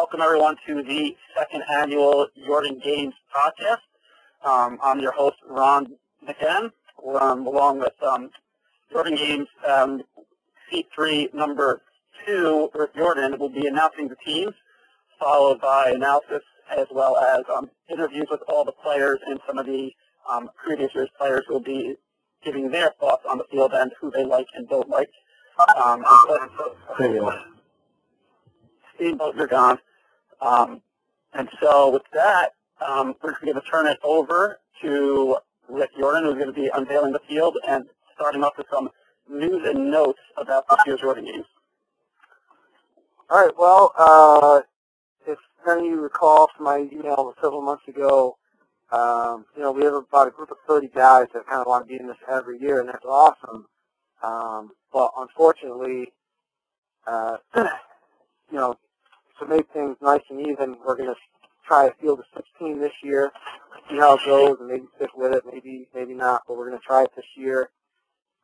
welcome everyone to the second annual Yorton Games podcast. I'm your host, Ron McCann, along with Yorton Games C3 number 2, Rick Yorton, will be announcing the teams, followed by analysis as well as interviews with all the players and some of the previous year's players will be giving their thoughts on the field and who they like and don't like. Steamboat, you're gone. And so with that, we're going to turn it over to Rick Yorton, who's going to be unveiling the field and starting off with some news and notes about this year's Yorton Games. All right, well, if any of you recall from my email several months ago, we have about a group of 30 guys that kind of want to be in this every year, and that's awesome. But unfortunately, to make things nice and even, we're going to try a field of 16 this year, see how it goes, and maybe stick with it, maybe not, but we're going to try it this year.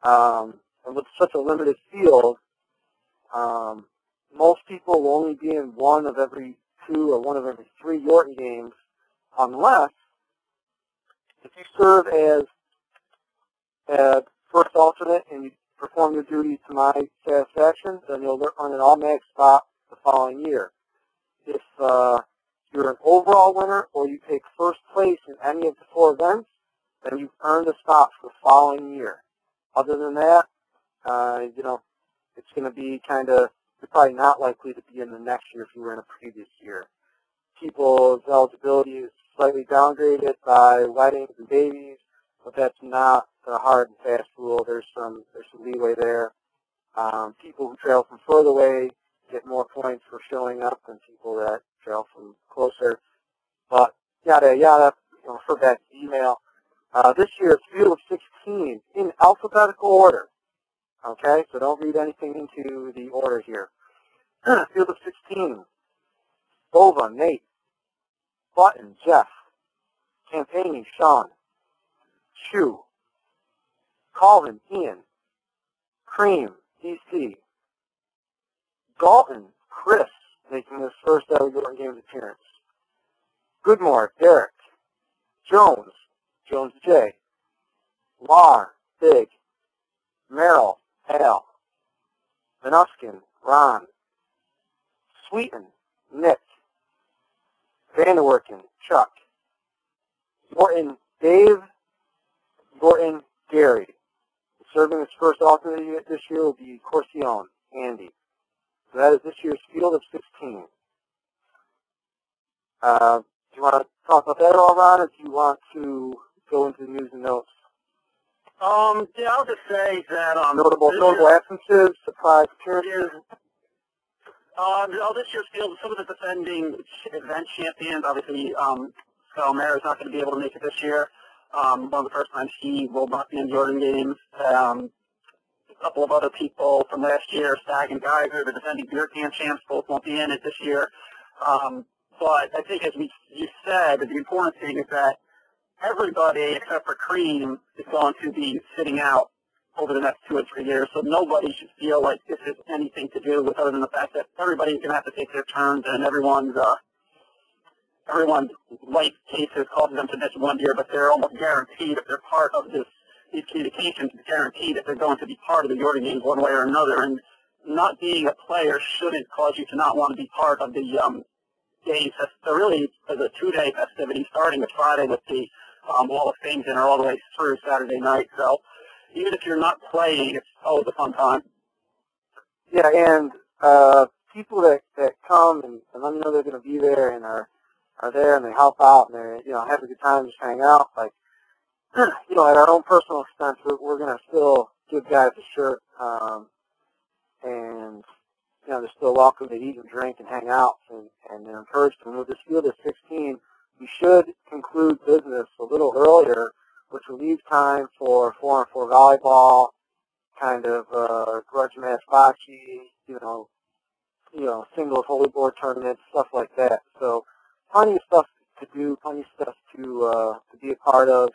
And with such a limited field, most people will only be in one of every 2 or one of every 3 Yorton games, unless if you serve as a first alternate and you perform your duties to my satisfaction, then you'll earn an automatic spot the following year. If you're an overall winner or you take first place in any of the 4 events, then you've earned a spot for the following year. Other than that, it's going to be you're probably not likely to be in the next year if you were in a previous year. People's eligibility is slightly downgraded by weddings and babies, but that's not the hard and fast rule. There's some leeway there. People who travel from further away get more points for showing up than people that travel from closer. But yada yada, refer back to the email. This year it's field of 16 in alphabetical order. Okay, so don't read anything into the order here. Field of 16. Bova, Nate. Button, Jeff. Campaigning, Sean. Chew. Colvin, Ian. Cream, DC. Galton, Chris, making his first ever Yorton Games appearance. Goodmore, Derek. Jones J. Lar, Big. Merrill, Al. Vanuskin, Ron. Sweeten, Nick. Vanderwerken, Chuck. Yorton, Dave. Yorton, Gary. Serving as first alternate this year will be Corcione, Andy. So that is this year's field of 16. Do you want to talk about that at all, Ron, or do you want to go into the news and notes? I'll just say that notable absences, surprise appearances. This year's field, some of the defending event champions, obviously, Scott O'Mara is not going to be able to make it this year. One of the first times he will not be in Yorton Games. A couple of other people from last year, Stag and Geiger, the defending beer can champs, both won't be in it this year. But I think, as you said, the important thing is that everybody except for Cream is going to be sitting out over the next 2 or 3 years, so nobody should feel like this has anything to do with other than the fact that everybody's going to have to take their turns, and everyone's life cases causes them to miss 1 year, but they're almost guaranteed if they're part of these communications, it's guaranteed that they're going to be part of the Yorton Games one way or another, and not being a player shouldn't cause you to not want to be part of the games. So really, as a 2-day festivity, starting with Friday with the Wall of Fame dinner all the way through Saturday night. So even if you're not playing, it's always a fun time. Yeah, and people that come and let me know they're going to be there and are there and they help out and they're have a good time, just hang out. Like at our own personal expense, we're going to still give guys a shirt, and they're still welcome to eat and drink and hang out, and they're encouraged to move. This field is 16. We should conclude business a little earlier, which will leave time for 4-on-4 volleyball, kind of grudge match bocce, singles holy board tournaments, stuff like that. So plenty of stuff to do, plenty of stuff to be a part of.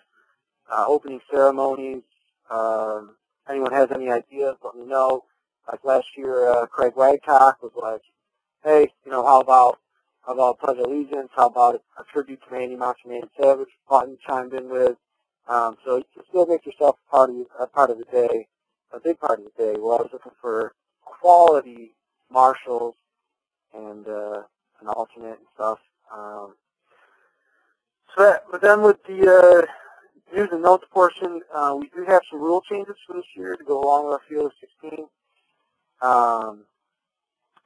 Opening ceremonies. Anyone has any ideas, let me know. Like last year, Craig Wagcock was like, hey, how about How about Pledge of Allegiance? How about a tribute to Manny Macho Man Savage? Button chimed in with. So you still make yourself a part of the day, a big part of the day. We're always looking for quality marshals and an alternate and stuff. But then with the news and notes portion, we do have some rule changes for this year to go along with our field of 16.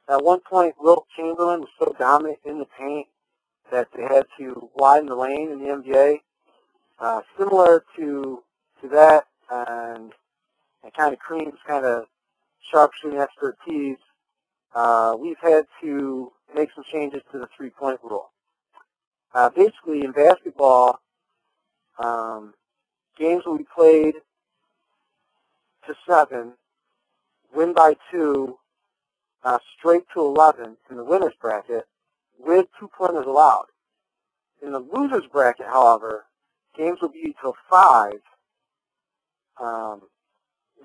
At one point, Wilt Chamberlain was so dominant in the paint that they had to widen the lane in the NBA. Similar to that, and kind of Cream's kind of sharpshooting expertise, we've had to make some changes to the three-point rule. Basically, in basketball, games will be played to 7, win by 2, straight to 11 in the winner's bracket, with 2-pointers allowed. In the loser's bracket, however, games will be till 5,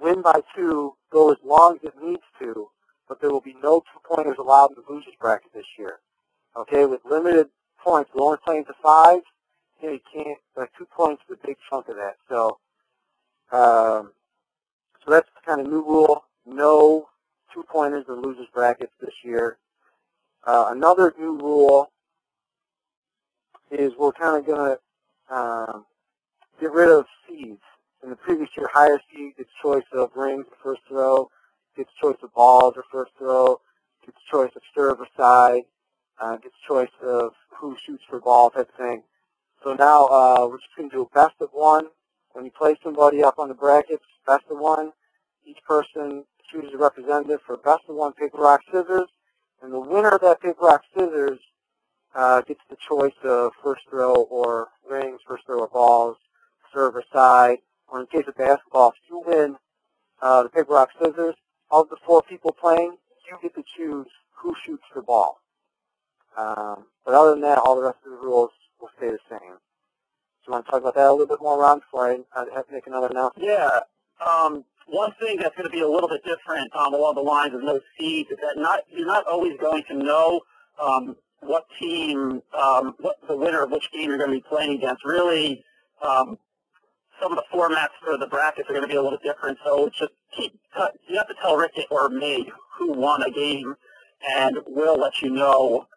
win by 2, go as long as it needs to, but there will be no 2-pointers allowed in the loser's bracket this year. Okay, with limited points, we're only playing to 5. You can't, 2 points is a big chunk of that. So that's the kind of new rule. No 2-pointers in losers brackets this year. Another new rule is we're kind of going to get rid of seeds. In the previous year, higher seed gets choice of rings or first throw, gets choice of balls or first throw, gets choice of serve or side, gets choice of who shoots for ball type thing. So now we're just going to do a best of 1. When you play somebody up on the brackets, best of 1. Each person chooses a representative for best of 1 paper, rock, scissors. And the winner of that paper, rock, scissors gets the choice of first throw or rings, first throw or balls, serve or side. Or in case of basketball, if you win the paper, rock, scissors, of the 4 people playing, you get to choose who shoots the ball. But other than that, all the rest of the rules will stay the same. Do you want to talk about that a little bit more, Ron, before I have to make another announcement? Yeah. One thing that's going to be a little bit different along the lines of no seeds is that you're not always going to know what team, what the winner of which game you're going to be playing against. Really, some of the formats for the brackets are going to be a little different. So just you have to tell Rick or me who won a game, and we'll let you know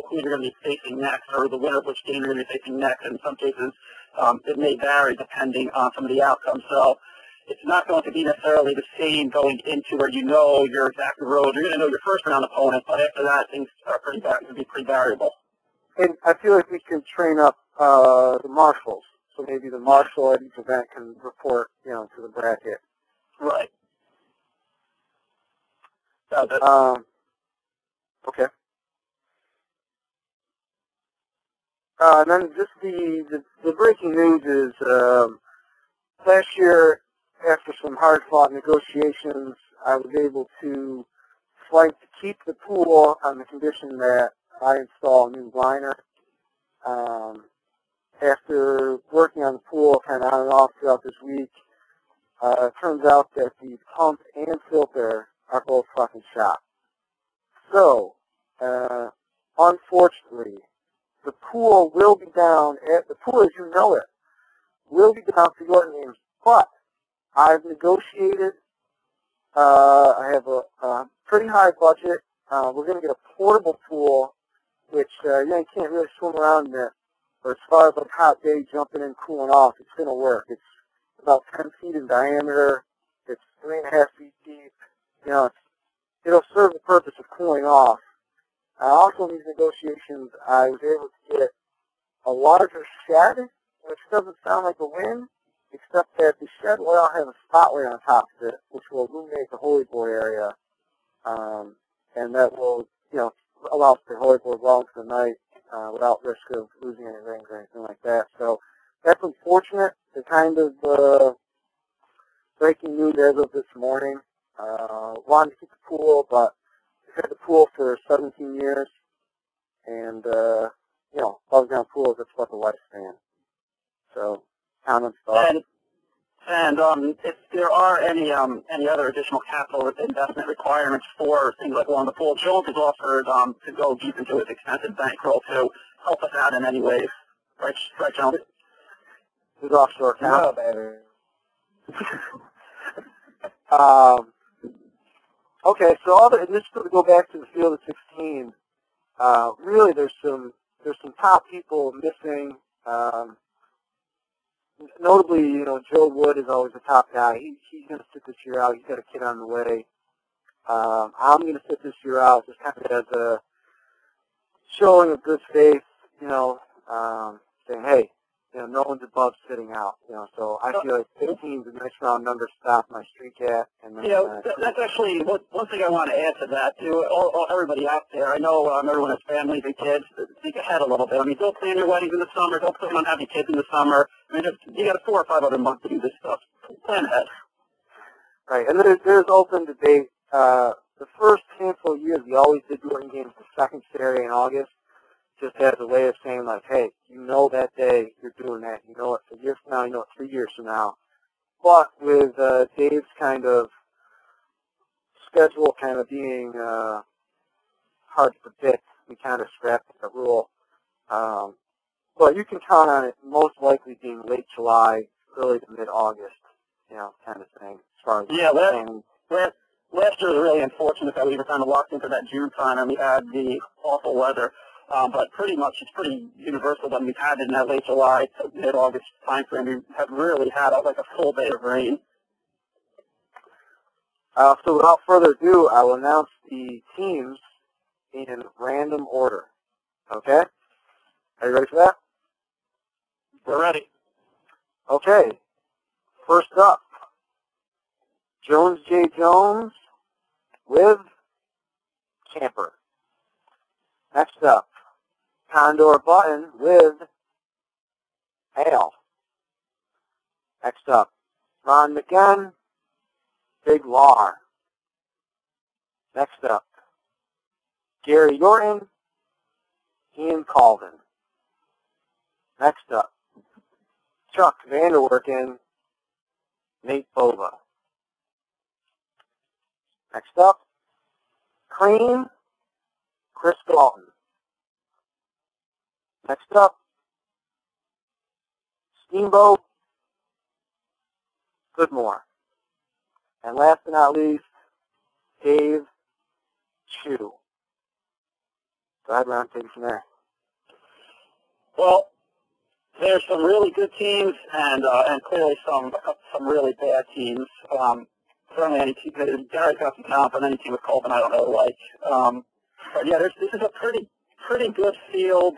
who you're going to be facing next, or the winner of which game you're going to be facing next. In some cases, it may vary depending on some of the outcomes. So it's not going to be necessarily the same going into where you know your exact road. You're going to know your first round opponent, but after that, things are going to be pretty variable. And I feel like we can train up the marshals. So maybe the marshal at each event can report, to the bracket. Right. Okay. And then just the breaking news is last year, after some hard-fought negotiations, I was able to fight to keep the pool on the condition that I install a new liner. After working on the pool kind of on and off throughout this week, it turns out that the pump and filter are both fucking shot. So, unfortunately, the pool will be down, the pool as you know it, will be down for Yorton games, but I've negotiated, I have a pretty high budget. We're going to get a portable pool, which you can't really swim around in it. But as far as a hot day jumping in, cooling off, it's going to work. It's about 10 feet in diameter. It's 3.5 feet deep. It'll serve the purpose of cooling off. Also in these negotiations, I was able to get a larger shed, which doesn't sound like a win, except that the shed will have a spotlight on top of it, which will illuminate the holy boy area, and that will, allow us to holy boy well into the night without risk of losing any rings or anything like that. So that's unfortunate. The kind of breaking news as of this morning. Wanted to keep the pool, but we've had the pool for 17 years, and above ground pools, that's about the lifespan. So, comments, thoughts? And if there are any other additional capital investment requirements for things like along the pool, Jones has offered to go deep into his extensive bankroll to help us out in any ways. Right, Jones? His offshore account. No, baby. Okay, so and just to go back to the field of 16, really there's some top people missing. Notably, Joe Wood is always the top guy. He's going to sit this year out. He's got a kid on the way. I'm going to sit this year out just kind of as a showing of good faith, saying, hey, no one's above sitting out. So I feel like 15 is a nice round number to stop my streak at. And then, that's actually one thing I want to add to that, too. Everybody out there, I know everyone has families and kids. Think ahead a little bit. I mean, don't plan your weddings in the summer. Don't plan on having kids in the summer. I mean, you got 4 or 5 other months to do this stuff. Plan ahead. Right, and there's open debate. The first handful of years, we always did Yorton games the second Saturday in August, just as a way of saying, like, hey, that day you're doing that. You know it a year from now, you know it 3 years from now. But with Dave's kind of schedule kind of being hard to predict, we kind of scrapped the rule. But you can count on it most likely being late July, early to mid-August, kind of thing. As far as last year was really unfortunate that we were kind of locked into that June time and we had the awful weather. But pretty much it's pretty universal when we've had it in that late July to mid-August time frame. We have really had like a full day of rain. So without further ado, I will announce the teams in random order. Okay? Are you ready for that? We're ready. Okay. First up, Jones J. Jones with Camper. Next up, Condor Button with Hale. Next up, Ron McGinn, Big Lar. Next up, Gary Yorton, Ian Colvin. Next up, Chuck Vanderwerken, Nate Bova. Next up, Cream, Chris Dalton. Next up, Steamboat, Goodmore. And last but not least, Dave Chu. Go ahead, Ron, take it from there. Well, there's some really good teams and clearly some really bad teams. Certainly any team, Gary's got some talent, but any team with Colvin I don't really like. But yeah, this is a pretty good field.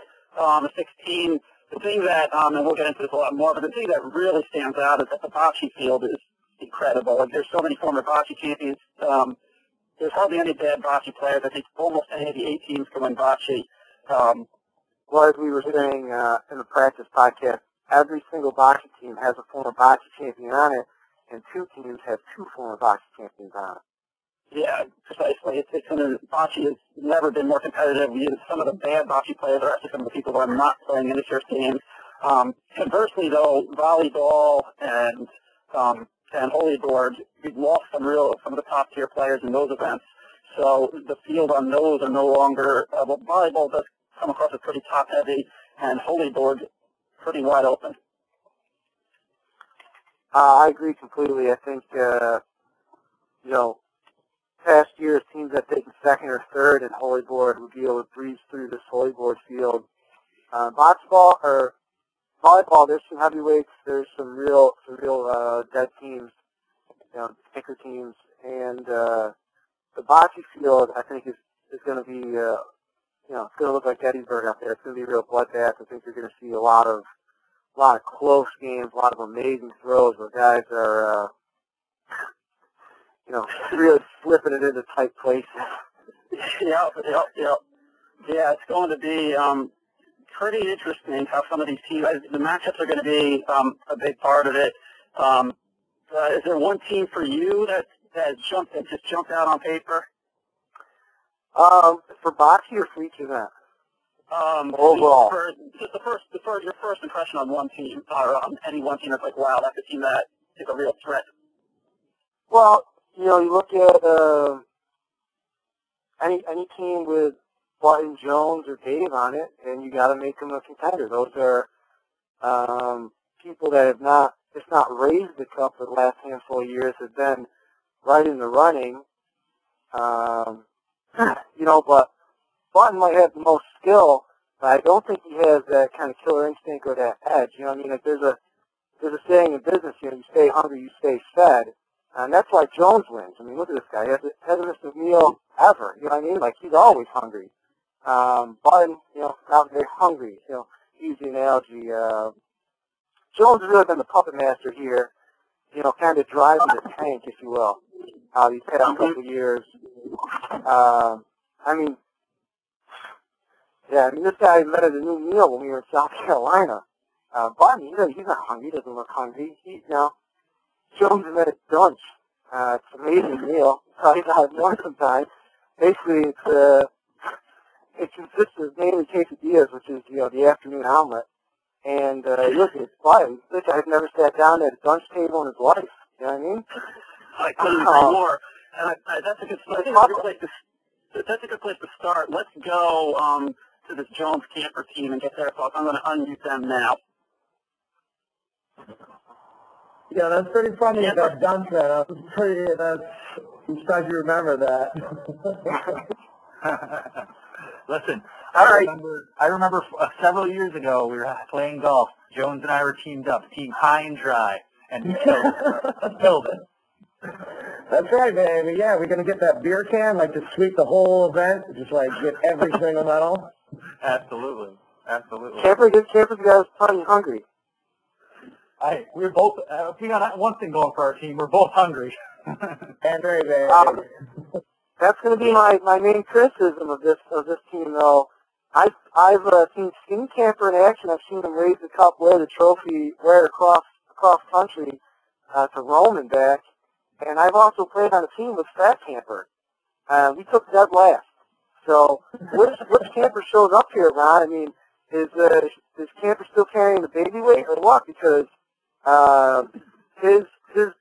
16. The thing that, and we'll get into this a lot more, but the thing that really stands out is that the bocce field is incredible. Like, there's so many former bocce champions. There's hardly any bad bocce players. I think almost any of the 8 teams can win bocce. Well, as we were saying in the practice podcast, every single bocce team has a former bocce champion on it, and 2 teams have 2 former bocce champions on it. Yeah, precisely. Bocce has never been more competitive. Some of the bad bocce players are actually some of the people who are not playing in this year's games. Conversely, though, volleyball and holy board, we've lost some of the top tier players in those events. So the field on those are no longer. Volleyball does come across as pretty top heavy, and holy board pretty wide open. I agree completely. I think past years, teams that taken second or third in holy board would be able to breeze through this holy board field. Volleyball, there's some heavyweights. There's some real dead teams, sticker teams, and the bocce field I think is going to be it's going to look like Gettysburg out there. It's going to be a real bloodbath. I think you're going to see a lot of close games, a lot of amazing throws where guys are really slipping it into tight places. Yeah, it's going to be pretty interesting how some of these teams, the matchups are going to be a big part of it. Is there one team for you that just jumped out on paper? For bocce or for each event? Overall. Your first impression on one team, or any one team that's like, wow, that's a team that is a real threat. Well, you look at any team with Button, Jones, or Dave on it, and you got to make them a contender. Those are people that have not, if not raised the cup for the last handful of years, have been right in the running. But Button might have the most skill, but I don't think he has that kind of killer instinct or that edge. You know what I mean? Like there's a saying in business, you stay hungry, you stay fed. And that's why Jones wins. I mean, look at this guy. He hasn't missed a meal ever. You know what I mean? Like, he's always hungry. Button, not very hungry. Use the analogy. Jones has really been the puppet master here, kind of driving the tank, if you will, these past couple of years. This guy invented a new meal when we were in South Carolina. Button, he's not hungry. He doesn't look hungry. Jones invented lunch. It's an amazing meal. He's out at lunch sometimes. Basically, it consists of mainly quesadillas, which is, the afternoon omelet. And look, it's fun. This guy's never sat down at a lunch table in his life. You know what I mean? I couldn't agree more. And that's a good place to start. Let's go to this Jones camper team and get their thoughts. I'm going to unmute them now. Yeah, that's pretty funny that Dunn said. I'm surprised you remember that. Listen, I remember several years ago we were playing golf. Jones and I were teamed up, team high and dry, and we killed it. That's right, baby. Yeah, we're going to get that beer can, like, to sweep the whole event, just, like, get every single medal. Absolutely. Camper's guys plenty hungry. We're both, we got one thing going for our team. We're both hungry. And very, very. That's going to be my main criticism of this team, though. I've seen Skinny Camper in action. I've seen him raise the cup, wear the trophy, wear it across country to Rome and back. And I've also played on a team with Fat Camper. We took dead last. So which camper shows up here, Ron? I mean, is Camper still carrying the baby weight or what? Because his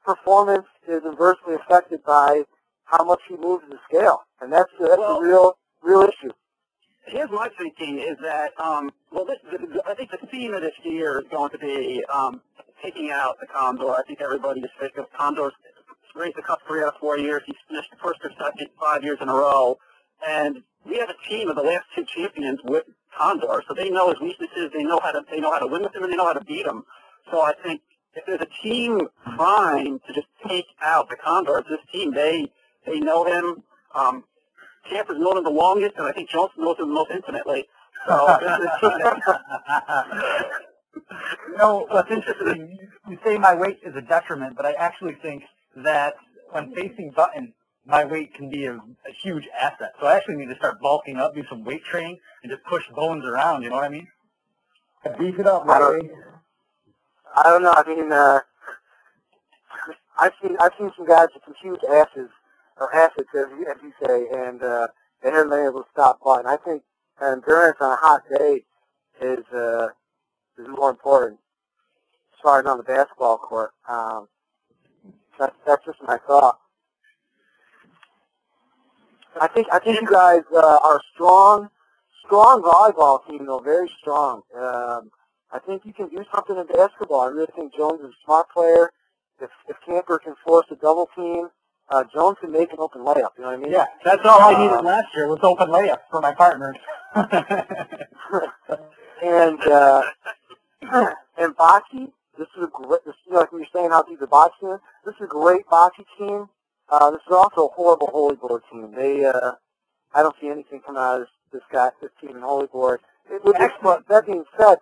performance is inversely affected by how much he moves the scale, and that's a real issue. Here's my thinking: is that I think the theme of this year is going to be taking out the Condor. I think everybody is sick of Condor's raised the cup 3 out of 4 years. He's finished first or second 5 years in a row, and we have a team of the last 2 champions with Condor, so they know his weaknesses. They know how to win with him, and they know how to beat him. So I think if there's a team trying to just take out the Condor, this team, they know him. Camper's known him the longest, and I think Jones knows him the most intimately. So what's interesting, you say my weight is a detriment, but I actually think that when facing Button, my weight can be a huge asset. So I actually need to start bulking up, do some weight training, and just push bones around, you know what I mean? Beef it up, buddy. I don't know. I mean, I've seen some guys with some huge asses, or assets, as you say, and they haven't been able to stop Button. I think endurance on a hot day is more important as far as on the basketball court. That's just my thought. I think you guys are a strong volleyball team, though, very strong. I think you can do something in basketball. I really think Jones is a smart player. If Camper can force a double team, Jones can make an open layup. You know what I mean? Yeah, that's all I needed last year was open layup for my partners. And Bocce, this is a great. Like we were saying, how deep the Bocce team. This is a great Bocce team. This is also a horrible Holy Board team. I don't see anything coming out of this team in Holy Board. That being said,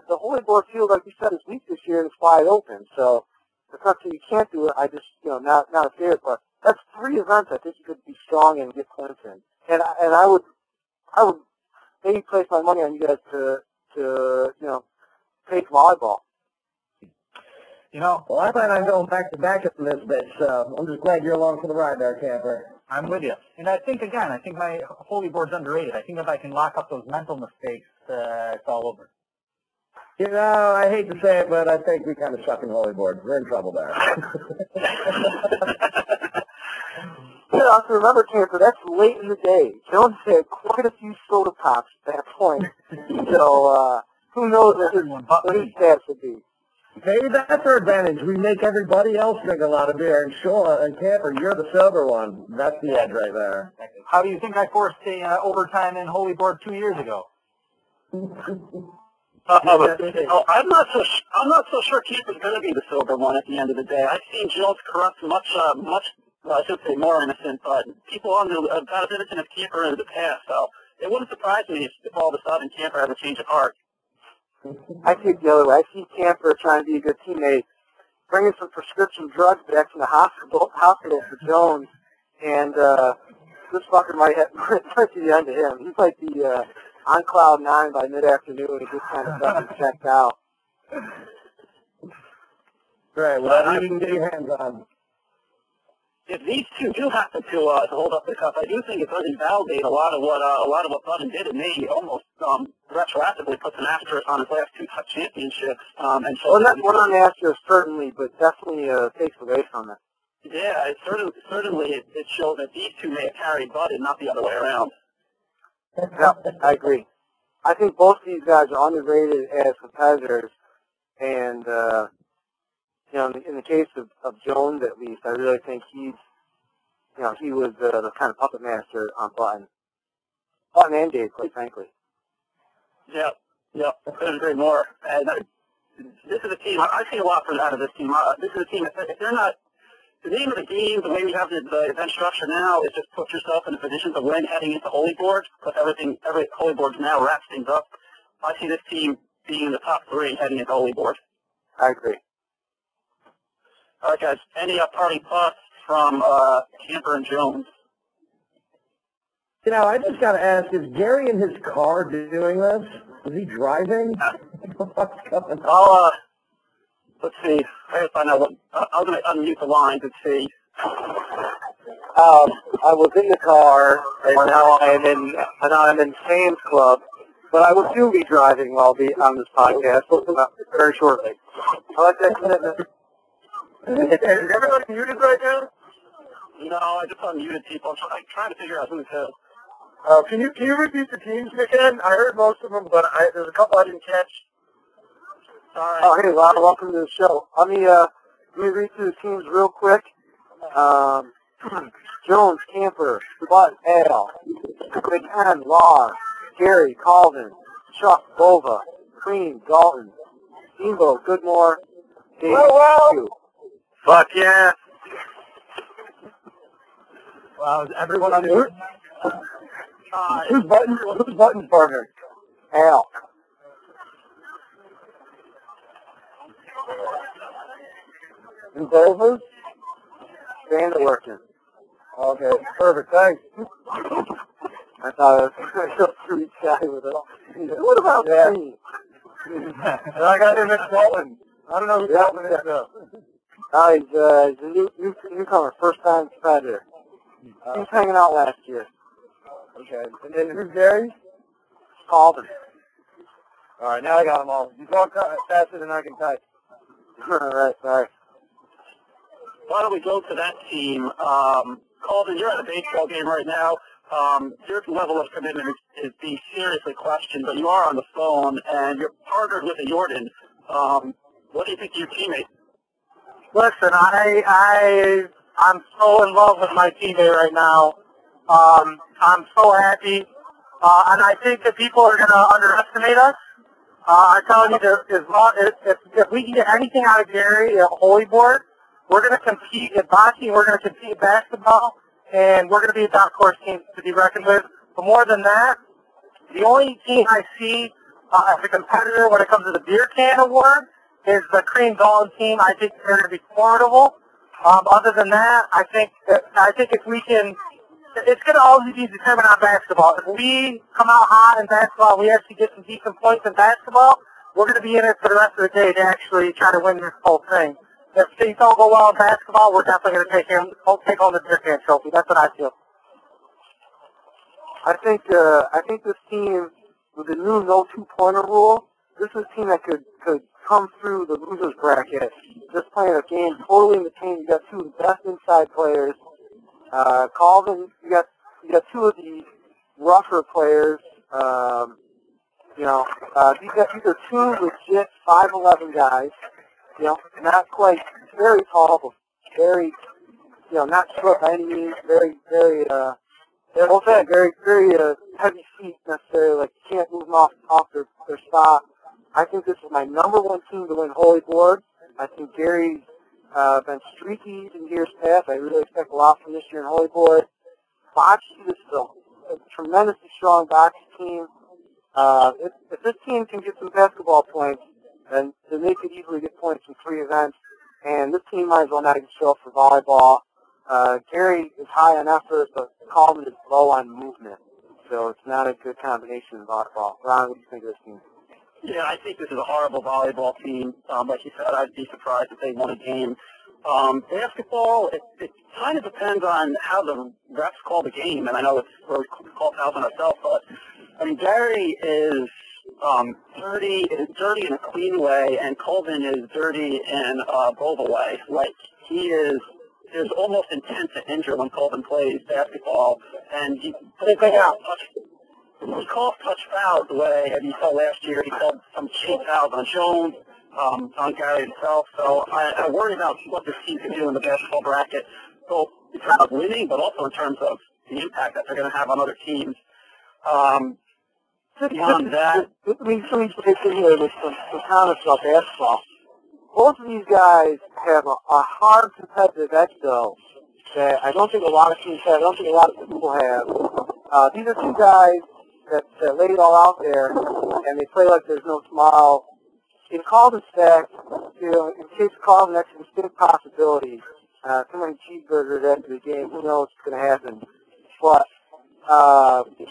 the Holy Board field, like you said, is weak this year and it's wide open. So it's not that you can't do it. I just, not a favorite. But that's 3 events I think you could be strong and get points in. And I would maybe place my money on you guys to take volleyball. Well, I plan on going back to back in this bit, so I'm just glad you're along for the ride there, Camper. I'm with you. And I think my Holy Board's underrated. I think if I can lock up those mental mistakes, it's all over. You know, I hate to say it, but I think we kind of suck in holy board. We're in trouble there. You have to remember, Camper, that's late in the day. Jones had quite a few soda pops at that point. So, who knows what his stats would be. Maybe that's our advantage. We make everybody else drink a lot of beer, and Sean and Camper, you're the sober one. That's the edge right there. How do you think I forced a overtime in holy board 2 years ago? I'm not so sure Keeper's going to be the sober one at the end of the day. I've seen Jones corrupt much, well, I should say more innocent, but people on the about as innocent as Keeper in the past. So it wouldn't surprise me if all of a sudden Camper has a change of heart. I see it the other way. I see Camper trying to be a good teammate, bringing some prescription drugs back from the hospital for Jones, and this fucker might be the end of him. He's like the on cloud nine by mid-afternoon and just kind of fucking checked out. Right, whatever you can get your hands on. If these two do happen to hold up the cup, I do think it does invalidate a lot of what Button did. It may almost retroactively put an asterisk on his last two cup championships. And so well, not an asterisk certainly, but definitely takes away from it. Yeah, it certainly it shows that these two may have carried Button, not the other way around. Yeah, I agree. I think both of these guys are underrated as competitors, and you know, in the case of Jones, at least, I really think he was the kind of puppet master on Button and Dave, quite frankly. Yeah, couldn't agree more. And this is a team, I see a lot out of this team. This is a team, if they're not, the name of the game, the way we have the event structure now, is just put yourself in a position to win heading into Holy Board, because every Holy Board now wraps things up. I see this team being in the top three heading into Holy Board. I agree. All right, guys. Any party thoughts from Camper and Jones? You know, I just got to ask, is Gary in his car doing this? Is he driving? What's going on? Let's see. I gotta find out what. I'm going to unmute the lines and see. I was in the car, and now I'm in Sam's Club, but I will soon be driving while I'll be on this podcast very shortly. I like that commitment. Is everybody muted right now? No, I just unmuted people. I'm trying to figure out who's who. Can you repeat the teams again? I heard most of them, but there's a couple I didn't catch. Sorry. Oh, hey, Rob, welcome to the show. Let me read through the teams real quick. Jones, Camper, Butt, Al, McCann, Law, Gary, Calvin, Chuck, Bova, Cream, Dalton, Steamboat, Goodmore, Dave, Q. Fuck yeah. Wow, is everyone on mute? Who's Button's partner? Al. And Bova's? Stand working. Okay, perfect, thanks. I thought I was a sweet guy with it. What about me? And I got him at Dalton. I don't know who Dalton is though. He's a newcomer, first-time competitor. He was hanging out last year. Okay. And then who's Gary? Calvin. All right, now I got them all. You talk faster than I can type. All right, sorry. Why don't we go to that team? Calvin, you're at a baseball game right now. Your level of commitment is being seriously questioned, but you are on the phone, and you're partnered with a Yorton. What do you think of your teammate? Listen, I'm so in love with my teammate right now. I'm so happy, and I think that people are going to underestimate us. I tell you, if we can get anything out of Gary at Holy Board, we're going to compete in boxing, we're going to compete in basketball, and we're going to be a dark horse team to be reckoned with. But more than that, the only team I see as a competitor when it comes to the beer can award is the Cream Dalton team. I think they're going to be formidable. Other than that, I think if we can, it's going to always be determined on basketball. If we come out hot in basketball, we actually get some decent points in basketball, we're going to be in it for the rest of the day to actually try to win this whole thing. If things don't go well in basketball, we're definitely going to take home the beer can trophy. That's what I feel. I think this team, with the new no two-pointer rule, this is a team that could come through the losers bracket just playing a game totally in between. You got two of the best inside players. Colvin, you got two of the rougher players. These are two legit 5'11" guys. Not quite very tall, but very, not short by any means. Very, very, very heavy feet necessarily. Like you can't move them off their spot. I think this is my number one team to win Holy Board. I think Gary's been streaky in years past. I really expect a lot from this year in Holy Board. Bocce is still a tremendously strong Bocce team. If this team can get some basketball points, then they could easily get points from 3 events. And this team might as well not even show up for volleyball. Gary is high on effort, but Coleman is low on movement. So it's not a good combination in volleyball. Ron, what do you think of this team? Yeah, I think this is a horrible volleyball team. Like you said, I'd be surprised if they won a game. Basketball, it kind of depends on how the refs call the game, and I know we're called fouls on ourselves, but I mean, Gary is dirty in a clean way, and Colvin is dirty in a boba way. Like, there's almost intent to injure when Colvin plays basketball, and he calls touch fouls the way, as you saw last year, he called some cheap fouls on Jones, on Gary himself. So I worry about what this team can do in the basketball bracket, both in terms of winning, but also in terms of the impact that they're going to have on other teams. Beyond that, let me take in here with some comments about basketball. Both of these guys have a hard competitive edge, though, that I don't think a lot of teams have. I don't think a lot of people have. These are two guys that lay it all out there, and they play like there's no tomorrow. In Calden's stack, in case Calden that's a distinct possibility. Too many cheeseburgers after the game, who knows what's going to happen. But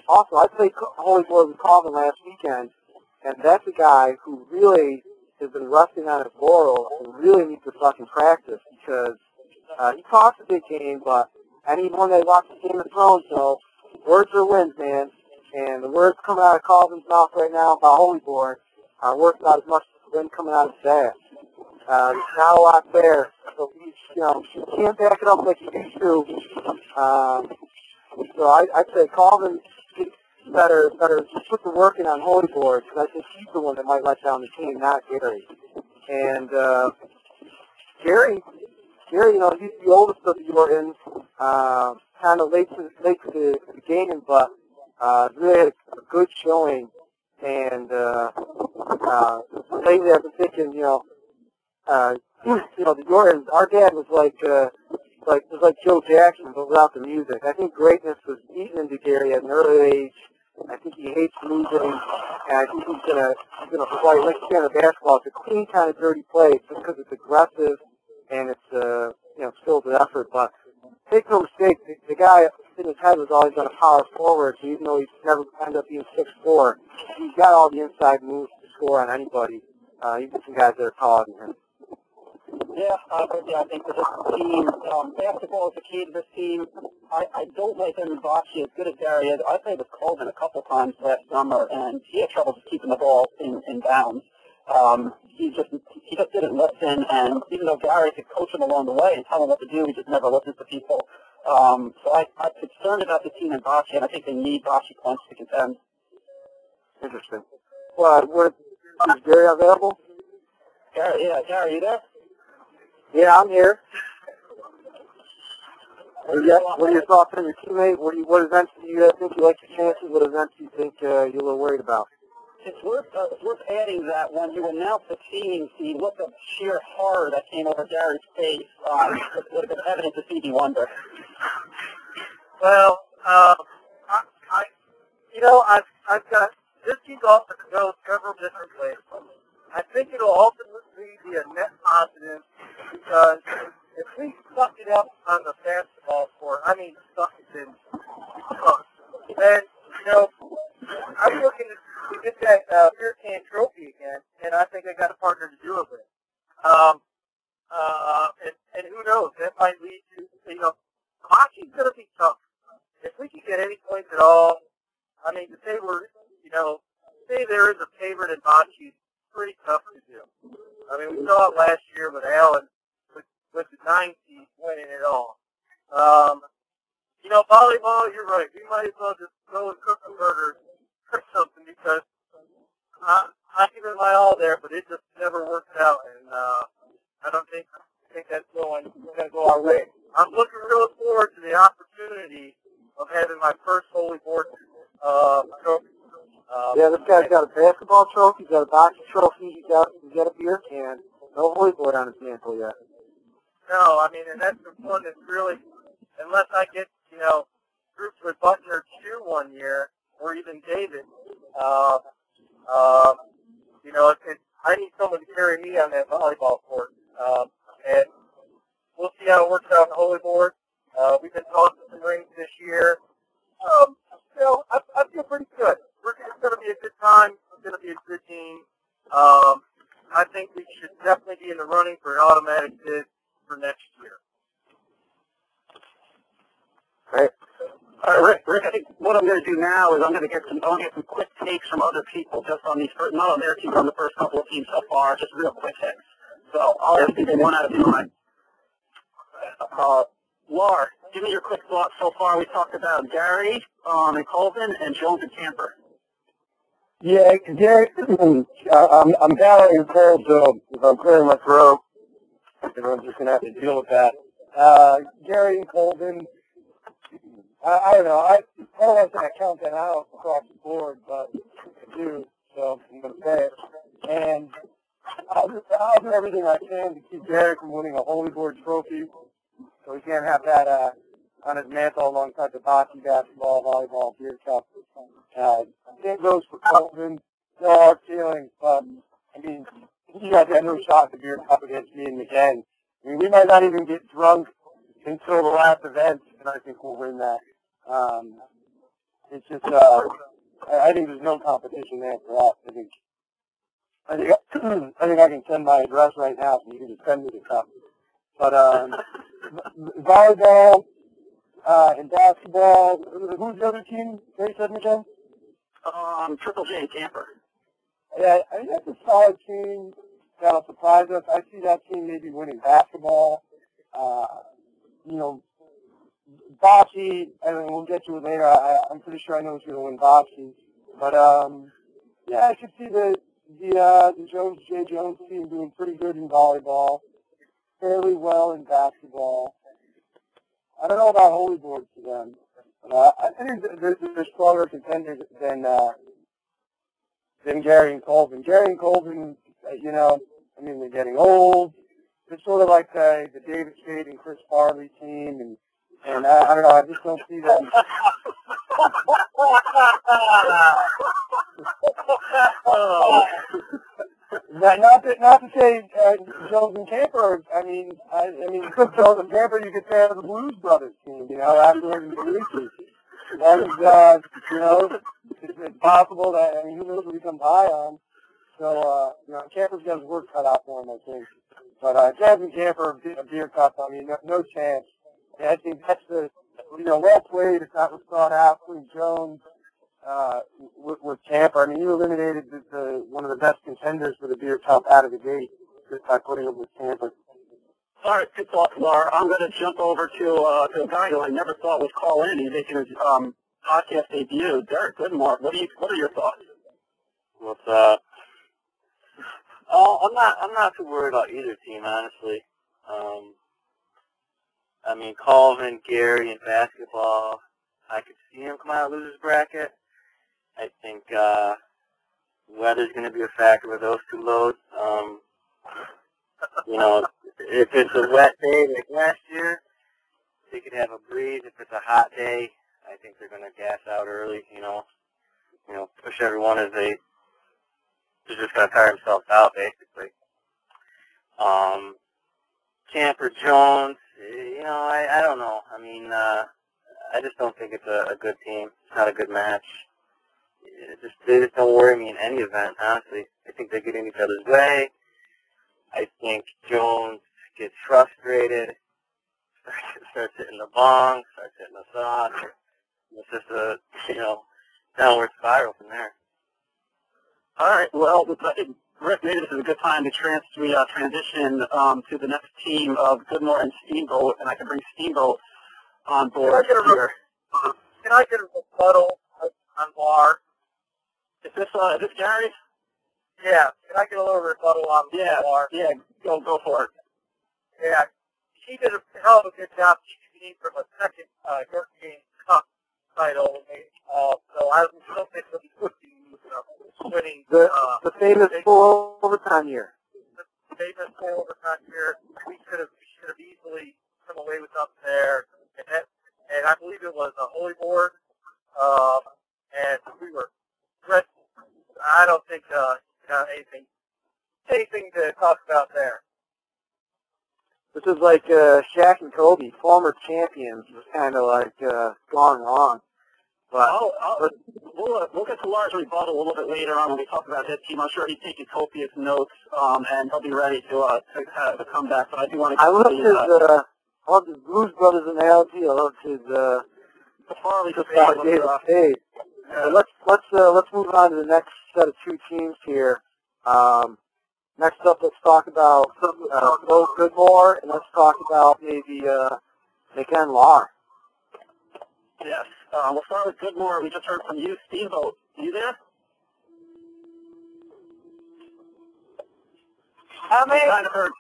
also, I played Holy Board with Calvin last weekend, and that's a guy who really has been resting on his laurels and really needs to fucking practice because he talks a big game, but anyone that watches Game of Thrones knows words are wins, man. And the words coming out of Calvin's mouth right now about Holy Board are worth about as much as the wind coming out of his ass. There's not a lot there, so he can't back it up like he used to. So I'd say Calvin better put the work in on Holy Board because I think he's the one that might let down the team, not Gary. And Gary, he's the oldest of the Yortons, kind of late to the game, but really had a good showing. And lately I've been thinking, the Yortons. Our dad was like Joe Jackson, but without the music. I think greatness was eaten into Gary at an early age. I think he hates losing, and I think he's gonna play like the basketball. It's a clean kind of dirty play, just because it's aggressive and it's filled with effort. But make no mistake, the guy in his head was always on a power forward. So even though he's never ended up being 6'4", he's got all the inside moves to score on anybody, even some guys that are taller than him. Yeah, I think that this team, basketball is the key to this team. I don't like him in Bocce as good as Gary is. I played with Colvin a couple times last summer, and he had trouble just keeping the ball in bounds. He just didn't listen, and even though Gary could coach him along the way and tell him what to do, he just never listens to people. So I'm concerned about the team in Bocce, and I think they need Bocce points to contend. Interesting. Well, is Gary available? Gary, you there? Yeah, I'm here. What are your thoughts on your teammate? What events do you think you like your chances? What events do you think you're a little worried about? It's worth adding that when you announce the team, the look of sheer horror that came over Gary's face would have been evident to Stevie Wonder. Well, I've got this team's also to go several different ways. I think it'll ultimately be a net positive because if we suck it up on the basketball court, suck it in, then, I'm looking to get that beer can trophy again, and I think I got a partner to do it with. And who knows, that might lead to, Bocce's going to be tough. If we can get any points at all, to say say there is a favorite in Bocce, pretty tough to do. I mean, we saw it last year with Allen, with the 9 seed winning it all. You know, volleyball, you're right. We might as well just go and cook some burgers or something because I give it my all there, but it just never worked out, and I don't think that's going to go our way. I'm looking real forward to the opportunity of having my first Holy Board trophy. Yeah, this guy's got a basketball trophy, he's got a boxing trophy, he's got a beer can. No Holy Board on his mantle yet. No, I mean, and that's the one that's really, unless I get, you know, groups with Butner 2 one year, or even David, you know, I need someone to carry me on that volleyball court. And we'll see how it works out in the Holy Board. We've been tossing some rings this year. You know, I feel pretty good. It's going to be a good time. It's going to be a good game. I think we should definitely be in the running for an automatic bid for next year. Right. All right, Rick, I think what I'm going to do now is I'm going to get some quick takes from other people just on these first, not on their team, on the first couple of teams so far, just real quick takes. So I'll ask people one at a time. Laura, give me your quick thoughts so far. We talked about Gary and Colvin and Jones and Camper. Yeah, Gary, I'm battling a cold, so if I'm clearing my throat, everyone's just going to have to deal with that. Gary and Colvin, I don't know. I don't have to count that out across the board, but I do, so I'm going to say it. And I'll do everything I can to keep Gary from winning a Holy Board trophy, so he can't have that on his mantle alongside the hockey, basketball, volleyball, beer cup. Same goes for Colvin. There are feelings, but, I mean, you guys had no shot at the beer cup against me and McGinn. I mean, we might not even get drunk until the last event, and I think we'll win that. It's just, I think there's no competition there for us. I think I can send my address right now, so you can just send me the cup. But volleyball and basketball, who's the other team? They said again? Triple J Camper. Yeah, I think that's a solid team that'll surprise us. I see that team maybe winning basketball. You know, Bossy, I mean, we'll get to it later. I'm pretty sure I know who's going to win Bossy. But, yeah, I could see the Jones, J. Jones team doing pretty good in volleyball, fairly well in basketball. I don't know about Holy Board for them. But, I think they're stronger contenders than Gary and Colvin. Gary and Colvin, you know, I mean, they're getting old. They're sort of like the David Spade and Chris Farley team, and I don't know, I just don't see them. Not to say Jones and Camper. I mean, Jones and Camper, you could say are the Blues Brothers team. You know, afterwards and Lucy. That is, you know, it's possible that, I mean, who knows what he comes high on. So, you know, Camper's got his work cut out for him, I think. But Jazz and Camper, a beer cup, I mean, no chance. And I think that's the, you know, well played. It's not what's thought out between Jones with Camper. I mean, you eliminated one of the best contenders for the beer cup out of the gate just by putting him with Camper. All right, good thoughts, Laura. I'm going to jump over to a guy who I never thought would call in. He's making his podcast debut. Derek Goodmore. What are your thoughts? What's up? Oh, I'm not too worried about either team, honestly. I mean, Colvin, Gary, in basketball, I could see him come out of loser's bracket. I think weather's going to be a factor with those two loads. You know, if it's a wet day like last year, they could have a breeze. If it's a hot day, I think they're going to gas out early. You know, push everyone as they're just going to tire themselves out, basically. Camper Jones, you know, I don't know. I mean, I just don't think it's a good team. It's not a good match. They just don't worry me in any event, honestly. I think they get in each other's way. I think Jones gets frustrated, starts hitting the bong, starts hitting the sock. It's just a, downward spiral from there. All right. Well, Rick, maybe this is a good time to transition to the next team of Goodmore and Steamboat, and I can bring Steamboat on board here. Can I get a rebuttal on Lar? Is this Gary? Yeah. Can I get a little rebuttal on Lar? Yeah, go for it. Yeah. He did a hell of a good job keeping from a second Yorton Game Cup title. So I don't think he'll be winning the famous full overtime year. The famous full overtime year. We should have easily come away with up there, and I believe it was a holy board, and we were dreadful. I don't think anything to talk about there. This is like Shaq and Kobe, former champions, was kind of like gone wrong. But we'll get to Lars' rebuttal a little bit later on when we talk about his team. I'm sure he's taking copious notes, and he'll be ready to come back. But I do want to. I love his Blues Brothers analogy. I love his the Farley State. Let's move on to the next set of two teams here. Next up, let's talk about both Goodmore, and let's talk about maybe again Lar. Yes. We'll start with Goodmore. We just heard from you, Steamboat. Are you there? How many? Kind of heard.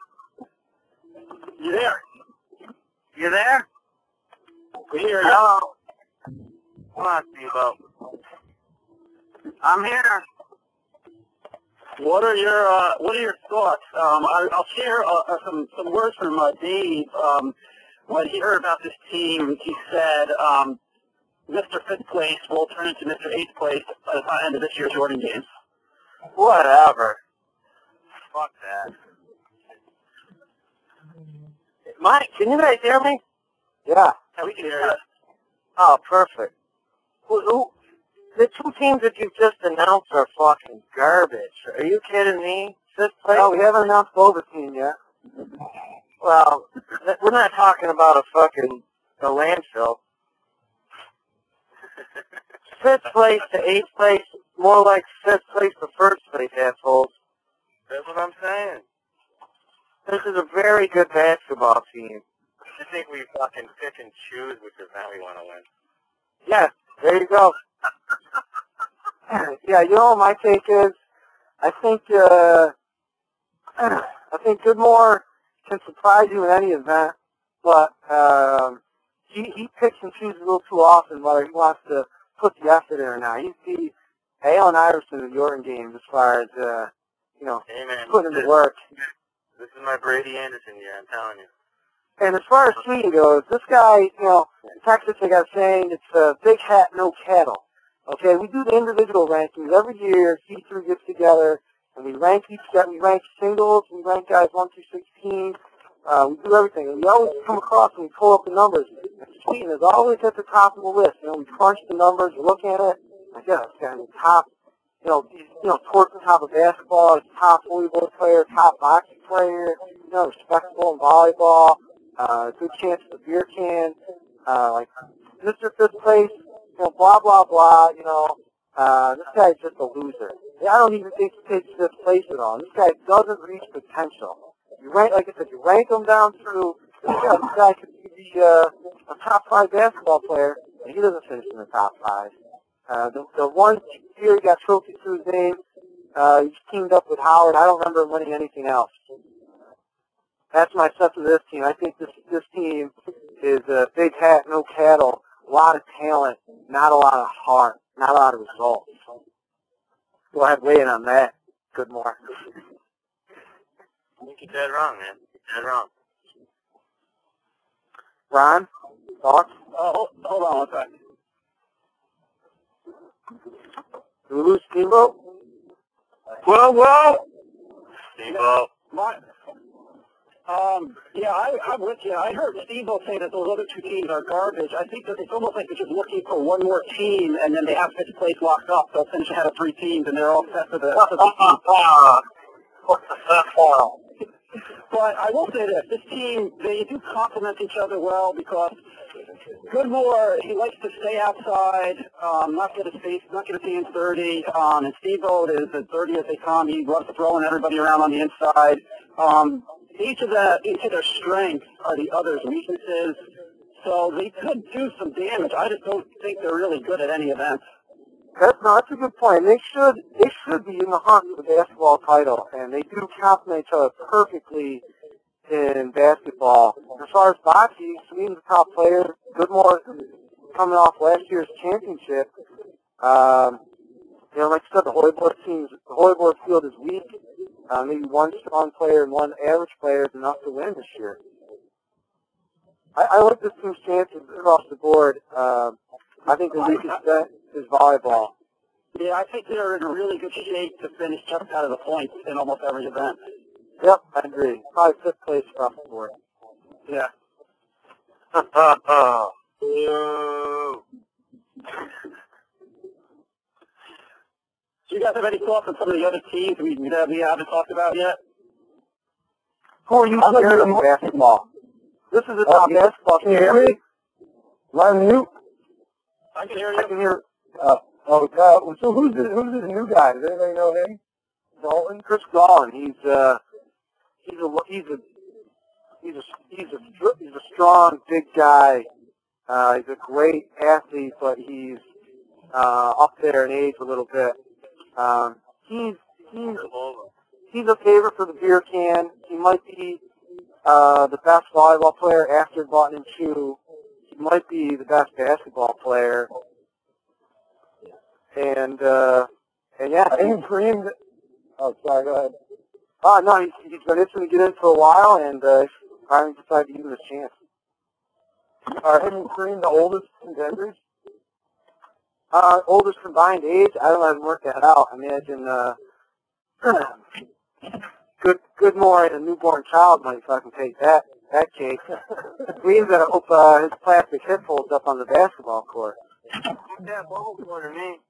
You there? You there? We hear you. Hello. Come on, Steamboat. I'm here. What are your thoughts? I'll share some words from Dave. When he heard about this team, he said Mr. Fifth Place will turn into Mr. Eighth Place by the end of this year's Yorton games. Whatever. Fuck that. Mike, can you guys hear me? Yeah. Yeah, we can hear you. Oh, perfect. The two teams that you just announced are fucking garbage. Are you kidding me? Fifth place? No, we haven't announced the over team yet. Well, we're not talking about a landfill. Fifth place to eighth place, more like fifth place to first place, assholes. That's what I'm saying. This is a very good basketball team. I think we fucking pick and choose which event we want to win. Yeah, there you go. Yeah, you know what my take is? I think Goodmore can surprise you in any event, but he picks and chooses a little too often whether he wants to put the effort in or not. He's the Allen Iverson of Yorton games as far as hey, man, putting in the work. This is my Brady Anderson year, I'm telling you. And as far as Sweden goes, this guy, in Texas they got a saying, it's big hat, no cattle. Okay, we do the individual rankings every year. C3 gets together and we rank singles, we rank guys 1 through 16. We do everything, and we always come across and we pull up the numbers. And Sweden is always at the top of the list. We crunch the numbers, we look at it. Like, yeah, this guy's the top. He's towards the top of basketball. He's top volleyball player, top boxing player. Respectable in volleyball. Good chance at the beer can. Like Mr. Fifth Place. Blah blah blah. This guy's just a loser. I don't even think he takes fifth place at all. This guy doesn't reach potential. Like I said, you rank him down through. This guy could be a top 5 basketball player, and he doesn't finish in the top 5. The one year he got trophy to his name, he's teamed up with Howard. I don't remember him winning anything else. That's my sense of this team. I think this team is a big hat, no cattle, a lot of talent, not a lot of heart, not a lot of results. Go ahead, weigh in on that. Goodmore. I think you're dead wrong, man. You're dead wrong. Ron, thoughts? Hold on one second. Do we lose Steamboat? Whoa! Steamboat. I'm with you. I heard Steamboat say that those other two teams are garbage. I think that it's almost like they're just looking for one more team, and then they have fifth place locked up. They'll finish ahead of 3 teams, and they're all set for the But I will say this team, they do complement each other well because Goodmore, he likes to stay outside, not get his hands dirty, and Steamboat is as dirty as they come. He loves throwing everybody around on the inside. Each of their strengths are the other's weaknesses, so they could do some damage. I just don't think they're really good at any event. That's a good point. They should be in the hunt for the basketball title, and they do complement each other perfectly in basketball. As far as bocce, Sweden's the top player. Goodmore coming off last year's championship. Like I said, the Holyboard field is weak. Maybe one strong player and one average player is enough to win this year. I like this team's chances across the board. I think the weakest bet is volleyball. Yeah, I think they're in really good shape to finish just out of the points in almost every event. Yep, I agree. Probably fifth place across the board. Yeah. Do you guys have any thoughts on some of the other teams we haven't talked about yet? Who are you scared of basketball? This is a top basketball team. Can you hear me? Am I on mute? I can hear you. I can hear. So who's this new guy? Does anybody know him? Dalton, Chris Gallen. He's a strong, big guy. He's a great athlete, but he's up there in age a little bit. He's a favorite for the beer can. He might be the best volleyball player after Button and Chu. He might be the best basketball player. And yeah, And Kareem. Oh, sorry. Go ahead. no, he's been itching to get in for a while, and finally decided to give him a chance. Are him and Kareem the oldest contenders? Oldest combined age, I don't have worked that out. I imagine Goodmore and a newborn child might fucking take that cake. Kareem's gonna hope his plastic hip holds up on the basketball court. Yeah, Bobo's more than me.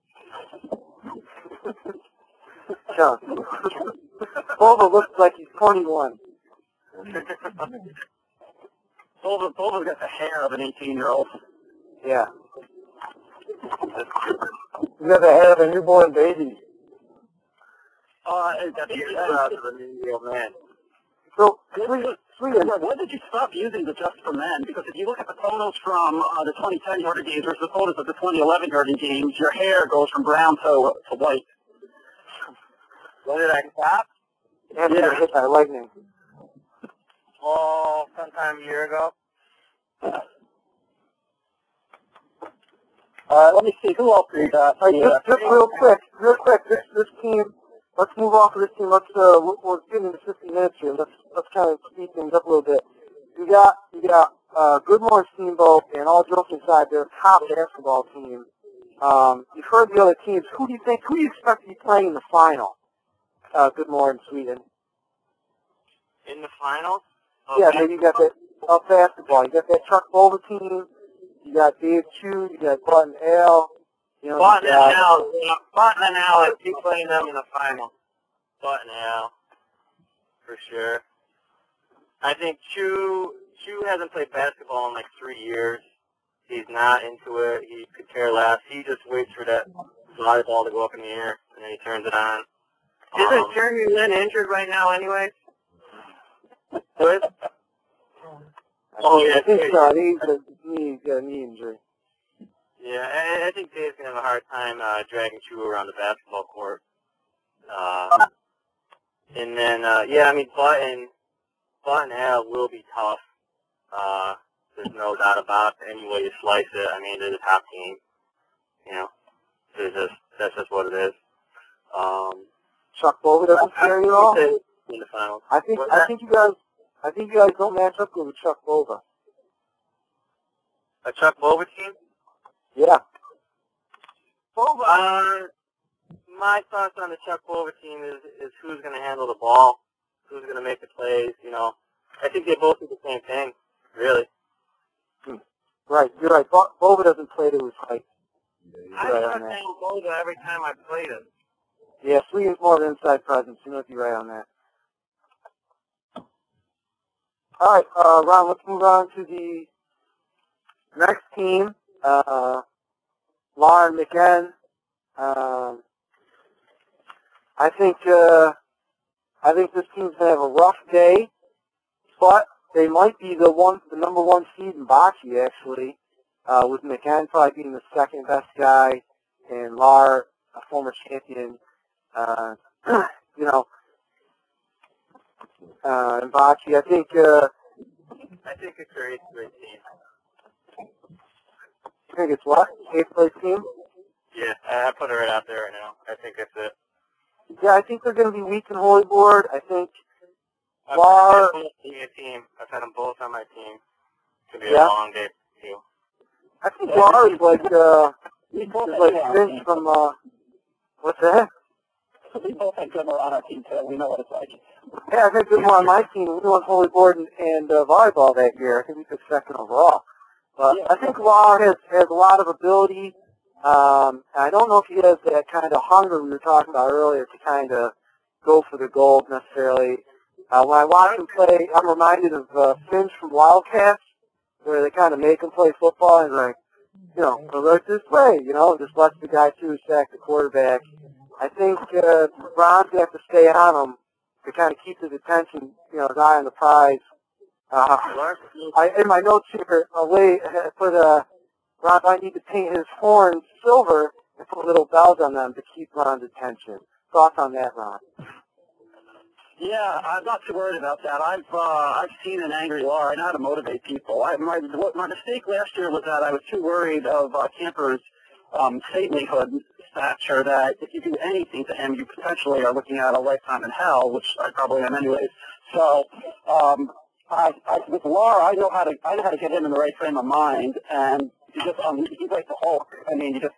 Yeah. Bobo looks like he's 21. Bobo's got the hair of an 18-year-old. Yeah. He's got the hair of a newborn baby. That's a new man. So, Sweden, when did you stop using the Just for Men? Because if you look at the photos from the 2010 Yorton games versus the photos of the 2011 Yorton games, your hair goes from brown to white. When did I stop? after you're hit by lightning. Oh, sometime a year ago. Let me see, who else we got? Just real quick, this team, let's move off of this team. We're getting into 50 minutes here. Let's kind of speed things up a little bit. You got Goodmore Steamboat, and all jokes aside, they're a top basketball team. You've heard the other teams. Who do you expect to be playing in the final? Goodmore and Sweden. In the finals? Yeah, maybe you got that basketball. You got that Chuck Bova team. You got Dave Chu. You got Button L. Button and Al, I keep playing them in the final. Button Al, for sure. I think Chu hasn't played basketball in like 3 years. He's not into it. He could care less. He just waits for that volleyball to go up in the air, and then he turns it on. Isn't Jeremy Lin injured right now anyway? What? Oh, yeah, I think so. He's got a knee injury. Yeah, I think Dave's going to have a hard time dragging Chu around the basketball court. And then, Button Al will be tough. There's no doubt about it. Any way you slice it, I mean, they're the top team. That's just what it is. Chuck Bova doesn't scare you at all? In the finals. I think you guys don't match up good with Chuck Bova. A Chuck Bova team? Yeah. Bova. My thoughts on the Chuck Bova team is who's going to handle the ball, who's going to make the plays. I think they both do the same thing, really. Right, you're right. Bova doesn't play to his height. I start saying Bova every time I played him. Yeah, Sweden's more of an inside presence. You must be right on that. All right, Ron, let's move on to the Next team, Lauren McGinn. I think this team's gonna have a rough day, but they might be the number one seed in bocce actually, with McGinn probably being the second best guy, and Lar, a former champion, in bocce. I think it's their eighth grade team. I think it's what? Eighth place team? Yeah, I put it right out there right now. I think that's it. Yeah, I think they're going to be weak in Holy Board. I think I've Lar... I've had them both on my team. It's going to be Yeah. a long day for you. I think Lar is like Vince from, what's that? We both had Grimmer on our team, too. We know what it's like. Yeah, I think Grimmer on my team. We won Holy Board and volleyball that year. I think we took second overall. But I think Lar has a lot of ability. I don't know if he has that kind of hunger we were talking about earlier to kind of go for the gold necessarily. When I watch him play, I'm reminded of Finch from Wildcats, where they kind of make him play football and like, right this way, just lets the guy sack the quarterback. I think Ron's going to have to stay on him to kind of keep his attention, his eye on the prize. In my notes here, I put Ron might need to paint his horns silver and put little bells on them to keep Ron's attention. Thoughts on that, Ron? Yeah, I'm not too worried about that. I've seen an angry Lar. I know how to motivate people. My mistake last year was that I was too worried of Camper's saintlyhood stature, that if you do anything to him, you potentially are looking at a lifetime in hell, which I probably am anyways. So, with Lar, I know how to get him in the right frame of mind, and he's like the Hulk. I mean, you just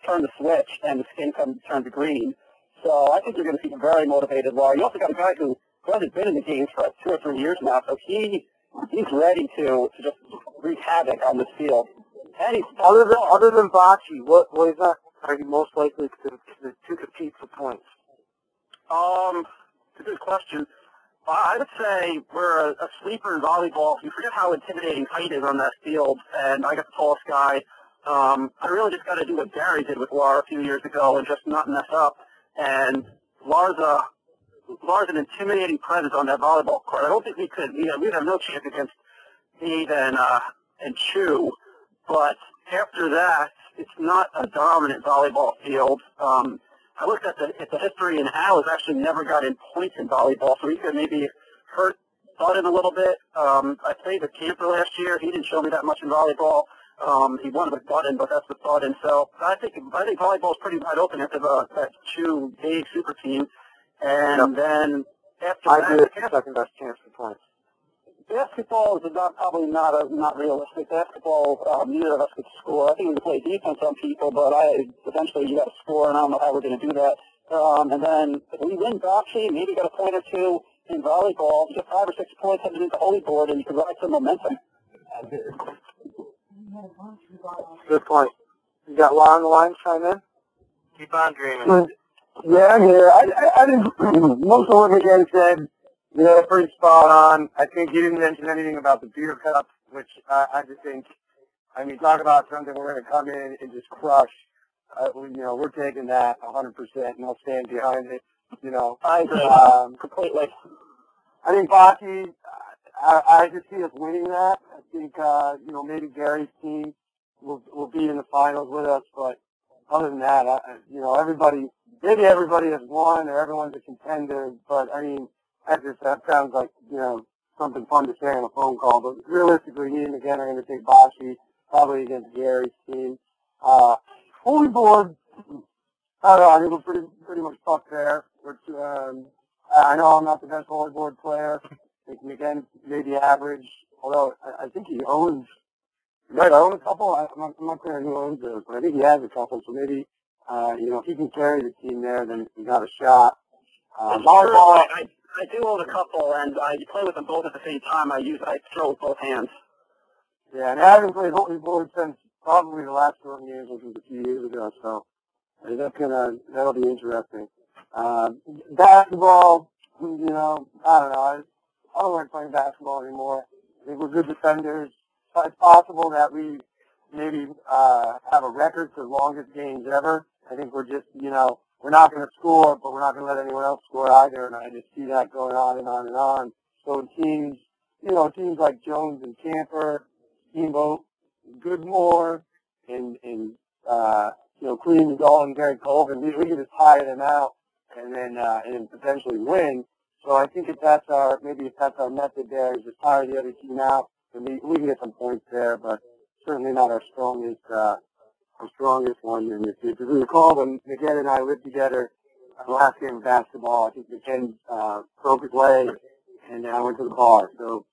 turn the switch and the skin turns to green. So I think you're going to see a very motivated Lar. You also got a guy who hasn't been in the game for 2 or 3 years now, so he's ready to just wreak havoc on this field. And he's other than bocce, what is that? Are you most likely to compete for points? It's a good question. I would say we're a sleeper in volleyball. You forget how intimidating height is on that field, and I got the tallest guy. I really just got to do what Gary did with Lar a few years ago and just not mess up. And Lar's an intimidating presence on that volleyball court. I don't think we'd have no chance against Dave and Chu, but after that, it's not a dominant volleyball field. I looked at the history, and Al has actually never gotten points in volleyball, so he could maybe hurt Button a little bit. I played with Camper last year. He didn't show me that much in volleyball. He won with Button, but that's with Button. So I think volleyball is pretty wide open after that Chu Dave super team. And then after I that, do the second best chance for points. Basketball is probably not realistic. Basketball, neither of us could score. I think we can play defense on people, but eventually you got to score, and I don't know how we're going to do that. And then if we win bocce, maybe got a point or two in volleyball. Just 5 or 6 points headed into Holy Board, and you can ride some momentum. Good point. You got Lar on the line, chime in? Keep on dreaming. Yeah, I'm here. I think most of what McGinn said, pretty spot on. I think he didn't mention anything about the beer cup, which I just think, talk about something we're going to come in and just crush. We're taking that 100%, and I'll stand behind it. I agree completely. I think bocce, I just see us winning that. I think, maybe Gary's team will be in the finals with us, but other than that, maybe everybody has won or everyone's a contender, but that sounds like, something fun to say on a phone call, but realistically, me and McGinn are going to take bocce, probably against Gary's team. Holy Board, I don't know, I think we're pretty much stuck there. I know I'm not the best Holy Board player. I think McGinn may be average, although I think he might own a couple. I'm not clear who owns those, but I think he has a couple, so maybe, if he can carry the team there, then he got a shot. Volleyball, I do own a couple, and I play with them both at the same time. I throw with both hands. Yeah, and I haven't played Holy Board since probably the last Yorton games, which was a few years ago, so that'll be interesting. Basketball, I don't know. I don't like playing basketball anymore. I think we're good defenders. it's possible that we maybe have a record for longest games ever. I think we're just, we're not going to score, but we're not going to let anyone else score either, and I just see that going on and on and on. So teams like Jones and Camper, Steamboat, Goodmore, and Queen and Gall and Gary Colvin, we can just tire them out and then potentially win. So I think if that's our method there, is just tire the other team out, and we can get some points there, but certainly not our strongest one. And if you recall, when McGinn and I lived together the last game of basketball, I think McGinn broke his leg, and I went to the bar. So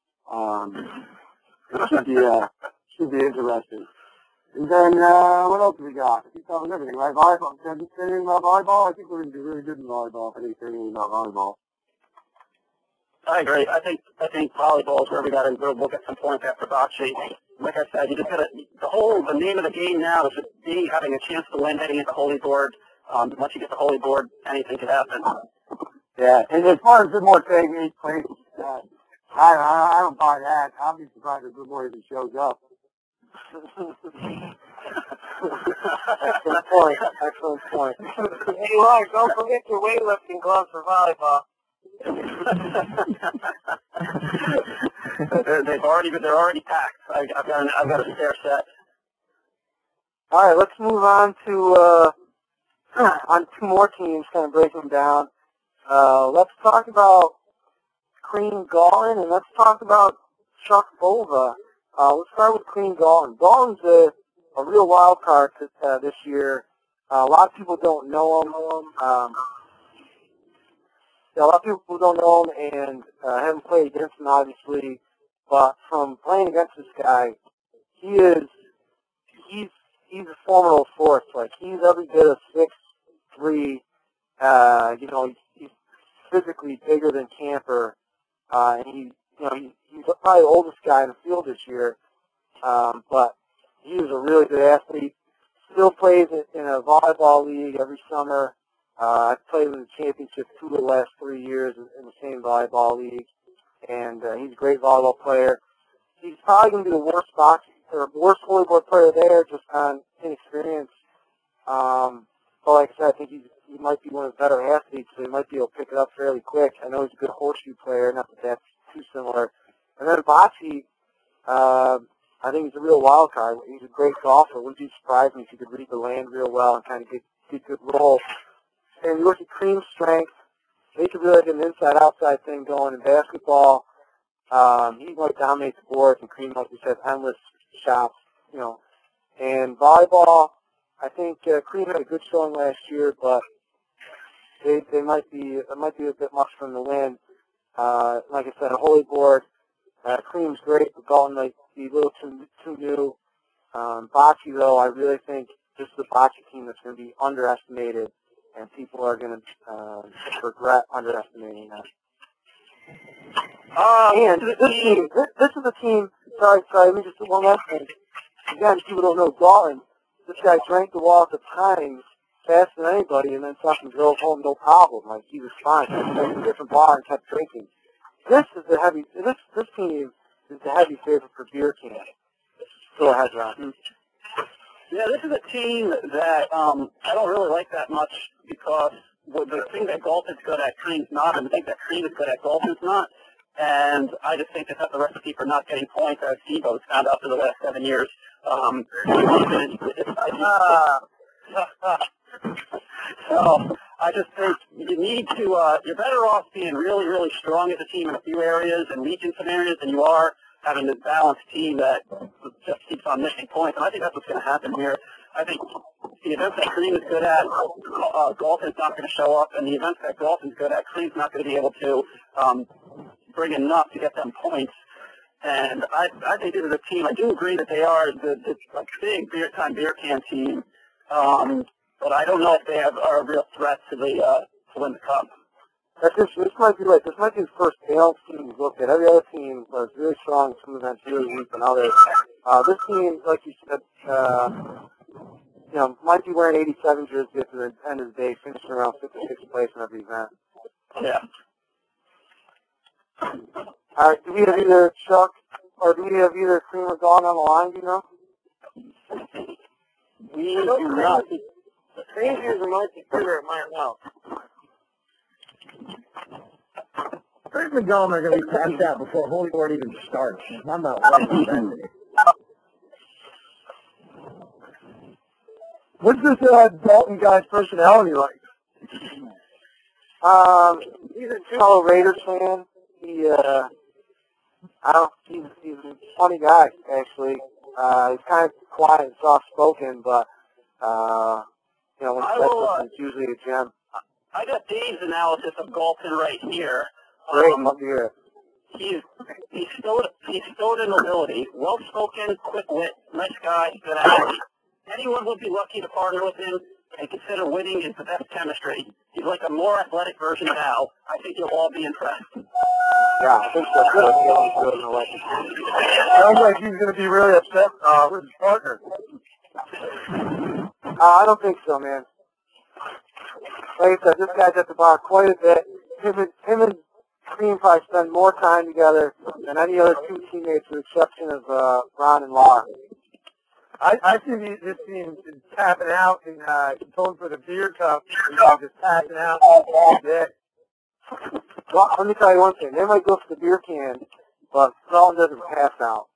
it should be interesting. And then what else do we got? I think that was everything, right? Volleyball. Anything about volleyball? I think we're going to do really good in volleyball. I think anything about volleyball. I agree. I think volleyball is where we got to go get some points after bocce. Like I said, you just got to the name of the game now is just having a chance to win heading into Holy Board. Once you get the Holy Board, anything could happen. Yeah, and as far as Goodmore saying 8th place, I don't buy that. I'll be surprised if Goodmore even shows up. Excellent point. Excellent point. Hey, Mark, don't forget your weightlifting gloves for volleyball. They're already packed. I've got a spare set. All right, let's move on to on two more teams, kind of break them down. Let's talk about Crean Gallin, and let's talk about Chuck Bova. Let's start with Crean Gallin. Gallin's a real wild card this year. A lot of people don't know him. A lot of people don't know him and haven't played against him, obviously. But from playing against this guy, he's a formidable force. Like, he's every bit of 6'3". He's physically bigger than Camper, and he's probably the oldest guy in the field this year. But he was a really good athlete. Still plays in a volleyball league every summer. I've played in the championship 2 of the last 3 years in the same volleyball league, and he's a great volleyball player. He's probably going to be the worst volleyball player there, just on inexperience. But like I said, I think he might be one of the better athletes, so he might be able to pick it up fairly quick. I know he's a good horseshoe player, not that that's too similar. And then Bocce, I think he's a real wild card. He's a great golfer. Wouldn't be surprised if he could read the land real well and kind of get good roll. And you look at Cream's strength, they could really get an inside-outside thing going in basketball. He might dominate the boards, and Cream, like we said, endless shots, And volleyball, I think Cream had a good showing last year, but it might be a bit much from the win. Like I said, a holy board. Cream's great, but Galton might be a little too new. Bocce, though, I really think this is a Bocce team that's going to be underestimated, and people are going to regret underestimating that. And this is a team. Sorry. Let me just do one last thing. Again, people don't know Galton. This guy drank the wall at the times faster than anybody, and then fucking drove home no problem. Like, he was fine. He went to a different bar and kept drinking. This team is the heavy favorite for beer can. Go ahead, Ron. Yeah, this is a team that I don't really like that much because the thing that Galton's good at, Cream's not, and the thing that Cream is good at, Galton's not. And I just think that's a recipe for not getting points, as Steve-O's found out for the last 7 years. So I just think you need to, you're better off being really, really strong as a team in a few areas and weak in some areas than you are having this balanced team that just keeps on missing points. And I think that's what's going to happen here. I think the events that Cream is good at, Galton's not going to show up, and the events that Galton's good at, Cream's not going to be able to bring enough to get them points. And I think this is a team, I do agree that they are the big beer-time beer can team, but I don't know if they are a real threat to win the cup. This might be the first balanced team we've looked at. Every other team was really strong, some events really weak than others. This team, like you said, might be wearing 87 jerseys at the end of the day, finishing around 56th place in every event. Yeah. All right, do we have either Chuck or do we have either Cream or Dawn on the line, do you know? We do not. The Rangers are my computer at my house. Cream and Dawn are going to be passed out before Holy Word even starts. I'm not ready for that. What's this Dalton guy's personality like? He's a fellow Raiders fan. He's a funny guy, actually. He's kind of quiet and soft-spoken, but, when he says something, it's usually a gem. I got Dave's analysis of Galton right here. Great, love to hear it. He's stowed in nobility, well-spoken, quick-wit, nice guy, good athlete. Anyone would be lucky to partner with him and consider winning is the best chemistry. He's like a more athletic version of Al. I think you'll all be impressed. Yeah, I think so. Good in the election. Sounds like he's going to be really upset with his partner. I don't think so, man. Like I said, this guy's at the bar quite a bit. Him and Cream probably spend more time together than any other two teammates, with the exception of Ron and Laura. I see this team tapping out and going for the beer cup and just passing out. Yeah. Well, let me tell you one thing. They might go for the beer can, but Dalton doesn't pass out.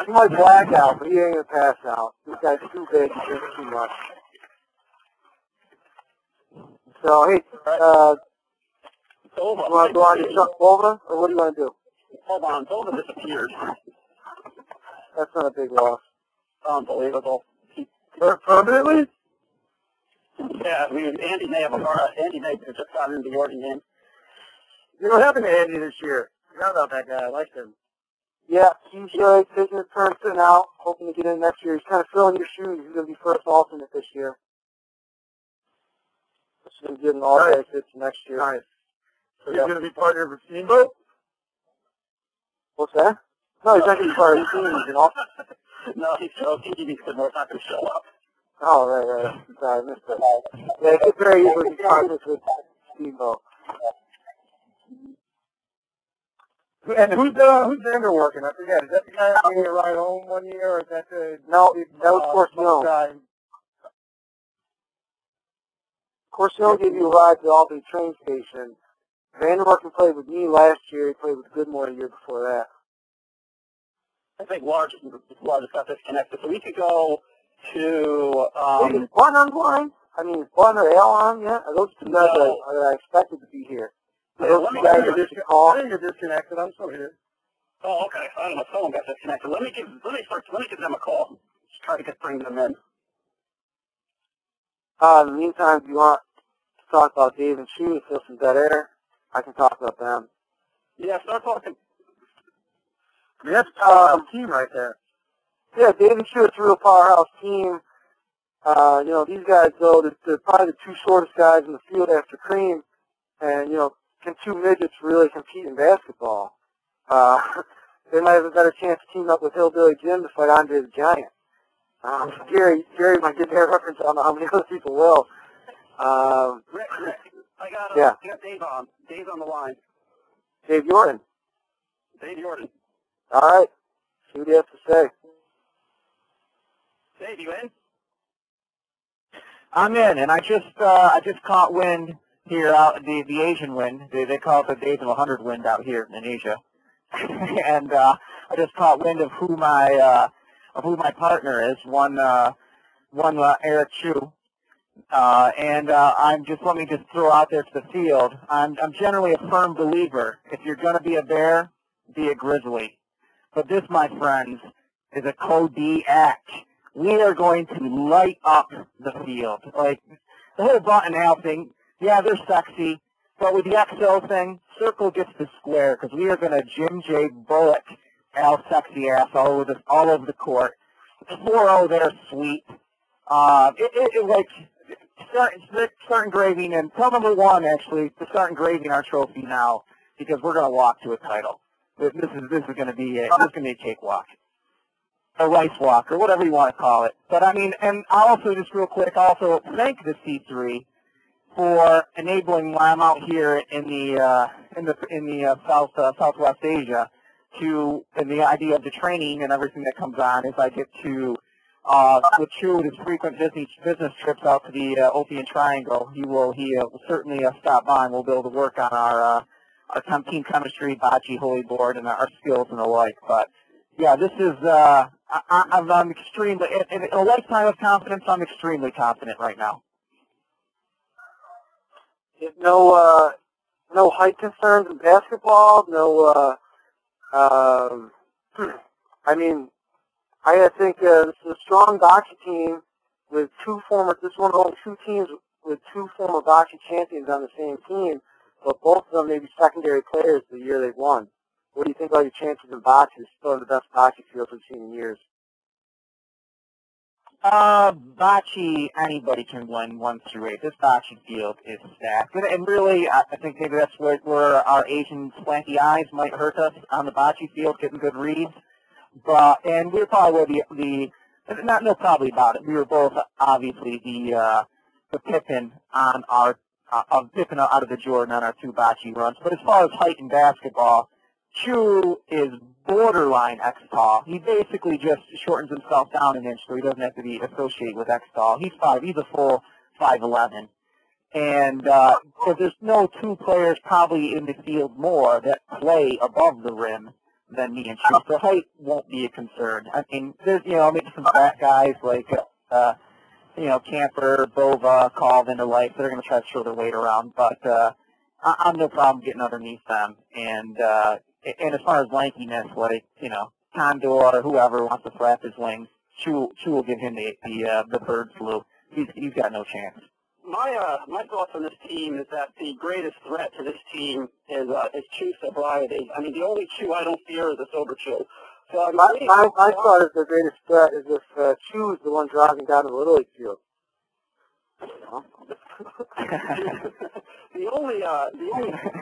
He might black out, but he ain't going to pass out. This guy's too big. He drinks too much. So, hey, you want to go on to Chuck Bova, or what do you want to do? Hold on, Bova disappeared. That's not a big loss. Unbelievable. Permanently? Yeah, Andy may have just gotten into the Yorton game. You know what happened to Andy this year? I forgot about that guy. I liked him. Yeah, he's taking his turn sitting out, hoping to get in next year. He's kind of filling your shoes. He's going to be first alternate this year. He's going to get an all-day fits next year. Nice. So he's going to be partnered with Steamboat? What's that? No, he's not going to be part of the team. He's an alternate. No, he's joking. He's not going to show up. Oh, right. Sorry, I missed that. Yeah, it could very easily be partners with Steamboat. And who's Xander working? I forget. Is that the guy that gave me a ride home one year, or is that the... No, that was Corcione. Corcione gave you a ride to Albany train station. Vandermarken played with me last year. He played with Goodmore the year before that. I think Large got disconnected. So we could go to... Is Bun on the line? I mean, is Bun or Al on yet? Are those two guys that I expected to be here? Yeah, those two guys that you call? I think you're disconnected. I'm still here. Oh, okay. I don't know. Someone got disconnected. Let me give them a call. Just try to bring them in. In the meantime, if you want to talk about Dave and Shu and feel some dead air, I can talk about them. Yeah, start talking. I mean, that's a powerhouse team right there. Yeah, Dave and Shu, it's a real powerhouse team. These guys, though, they're probably the two shortest guys in the field after Cream. And, can two midgets really compete in basketball? They might have a better chance to team up with Hillbilly Jim to fight Andre the Giant. Gary might get that reference. I don't know how many other people will. Rick, I got Dave on. Dave's on the line. Dave Yorton. Dave Yorton. All right. See what he has to say. Dave, you in? I'm in, and I just caught wind here out the Asian wind. They call it the Days of 100 wind out here in Asia, and I just caught wind of who my partner is. One Eric Chu, and let me just throw out there to the field. I'm generally a firm believer. If you're going to be a bear, be a grizzly. But this, my friends, is a code D act. We are going to light up the field. Like, the whole Bot and Al thing, yeah, they're sexy, but with the XO thing, circle gets the square, because we are going to Jim J. Bullock Al's sexy ass all over the court. The 4-0 there, sweet. Start engraving, and tell number one, actually, to start engraving our trophy now, because we're going to walk to a title. This is going to be a cakewalk. A rice walk, or whatever you want to call it. But I mean, and I'll also just real quick also thank the C3 for enabling, while I'm out here in the Southwest Asia, to, and the idea of the training and everything that comes on, is I get to, with Chu, with his frequent business trips out to the Opian Triangle, he will certainly stop by, and we'll be able to work on our team chemistry, bocce, holy board, and our skills and the like. But yeah, this is I'm extremely, in a lifetime of confidence, I'm extremely confident right now. No height concerns in basketball. No. I mean, I think this is a strong bocce team with this is one of only two teams with two former bocce champions on the same team, but both of them may be secondary players the year they've won. What do you think about your chances in bocce? It's still the best bocce field we've seen in years. Bocce, anybody can win 1 through 8. This bocce field is stacked. And really, I think maybe that's where our Asian slanty eyes might hurt us on the bocce field, getting good reads. And we probably no probably about it. We were both obviously the Pippin on our Pippin out of the Jordan on our 2 bocce runs. But as far as height in basketball, Chu is borderline X-tall. He basically just shortens himself down an inch, so he doesn't have to be associated with X-tall. He's a full 5'11". And so there's no 2 players probably in the field more that play above the rim than me and Chu. So height won't be a concern. I mean, there's, maybe some fat guys like, Camper, Bova, Colvin, the like, that are going to try to throw their weight around. But I'm no problem getting underneath them. And as far as lankiness, like, Condor or whoever wants to flap his wings, Chu will give him the bird flu. He's got no chance. My thoughts on this team is that the greatest threat to this team is Chu's sobriety. I mean, the only Chu I don't fear is a sober Chu. So my thought is the greatest threat is if Chu is the one driving down to the Little League field. The only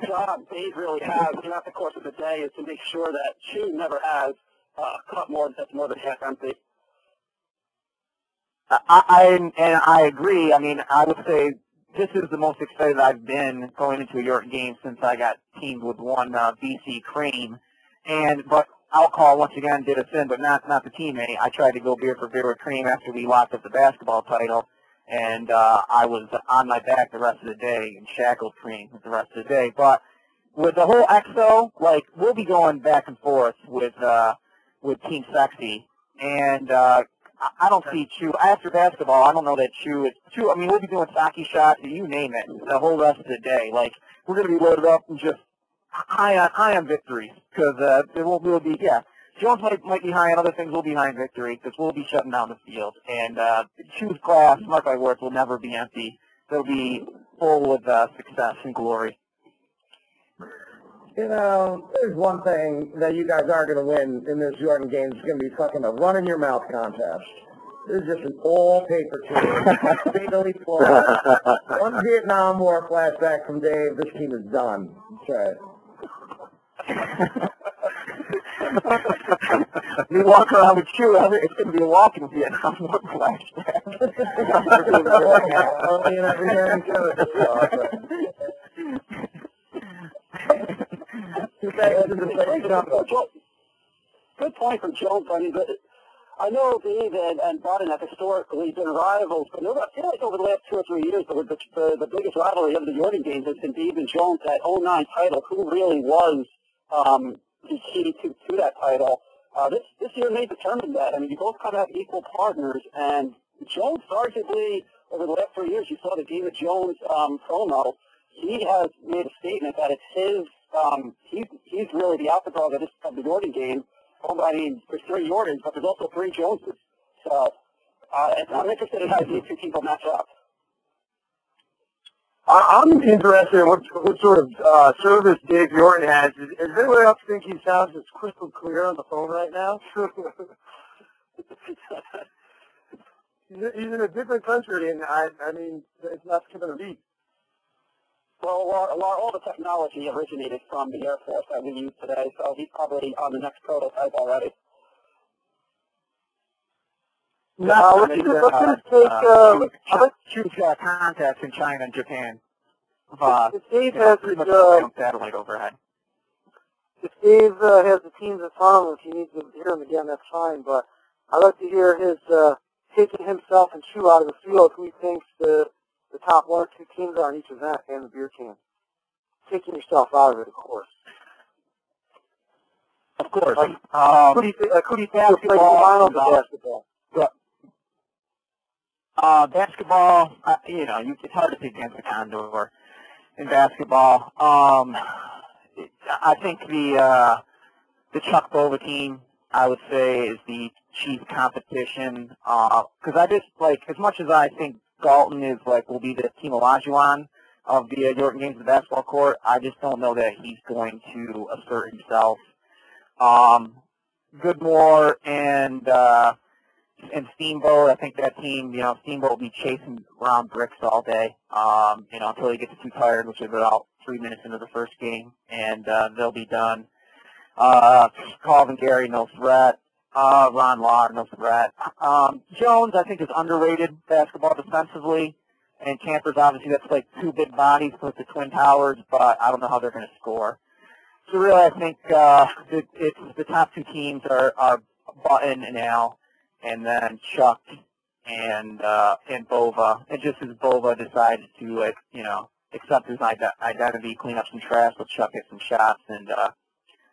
job Dave really has throughout the course of the day is to make sure that Chu never has a cup that's more than half empty. I agree. I mean, I would say this is the most excited I've been going into a Yorton game since I got teamed with one BC Cream. But alcohol once again did us in, but not the teammate. I tried to go beer for beer with Cream after we locked up the basketball title, and I was on my back the rest of the day and shackled Cream the rest of the day. But with the whole EXO, like, we'll be going back and forth with Team Sexy, and I don't see Chu after basketball. I don't know that Chu. I mean, we'll be doing sake shots, you name it, the whole rest of the day. Like, we're going to be loaded up and just high on victories, because we'll be Jones might be high on other things. We'll be high on victory because we'll be shutting down the field. And Chu's glass, mark my words, will never be empty. They'll be full with success and glory. There's one thing that you guys aren't going to win in this Yorton game. It's going to be fucking a run-in-your-mouth contest. This is just an all-paper team. Fatally flawed. One Vietnam War flashback from Dave. This team is done. That's right. We walk around with Chu. It's going to be a walking Vietnam War flashback. Good point from Jones. I mean, I know Dave and Biden have historically been rivals, but I feel like over the last 2 or 3 years, the biggest rivalry of the Yorton games has been Dave and Jones, that 09 title. Who really was the key to that title? This year may determine that. I mean, you both kind of have equal partners, and Jones, arguably, over the last 3 years, you saw the Game of Jones promo. He has made a statement that it's his. He's really the alpha dog of the Yorton game. I mean, there's 3 Yortons, but there's also 3 Joneses. So I'm interested in how these 2 people match up. I'm interested in what sort of service Dave Yorton has. Does anyone else think he sounds as crystal clear on the phone right now? He's in a different country, and I mean, it's not skipping a beat. Well, all the technology originated from the Air Force that we use today, so he's probably on the next prototype already. Let's Choose contacts in China and Japan. Dave has pretty much satellite overhead. if Dave has the teams in front of him, if he needs to hear them again, that's fine. But I'd like to hear his taking himself and Chew out of the field, who he thinks the top one or two teams are in each event and the beer can. Taking yourself out of it, of course. Of course. Who do you think Basketball. Basketball. Basketball, it's hard to pick against the Condor in basketball. I think the Chuck Bova team, I would say, is the chief competition. Because I just, as much as I think Galton will be the Team Olajuwon of the Yorton Games of the basketball court, I just don't know that he's going to assert himself. Goodmore and Steamboat, I think that team, Steamboat will be chasing around bricks all day, until he gets too tired, which is about 3 minutes into the first game, and they'll be done. Calvin Gary, no threat. Ron Law, no threat. Jones, I think, is underrated basketball defensively, and Campers, obviously, that's two big bodies with the Twin Towers, but I don't know how they're going to score. So really, I think it's the top two teams are Button and Al, and then Chuck and Bova. And just as Bova decides to, accept his identity, clean up some trash, let Chuck get some shots, and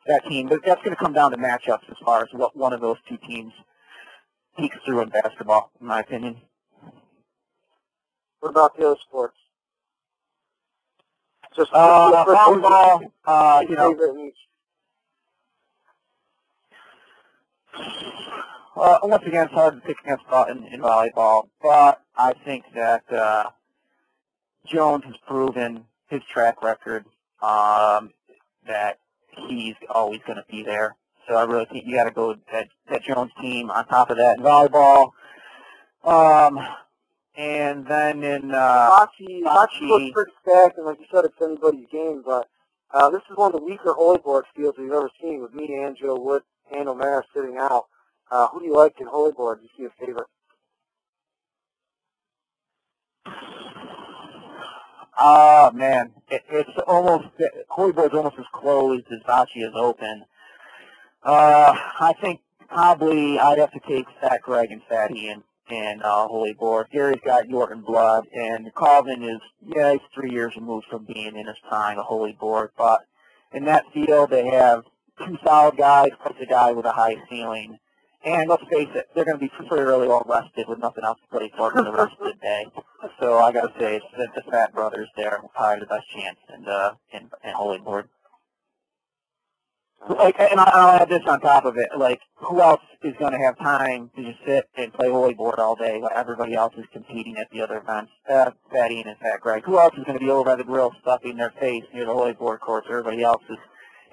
that team. But that's going to come down to matchups as far as what one of those two teams peaks through in basketball, in my opinion. What about the other sports? Just volleyball, once again, it's hard to pick against Button in volleyball, but I think that Jones has proven his track record that he's always going to be there. So I really think you got to go with that Jones team on top of that in volleyball. And then in Bocce looks pretty stacked, and like you said, it's anybody's game, but this is one of the weaker Holy Board fields we've ever seen, with me and Joe Wood and O'Mara sitting out. Who do you like in Holy Board? Do you see a favorite? Man, it's almost, Holy Board's almost as closed as Bocce is open. I think probably I'd have to take Fat Greg and Fatty in Holy Board. Gary's got Yorton blood, and Calvin is, he's 3 years removed from being in his prime of Holy Board, but in that field they have two solid guys plus a guy with a high ceiling. And let's face it, they're going to be pretty really well rested with nothing else to play for the rest of the day. So I got to say, it's the Fat Brothers there probably the best chance in Holy Board. And I'll add this on top of it. Who else is going to have time to just sit and play Holy Board all day while everybody else is competing at the other events? Fatty and Fat Greg. Who else is going to be over by the grill stuffing their face near the Holy Board courts? Everybody else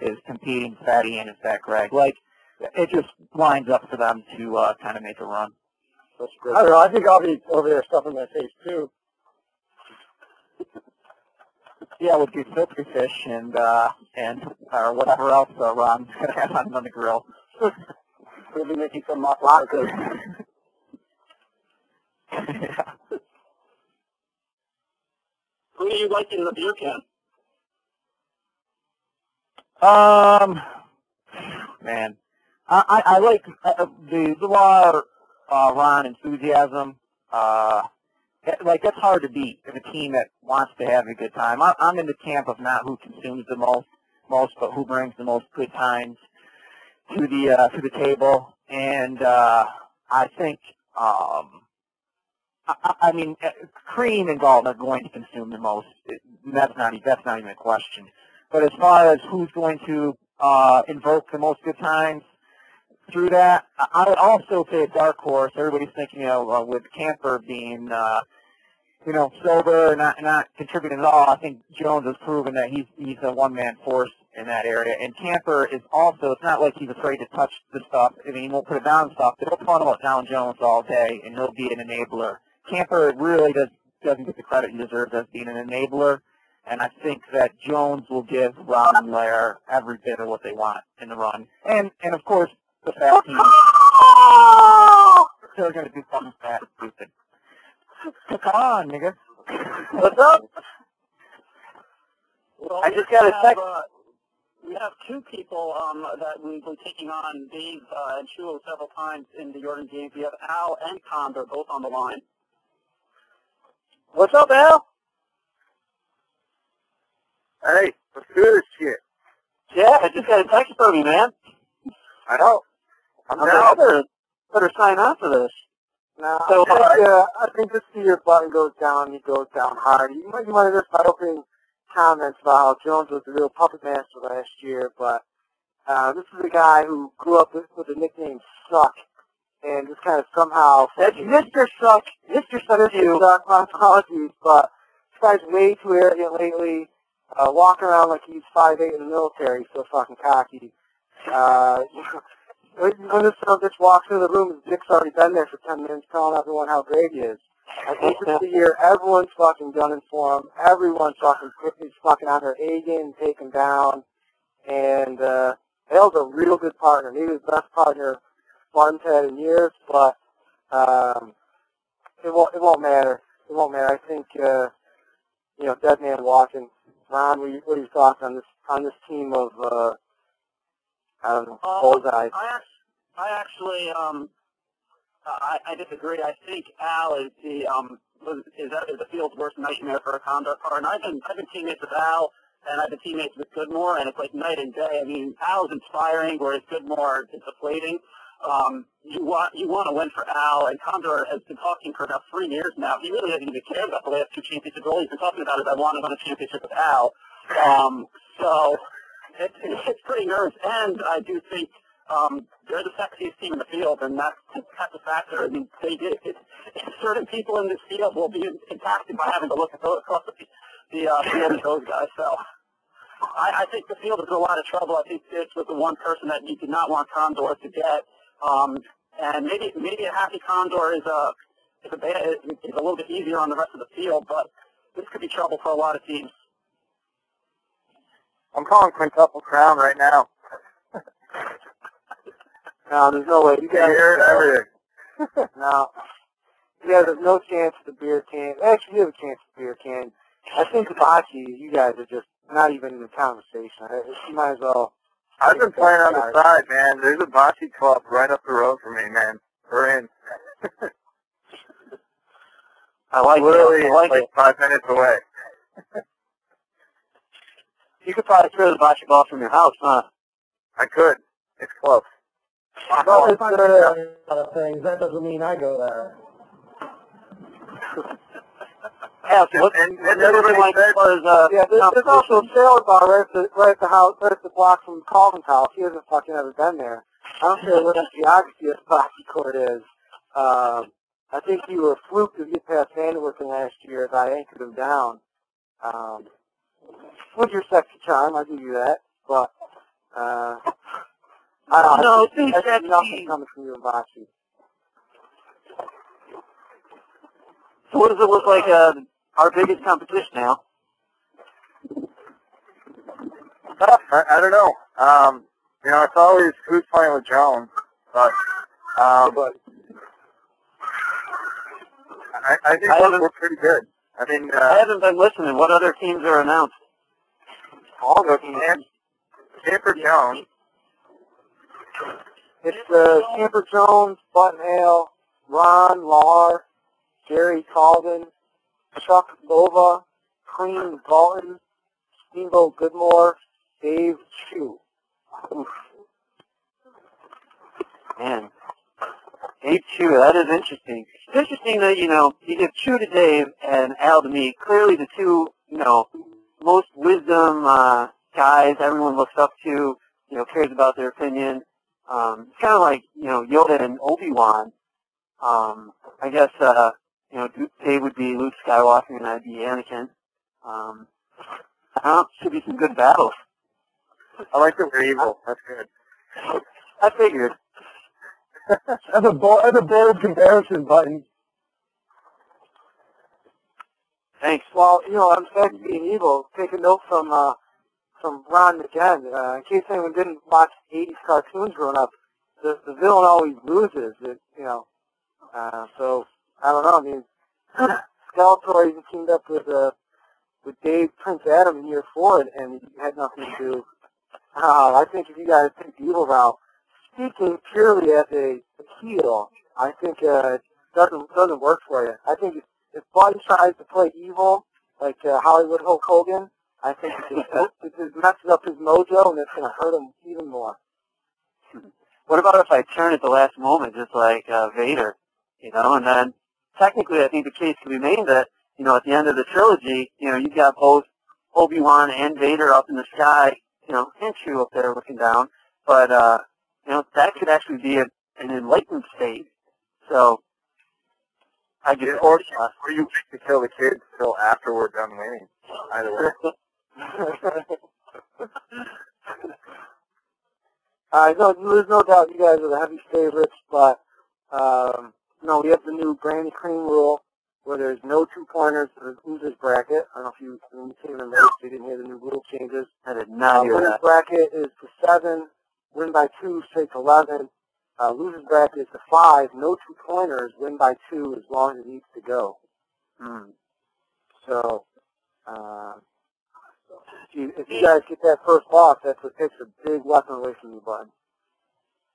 is competing, Fatty and Fat Greg. It just lines up for them to kind of make a run. That's great. I don't know. I think I'll be over there stuffing my face, too. Yeah, with good filter fish and whatever else Ron's going to have on the grill. We'll be making some tacos. Yeah. Who do you like in the beer can? Man. I like the Ron enthusiasm. That's hard to beat in a team that wants to have a good time. I'm in the camp of not who consumes the most, but who brings the most good times to the table. And I think, I mean, Cream and Galton are going to consume the most. That's not even a question. But as far as who's going to invoke the most good times through that, I would also say a dark horse. Everybody's thinking, with Camper being, sober, not contributing at all. I think Jones has proven that he's a one-man force in that area. And Camper is also, it's not like he's afraid to touch the stuff. I mean, he won't put it down stuff. They'll talk about down Jones all day, and he'll be an enabler. Camper really doesn't get the credit he deserves as being an enabler. And I think that Jones will give Ron and Lair every bit of what they want in the run. And of course, the fat team. They're going to do something fat and stupid. Come on, nigga. What's up? Well, I just got a text. we have two people that we've been taking on, Dave and Chulo, several times in the Yorton games. We have Al and Condor both on the line. What's up, Al? Hey, let's do this shit. Yeah, I just got a text from you, man. I know. I'm Okay, down. better sign on for this. No, so I think this year Button goes down, he goes down hard. You might have just by opening comments about how Jones was a real puppet master last year, but this is a guy who grew up with the nickname Suck, and just kind of somehow... That's Mr. Suck. Mr. Suck, my apologies, but this guy's way too arrogant lately, walking around like he's 5'8" in the military, so fucking cocky. When this son bitch walks into the room, his dick's already been there for 10 minutes telling everyone how great he is. I think this is the year everyone's fucking gunning for him. Everyone's fucking on their A game and take him down. And Hale's a real good partner. Maybe the best partner Martin's had in years, but it won't matter. It won't matter. I think dead man walking. Ron, what are your thoughts on this team of I don't know, bullseye? I disagree. I think Al is the field's worst nightmare for a Condor partner. I've been teammates with Al, and I've been teammates with Goodmore, and it's like night and day. I mean, Al's inspiring, whereas Goodmore is deflating. You want to win for Al, and Condor has been talking for about 3 years now. He really hasn't even cared about the last 2 championships. All he's been talking about is I want to win a championship with Al. So it's pretty nervous, and I do think they're the sexiest team in the field, and that's a factor. I mean, certain people in this field will be impacted by having to look across the field at those guys. So I think the field is in a lot of trouble. I think this was the one person that you did not want Condor to get, and maybe a happy Condor is a little bit easier on the rest of the field, but this could be trouble for a lot of teams. I'm calling quintuple crown right now. No, there's no way. You guys heard everything. No. Yeah, there's no chance at the beer can. Actually, you have a chance at the beer can. I think Hibachi, you guys are just not even in the conversation. You might as well. I've been playing on the side, man. There's a bocce club right up the road from me, man. We're in. I like Literally, it. I like it. 5 minutes away. You could probably throw the bocce ball from your house, huh? I could. It's close. Well, it's other things. That doesn't mean I go there. Yeah, so and everybody like there's also a sailor bar right at the house, right at the block from Calvin's house. He hasn't fucking ever been there. I don't care what the geography of the bocce court is. I think you were fluked to get past Vanderwerfen last year as I anchored him down. With your sexy charm, I'll give you that. But I don't know. I see nothing coming from you in bocce. So what does it look like our biggest competition now? I don't know. It's always who's playing with Jones, but I think we're pretty good. I mean, I haven't been listening. What other teams are announced? All the teams. Camper Jones. It's Camper Jones, Button Hale, Ron Lahr, Jerry Calden, Chuck Bova, Cream Galton, Steamboat Goodmore, Dave Chu. Man, Dave Chu, that is interesting. It's interesting that, you give Chu to Dave and Al to me. Clearly the two, most wisdom guys everyone looks up to, cares about their opinion. It's kind of like, Yoda and Obi-Wan. I guess, Dave would be Luke Skywalker and I'd be Anakin. I don't know, should be some good battles. I like that we're evil. That's good. I figured. That's a bold comparison, Button. Thanks. Well, I'm back to being evil. Take a note from Ron McGann. In case anyone didn't watch 80s cartoons growing up, the villain always loses. So I don't know. I mean, Skeletor even teamed up with Dave Prince Adam in year 4, and he had nothing to do. I think if you guys take the evil route, speaking purely as a heel, I think it doesn't work for you. I think if Buddy tries to play evil, like Hollywood Hulk Hogan, I think it just messes up his mojo, and it's going to hurt him even more. What about if I turn at the last moment, just like Vader, and then technically I think the case can be made that, at the end of the trilogy, you've got both Obi-Wan and Vader up in the sky, and Chewie up there looking down, but, that could actually be an enlightened state. So, I just or you to kill the kids until after we're done winning. Either way. There's no doubt you guys are the heavy favorites, but we have the new Granny Cream rule where there's no 2-pointers for the losers bracket. I don't know if you came in late, so you didn't hear the new rule changes. I did not hear Winners that. bracket is to 7, win by 2, straight to 11. Losers bracket is to 5, no 2-pointers, win by 2 as long as it needs to go. So, if you guys get that first loss, that's what takes a big weapon away from you, bud.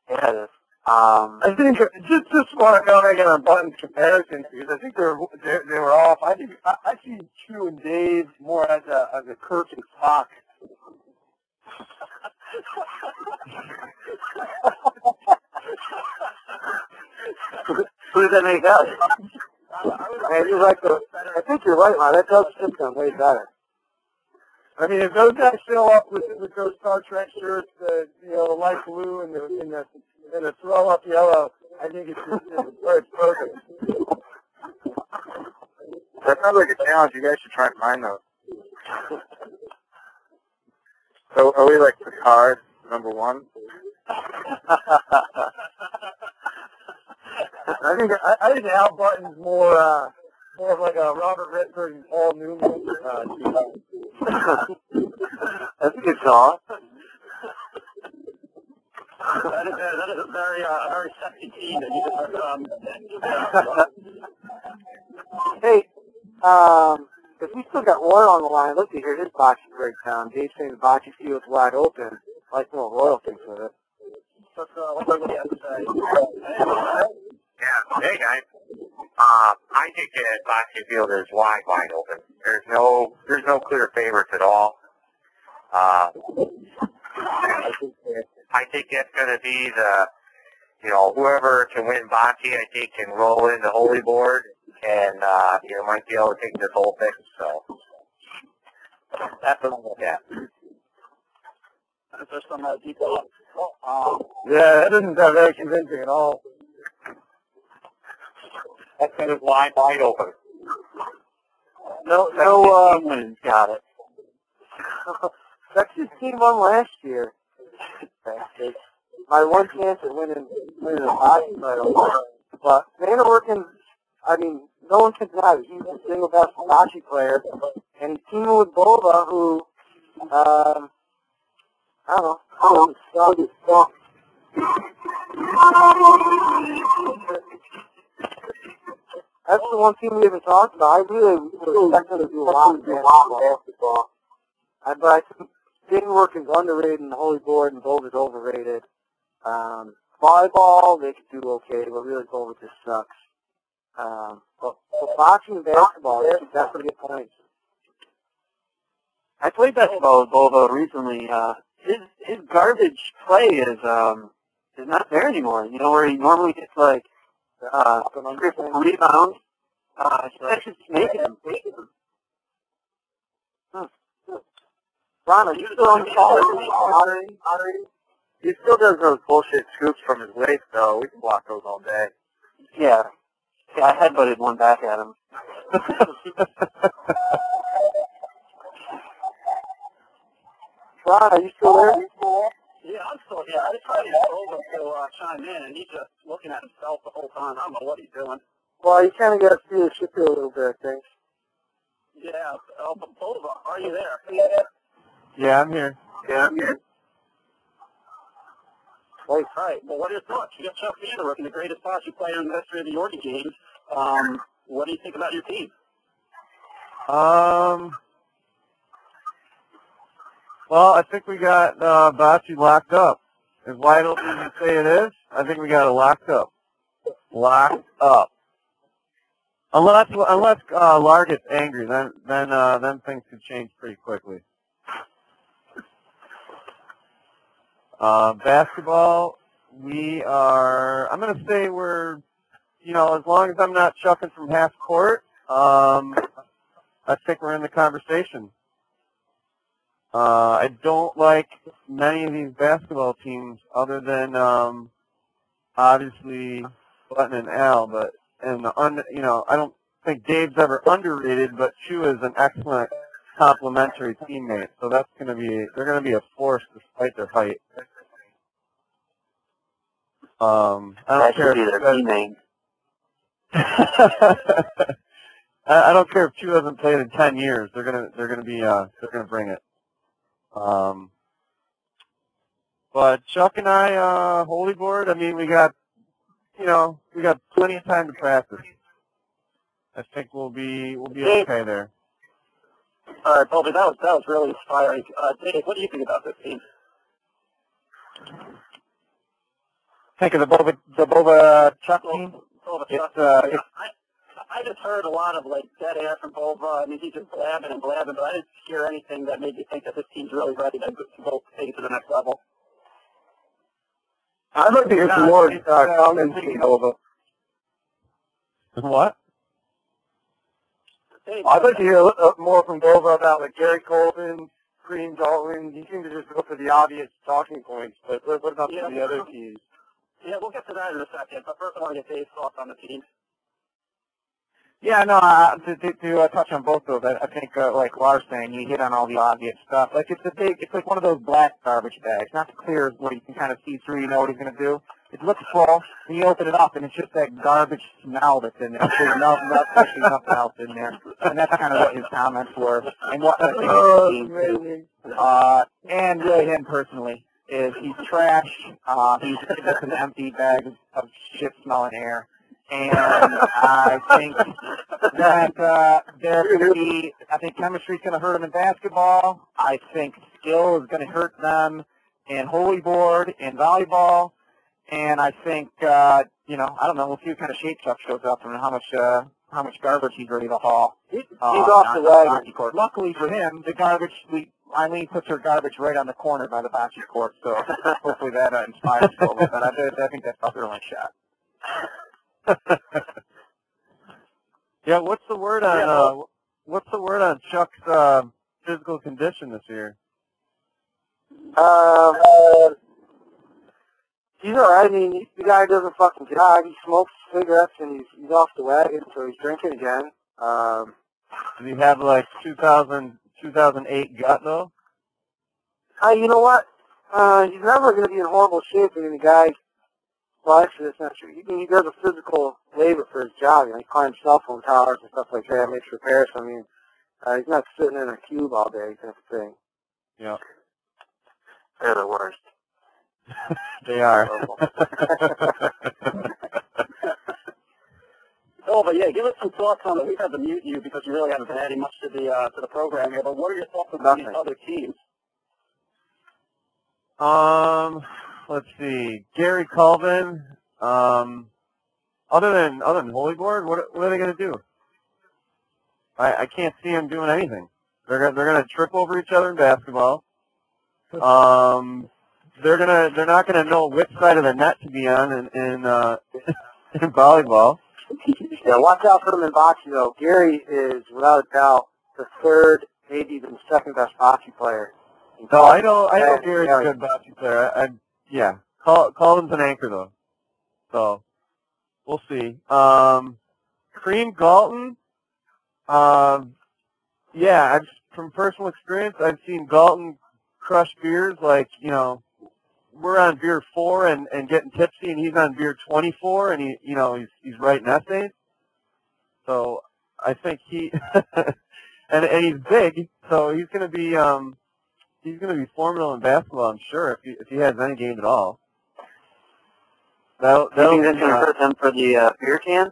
Yeah, it is. I think just want to go make a Button's comparison because I think they were off. I think I see Chew and Dave more as a Kirk and Spock. Who does that make up? Man, you're right, though. I think you're right, man. That does fit them way better. I mean, if those guys show up with those Star Trek shirts, the light blue and the throw up yellow, I think it's perfect. That sounds like a challenge. You guys should try and find those. So, are we like Picard, number 1? I think Al Button's more of like a Robert Redford and Paul Newman. That's a good call. That is a very sexy team that you Hey, if we still got Royal on the line, I'd like to hear his boxing breakdown. Dave's saying the boxing field's wide open. I like to know what Royal thinks of it. what do you have to say? Yeah. Hey guys. I think that boxing field is wide open. There's no clear favorites at all. I think that's going to be whoever can win boxing, I think can roll in the holy board and, might be able to take this whole thing. So, that's what I'm looking at. There's some detail. Yeah, that doesn't sound very convincing at all. That's kind of wide open. No, Got it. Texas team won last year. My one chance at winning a boxing title. But Vanna Workin, no one can deny it. He's the single best boxing player. And he's teaming with Bova, who, I don't know, sucks. That's the one team we haven't talked about. I really would expect them to do a lot of basketball. But I think Vanna Workin's underrated and the Holy Board, and Bova's overrated. Volleyball, they could do okay, but really Bova just sucks. But boxing and basketball, they should definitely get points. I played basketball with Bovo recently. His garbage play is not there anymore. Where he normally gets like 3 rebounds. That's just making him. Ron, are you still on the call? He still does those bullshit scoops from his waist, though. We can block those all day. Yeah. I headbutted one back at him. Ron, are you still there? Yeah, I'm still here. I tried to get over to chime in, and he's just looking at himself the whole time. I don't know what he's doing. Well, you kind of got to see the shit through a little bit, I think. Yeah, Bova, are you there? Yeah, I'm here. Right. All right. Well, what are your thoughts? You got Chuck Vanna Workin, the greatest boxing player in the history of the Yorton games. What do you think about your team? Well, I think we got Bocce locked up. As wide open as you say it is, I think we got it locked up. Locked up. Unless Lar gets angry, then things could change pretty quickly. Basketball, I'm going to say we're, as long as I'm not chucking from half court, I think we're in the conversation. I don't like many of these basketball teams other than, obviously, Button and Al, but, I don't think Dave's ever underrated, but Chu is an excellent complementary teammate, so they're going to be a force despite their height. I don't care if their teammate. I don't care if Chu hasn't played in 10 years. They're gonna bring it. But Chuck and I, Holy Board. I mean, we got plenty of time to practice. I think we'll be okay there. All right, Bobby, that was really inspiring. Dave, what do you think about this team? Think of the Bova Chuck team. I just heard a lot of dead air from Bova. I mean, he's just blabbing and blabbing, but I didn't hear anything that made you think that this team's really ready to go take it to the next level. I'd like to hear some more comments from Bova. What? I'd like to hear more from Bova about Gary Colvin, Green Dalton. You seem to just go for the obvious talking points, but what about the other teams? Yeah, we'll get to that in a second, but first I want to get Dave's thoughts on the team. Yeah, no, to touch on both of those, I think, like Lars saying, you hit on all the obvious stuff. It's like one of those black garbage bags, not the clear where you can kind of see through, you know what he's going to do. It looks full, and you open it up, and it's just that garbage smell that's in there. There's nothing else in there. And that's kind of what his comments were. And what I think his team, and really him personally, is he's trash. He's just an empty bag of shit-smelling air. And I think that there could be, chemistry's going to hurt them in basketball. I think skill is going to hurt them in Holy Board, in volleyball. And I think, I don't know, we'll see what kind of shape Chuck shows up and how much garbage he's ready to haul. He's off the wagon. Luckily for him, the garbage, Eileen puts her garbage right on the corner by the bocce court, so hopefully that inspires her a little bit. I think that's a thrilling shot. Yeah, what's the word on Chuck's physical condition this year? He's all right. I mean, the guy doesn't fucking jog. He smokes cigarettes and he's off the wagon, so he's drinking again. Does he have 2008 gut though? You know what? He's never going to be in horrible shape. I mean, the guy. Well, actually, that's not true. He does a physical labor for his job. He climbs cell phone towers and stuff like that, makes repairs. I mean, he's not sitting in a cube all day, kind of thing. Yeah. They're the worst. They are. Oh, but yeah, give us some thoughts on it. We've had to mute you because you really haven't been adding much to the program here. But what are your thoughts on these other teams? Let's see. Gary Colvin. Other than Holy Board, what are they going to do? I can't see them doing anything. They're going to trip over each other in basketball. They're not gonna know which side of the net to be on in volleyball. Yeah, watch out for them in bocce though. Gary is without a doubt the third, maybe even second best bocce player. No, I know Gary's a good bocce player. Yeah. Colvin's an anchor though. So we'll see. Cream Galton. Yeah, from personal experience, I've seen Galton crush beers we're on beer 4 and getting tipsy, and he's on beer 24, and he's writing essays. So I think he and he's big, so he's gonna be formidable in basketball, I'm sure, if he has any game at all. You think that's gonna hurt them for the beer can?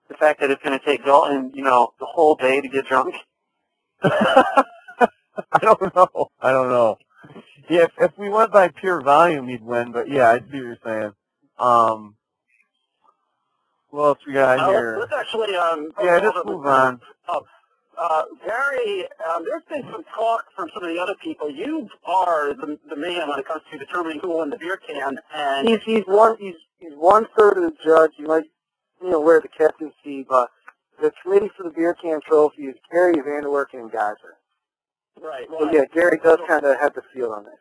The fact that it's gonna take Dalton, the whole day to get drunk. I don't know. Yeah, if we went by pure volume, he'd win. But yeah, I see what you're saying. What else we got here? Let's actually just move on. Gary, there's been some talk from some of the other people. You are the man when it comes to determining who will win the beer can, and He's one third of the judge. He might wear the captaincy, but the committee for the beer can trophy is Gary, Vanderwerk, and Geyser. right. So yeah, Gary does kind of have the feel on this.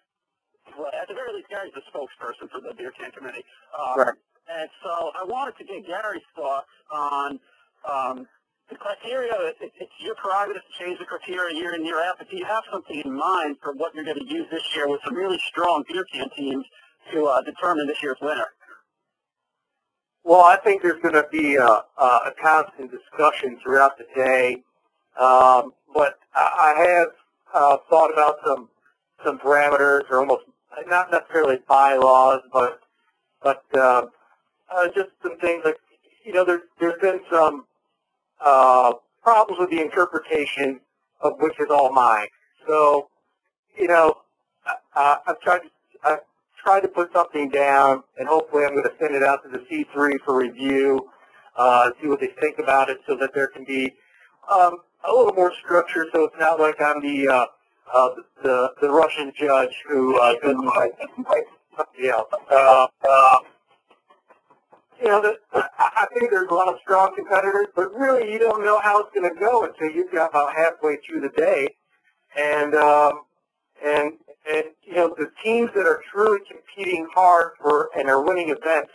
Well, at the very least, Gary's the spokesperson for the beer can committee. Right. And so I wanted to get Gary's thoughts on the criteria. It's your prerogative to change the criteria year in, year out, but do you have something in mind for what you're going to use this year with some really strong beer can teams to determine this year's winner? Well, I think there's going to be a constant discussion throughout the day, but I have thought about some parameters, or almost not necessarily bylaws, but just some things like, there's been some problems with the interpretation of which is all mine. So, I've tried to put something down, and hopefully I'm going to send it out to the C3 for review, see what they think about it, so that there can be a little more structure, so it's not like I'm the Russian judge who couldn't I think there's a lot of strong competitors, but really you don't know how it's going to go until you've got about halfway through the day, and the teams that are truly competing hard and are winning events,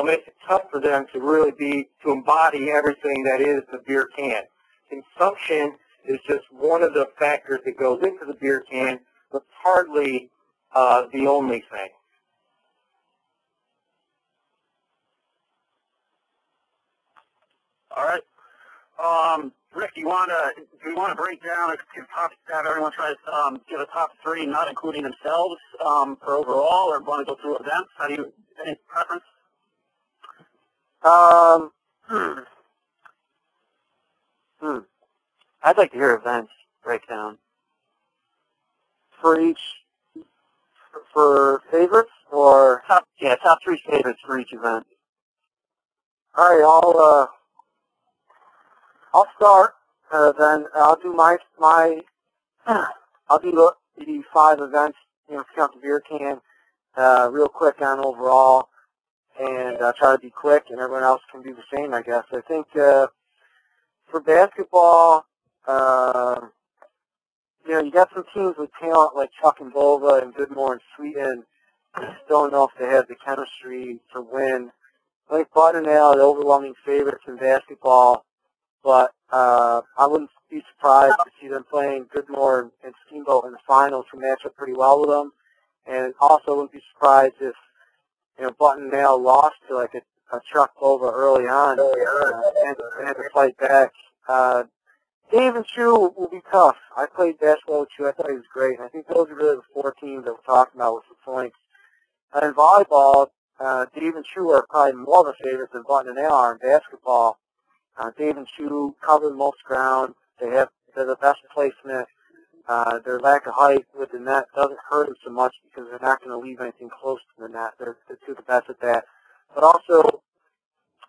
makes it tough for them to really to embody everything that is the beer can. Consumption is just one of the factors that goes into the beer can, but hardly the only thing. All right. Rick, do we want to break down a top, have everyone try to give a top three, not including themselves, for overall, or want to go through events? Any preference? I'd like to hear events breakdown. For favorites, or top three favorites for each event. All right, I'll start. Then I'll do I'll do the 5 events. Count the beer can real quick on overall, and try to be quick, and everyone else can do the same, I guess. I think for basketball, you got some teams with talent like Chuck and Bova and Goodmore and Sweden. I just don't know if they have the chemistry to win. I think Butternell are the overwhelming favorites in basketball, but I wouldn't be surprised to see them playing Goodmore and Steamboat in the finals, who match up pretty well with them. And also wouldn't be surprised if Butternell lost to like a Chuck Bova early on and had to fight back. Dave and Chu will be tough. I played basketball with Chu. I thought he was great. And I think those are really the 4 teams that we're talking about with the points. And in volleyball, Dave and Chu are probably more of a favorite than Butternell are in basketball. Dave and Chu cover the most ground. They're the best placement. Their lack of height with the net doesn't hurt them so much because they're not going to leave anything close to the net. They're two of the best at that. But also,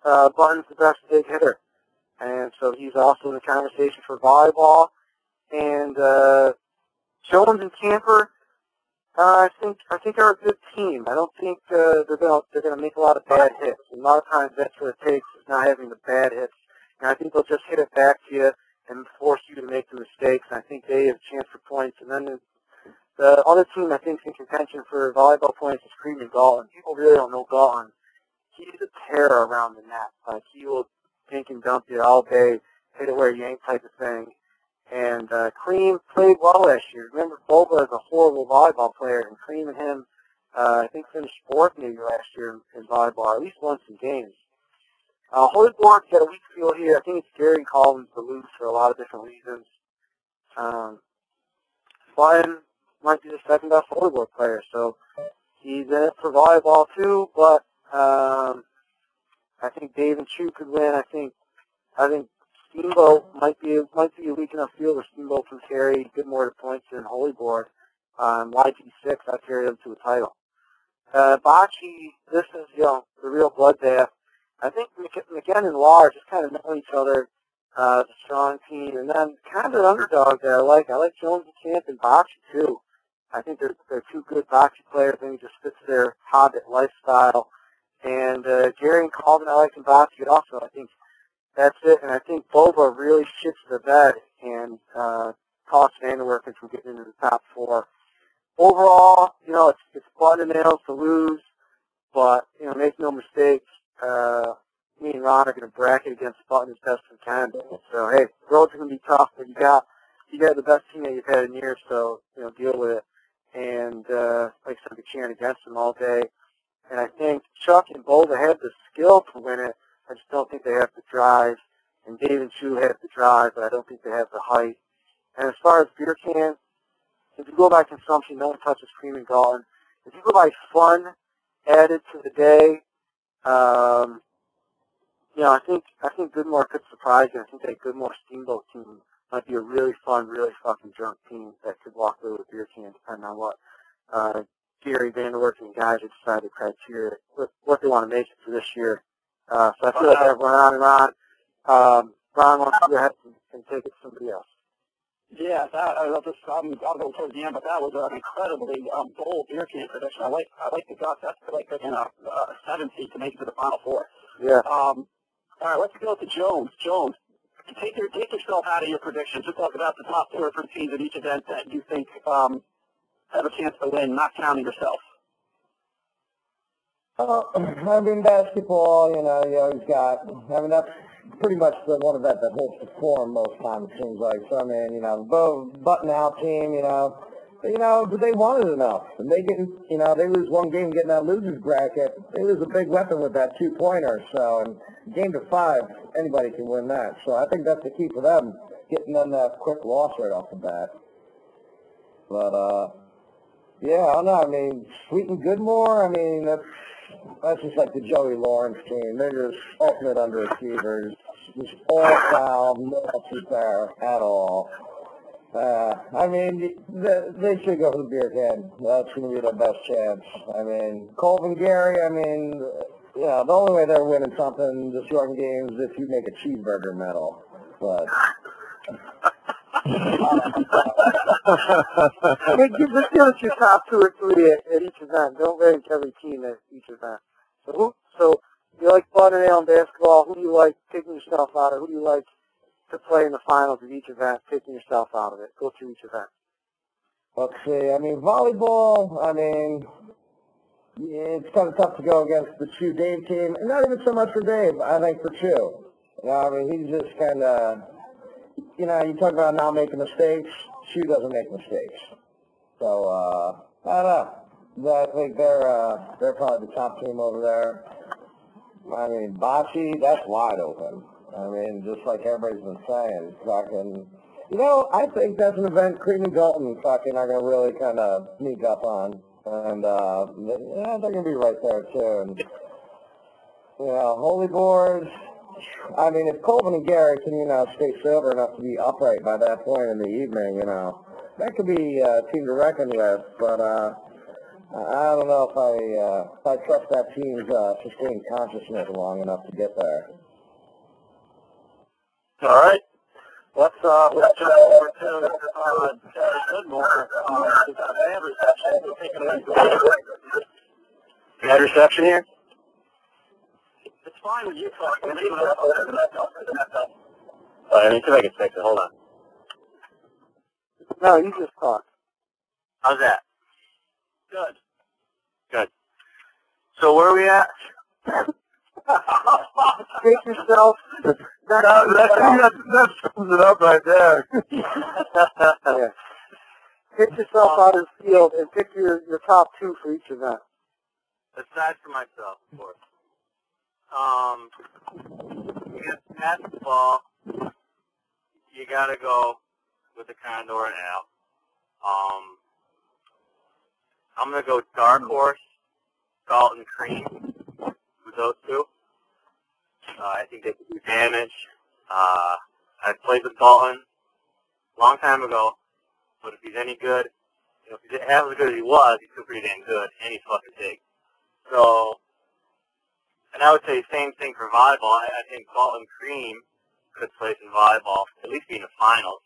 Button's the best big hitter. And so he's also in the conversation for volleyball. And Jones and Camper, I think are a good team. I don't think they're gonna make a lot of bad hits. A lot of times that's what it takes, is not having the bad hits. And I think they'll just hit it back to you and force you to make the mistakes. And I think they have a chance for points. And then the other team I think is in contention for volleyball points is Cream and Galton. People really don't know Galton. He's a terror around the net. Like, he will dink and dump you all day, hit it where you ain't type of thing. And Cream played well last year. Remember, Boba is a horrible volleyball player, and Cream and him, I think, finished 4th maybe last year in volleyball, at least won some games. Holyborg's got a weak field here. I think it's Gary Collins to lose for a lot of different reasons. Button might be the second best Holyborg player, so he's in it for volleyball too, but I think Dave and Chu could win. I think Steamboat might be a weak enough field where Steamboat can carry good more points than Holy Board. YG6, I carry them to a title. Bocce, this is, the real bloodbath. I think McKenna and Law are just kind of knowing each other. It's a strong team. And then kind of an underdog that I like. I like Jones and Camp and Bocce, too. I think they're two good Bocce players. I think it just fits their Hobbit lifestyle. And Gary and Calvin, I like in Bocce also. I think that's it. And I think Boba really shits the bed and costs Vanderwerken from getting into the top 4. Overall, it's blood and nails to lose, but, make no mistake, me and Ron are going to bracket against Button as best we can. So, hey, the roads are going to be tough, but you got the best team that you've had in years, so, deal with it. And, like I said, I'll be cheering against them all day. And I think Chuck and Boba have the skill to win it. I just don't think they have the drive. And Dave and Chu have the drive, but I don't think they have the height. And as far as beer cans, if you go by consumption, no one touches Cream and Galton. If you go by fun added to the day, I think Goodmore could surprise you. I think that Goodmore Steamboat team might be a really fun, really fucking drunk team that could walk away with beer cans, depending on what Gary Vanderwerken and guys have decided criteria, what they want to make it for this year. So I feel like I've run on and on. Ron wants to go ahead and take it to somebody else. Yeah, I'll go towards the end, but that was an incredibly bold beer can prediction. I like the guts. I like picking a 7 seed to make it to the Final Four. Yeah. All right, let's go to Jones. Jones, take yourself out of your predictions. Just talk about the top 2 or 3 teams at each event that you think have a chance to win, not counting yourself. I mean, basketball, you always got, that's pretty much the one event that holds the form most times, it seems like. So, I mean, the button out team, but they wanted enough. And they they lose one game getting that loser's bracket. They lose a big weapon with that 2-pointer. So, and game to 5, anybody can win that. So I think that's the key for them, getting them that quick loss right off the bat. But, yeah, I don't know. I mean, Sweet and Goodmore, I mean, that's just like the Joey Lawrence team. They're just ultimate underachievers. Just all foul, no upside there at all. I mean, they should go for the beer can. That's going to be their best chance. I mean, Colvin Gary, I mean, the only way they're winning something this Yorton games is if you make a cheeseburger medal. But just give us your top 2 or 3 at each event. Don't rank every team at each event. So you like Butter Ale and basketball. Who do you like taking yourself out of? Who do you like to play in the finals of each event, taking yourself out of it? Go through each event. Let's see. I mean, volleyball, I mean, yeah, it's kind of tough to go against the Chu Dave team. And not even so much for Dave, I think for Chu. I mean, he's just kind of, you talk about not making mistakes. Chu doesn't make mistakes. So, I don't know. I think they're probably the top team over there. I mean, Bocce, that's wide open. I mean, just like everybody's been saying, fucking, I think that's an event Cream and Galton fucking are going to really kind of sneak up on. And, they're going to be right there, too. And, Holy Board, I mean, if Colvin and Gary can, stay sober enough to be upright by that point in the evening, that could be a team to reckon with. But, I don't know if I trust that team's sustained consciousness long enough to get there. All right. Let's jump over to Terry Goodmore. We've got a bad reception. We'll take it away. Bad reception here? It's fine when you talk. Let me see if I can fix it. Hold on. No, you just talk. How's that? Good. Good. So where are we at? Take yourself. That sums it up right there. Yeah. Pick yourself out of the field and pick your top 2 for each event. Aside from myself, of course. Against basketball, you gotta go with the Condor and Al. I'm gonna go Dark Horse, Galton, Cream with those 2. I think they can do damage. I played with Dalton a long time ago, but if he's any good, if he's half as good as he was, he's still pretty damn good, and he's fucking big. So, and I would say same thing for volleyball. I think Dalton Cream could place in volleyball, at least be in the finals.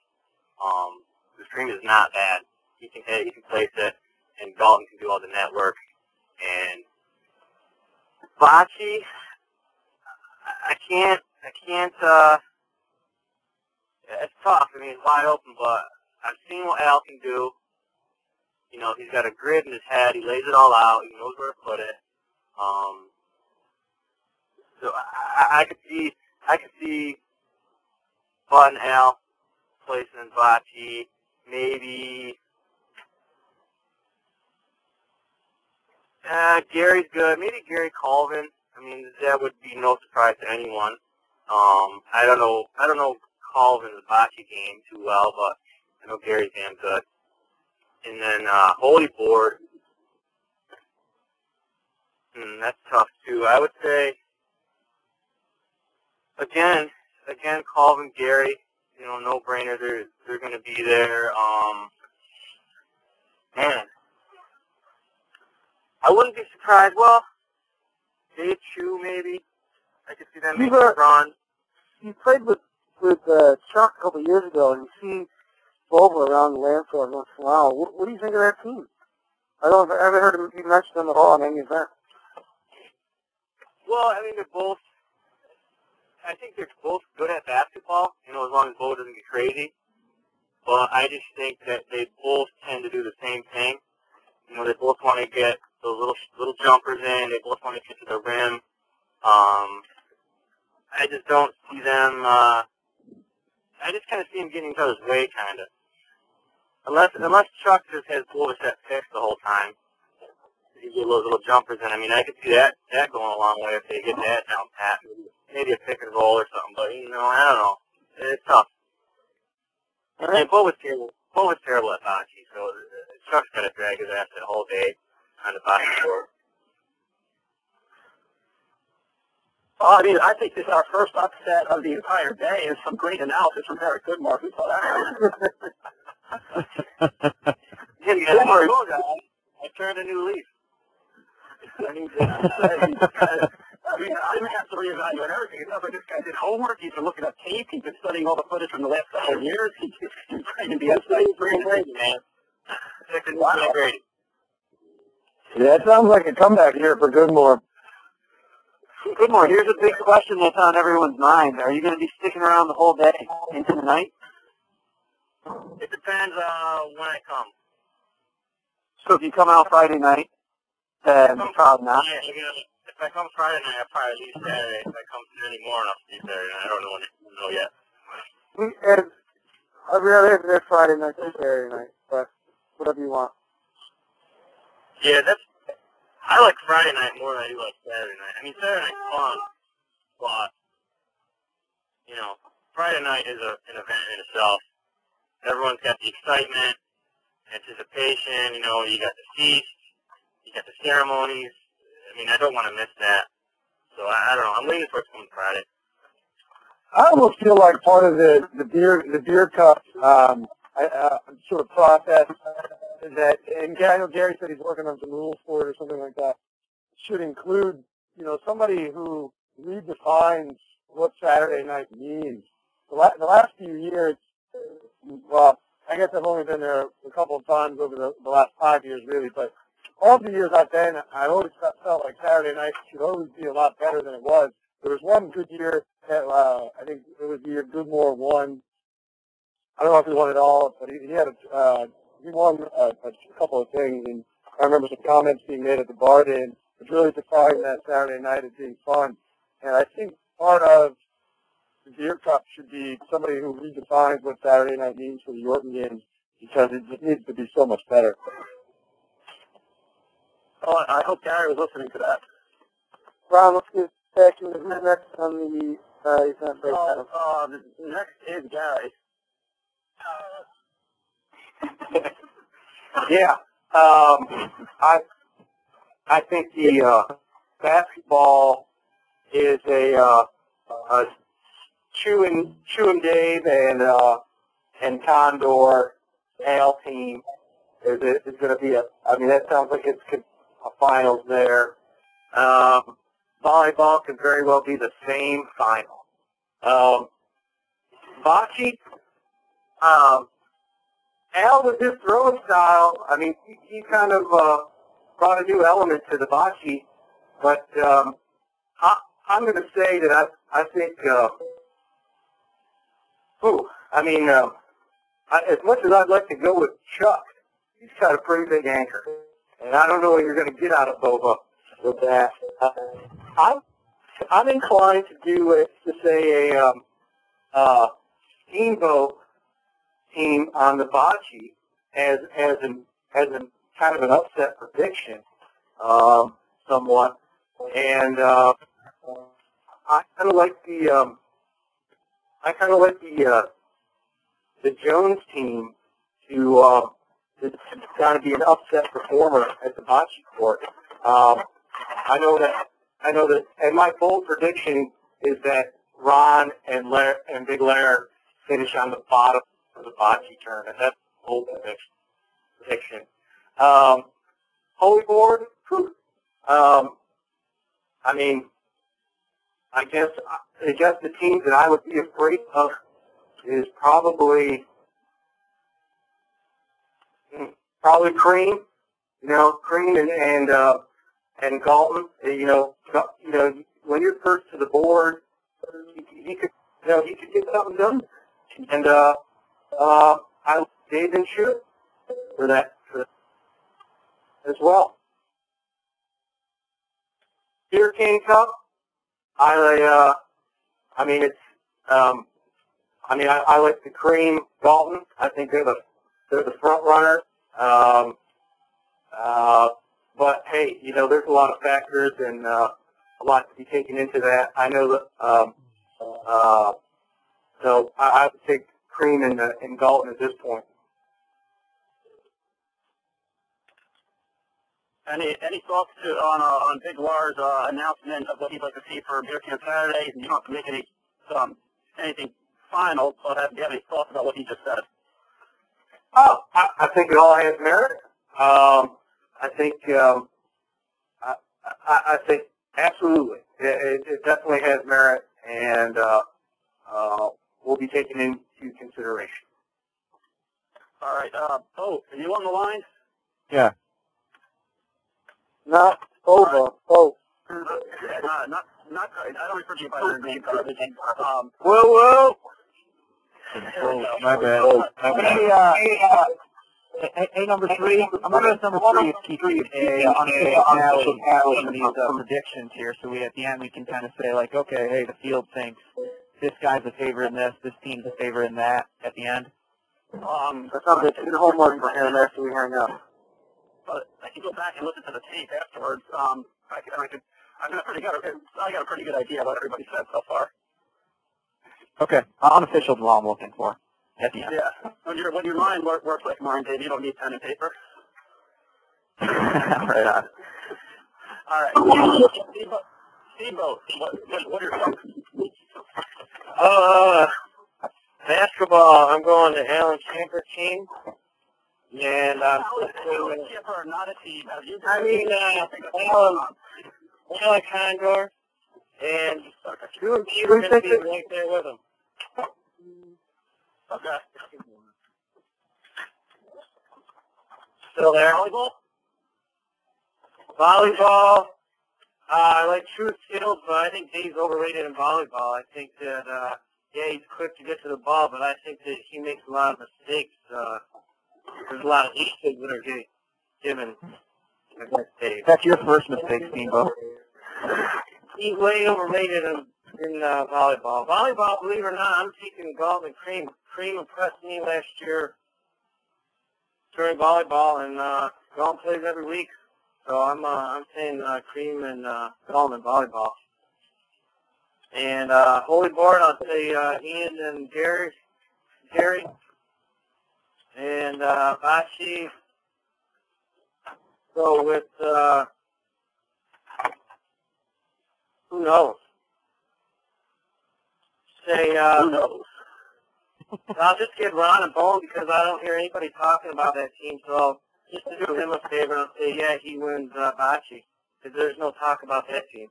This Cream is not bad. He can hit, he can place it, and Dalton can do all the network. And Bocce, I can't, it's tough. I mean, it's wide open, but I've seen what Al can do. He's got a grid in his head. He lays it all out. He knows where to put it. So I could see Bud and Al placing in Bocce. Maybe Gary's good. Maybe Gary Colvin. I mean, that would be no surprise to anyone. I don't know Colvin's Bocce game too well, but I know Gary's damn good. And then Holy Board. That's tough too. I would say again, Colvin, Gary. No brainer. They're going to be there. Man, I wouldn't be surprised. Well, Dave Chu maybe. I could see them making a run. You played with Chuck a couple of years ago, and you see Boba around the landfill once in a while. What do you think of that team? I haven't heard you mention them at all in any event. Well, I mean, I think they're both good at basketball, as long as Boba doesn't get crazy. But I just think that they both tend to do the same thing. They both want to get those little jumpers in. They both want to get to the rim. I just don't see them. I just kind of see them getting each other's way, kind of. Unless Chuck just has Boba set picks the whole time. He get those little jumpers in. I mean, I could see that going a long way if they get that down pat. Maybe a pick and roll or something, but I don't know. It's tough. And Boba's terrible at bocce, so Chuck's got to drag his ass that whole day on the bocce court. Well, I mean, I think this is our first upset of the entire day, and some great analysis from Eric Goodmark. Who saw that? I turned a new leaf. I mean, I would have to reevaluate everything. It sounds like this guy did homework. He's been looking at tape. He's been studying all the footage from the last couple of years. He's trying to be pretty crazy, man. Wow. Yeah, it sounds like a comeback here for Goodmore. Goodmore, here's a big question that's on everyone's mind. Are you going to be sticking around the whole day into the night? It depends when I come. So if you come out Friday night, then probably not. Yeah, if I come Friday night, I'll probably leave Saturday. If I come Saturday morning, I'll leave Saturday night. I don't know yet. I'd rather have it Friday night than Saturday night, but whatever you want. Yeah, I like Friday night more than I do like Saturday night. I mean, Saturday night's fun, but, Friday night is an event in itself. Everyone's got the excitement, anticipation, you got the feast, you got the ceremonies. I mean, I don't want to miss that. So, I don't know. I'm leaning towards coming Friday. I almost feel like part of the beer cup sort of process that, and I know Gary said he's working on some rules for it or something like that, should include, somebody who redefines what Saturday night means. The last few years, well, I guess I've only been there a couple of times over the last 5 years, really, but all the years I've been, I always felt like Saturday night should always be a lot better than it was. There was one good year that I think it was the year Goodmore won. I don't know if he won it all, but he won a couple of things, and I remember some comments being made at the bar game, which really defined that Saturday night as being fun. And I think part of the beer cup should be somebody who redefines what Saturday night means for the Yorton games, because it just needs to be so much better. Oh, I hope Gary was listening to that. Ron, let's get back to who's next on the event break panel. The next is Gary. Yeah. I think the basketball is a Chew and Dave and Condor AL team is going to be that sounds like it's a finals there. Volleyball could very well be the same final. Bocce, Al with his throwing style, he kind of brought a new element to the bocce, but I'm going to say that I think, as much as I'd like to go with Chuck, he's got a pretty big anchor, and I don't know what you're going to get out of Boba with that. I'm inclined to say a Steamboat team on the bocce as an kind of an upset prediction, somewhat, and I kind of like the Jones team to kind of be an upset performer at the bocce court. I know that, and my bold prediction is that Ron and Big Lair finish on the bottom of the bocce tournament. That's a bold prediction. Holy Board, I guess the teams that I would be afraid of is probably Cream, Cream and Galton. When you're first to the board, he could get something done. And I like Dave and Shoot for that as well. Beer King Cup. I like the Cream Galton. I think they're the front runners. But hey, there's a lot of factors and a lot to be taken into that. I know that. So I would take Cream and Galton at this point. Any thoughts on Big Lars' announcement of what he'd like to see for Beer Can Saturday? You don't have to make anything final, but do you have any thoughts about what he just said? Oh, I think it all has merit. I think absolutely it definitely has merit, and will be taken into consideration. All right, Bo, are you on the line? Yeah. Not over. Oh. Not I don't refer to you by your name. Whoa. My bad. Hey, number 3. I'm going to go number 3 is keep unofficial tally of these predictions here, so at the end we can kind of say, like, okay, hey, the field thinks this guy's a favorite in this team's a favorite in that at the end. That sounds like good homework for him after we hang up. But I can go back and listen to the tape afterwards. I got a pretty good idea of what everybody said so far. Okay, unofficial is what I'm looking for at the end. Yeah, when your mind works like mine, Dave, you don't need pen and paper. Right on. All right, Steamboat, what are your thoughts? Basketball, I'm going to Alan Champer team. And Alan Champer, not a team. Alan Condor, and you and Steve are going to be right there with him. Okay. Still there? Volleyball. I like True Skills, but I think Dave's overrated in volleyball. I think that, he's quick to get to the ball, but I think that he makes a lot of mistakes. There's a lot of mistakes that are given against Dave. That's your first mistake, Steamboat. He's way overrated in volleyball. Volleyball, believe it or not, I'm taking Galton and Cream. Cream impressed me last year during volleyball, and Galton plays every week. So I'm saying Cream and Galton in volleyball. And Holy Board, I'll say Ian and Gary. And Bocce, go with, who knows? say, Who knows? I'll just give Ron a bone because I don't hear anybody talking about that team. So I'll just do him a favor and I'll say, yeah, he wins bocce. Because there's no talk about that team.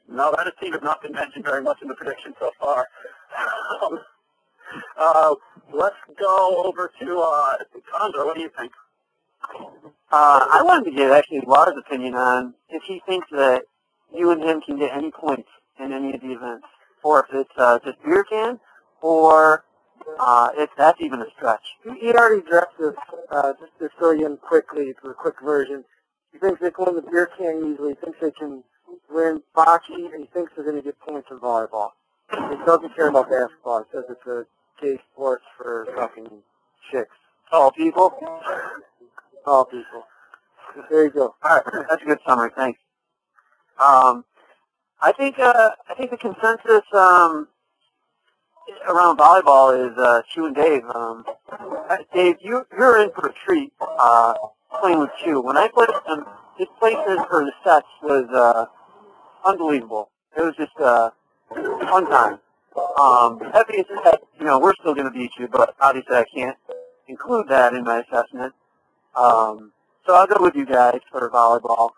No, that team has not been mentioned very much in the prediction so far. Let's go over to Condor. What do you think? I wanted to get actually Laura's opinion on if he thinks that you and him can get any points in any of the events, or if it's just beer can, or if that's even a stretch. He already addressed this, just to fill you in quickly for a quick version. He thinks they can win the beer can easily. He thinks they can win bocce, and he thinks they're going to get points in volleyball. He doesn't care about basketball. He says it's a gay sport for fucking chicks. Tall people? Tall people. There you go. All right, that's a good summary. Thanks. I think the consensus around volleyball is Chu and Dave. Dave, you're in for a treat playing with Chu. When I played him, his places for the sets was unbelievable. It was just a fun time. That being said, we're still going to beat you, but obviously I can't include that in my assessment. So I'll go with you guys for volleyball.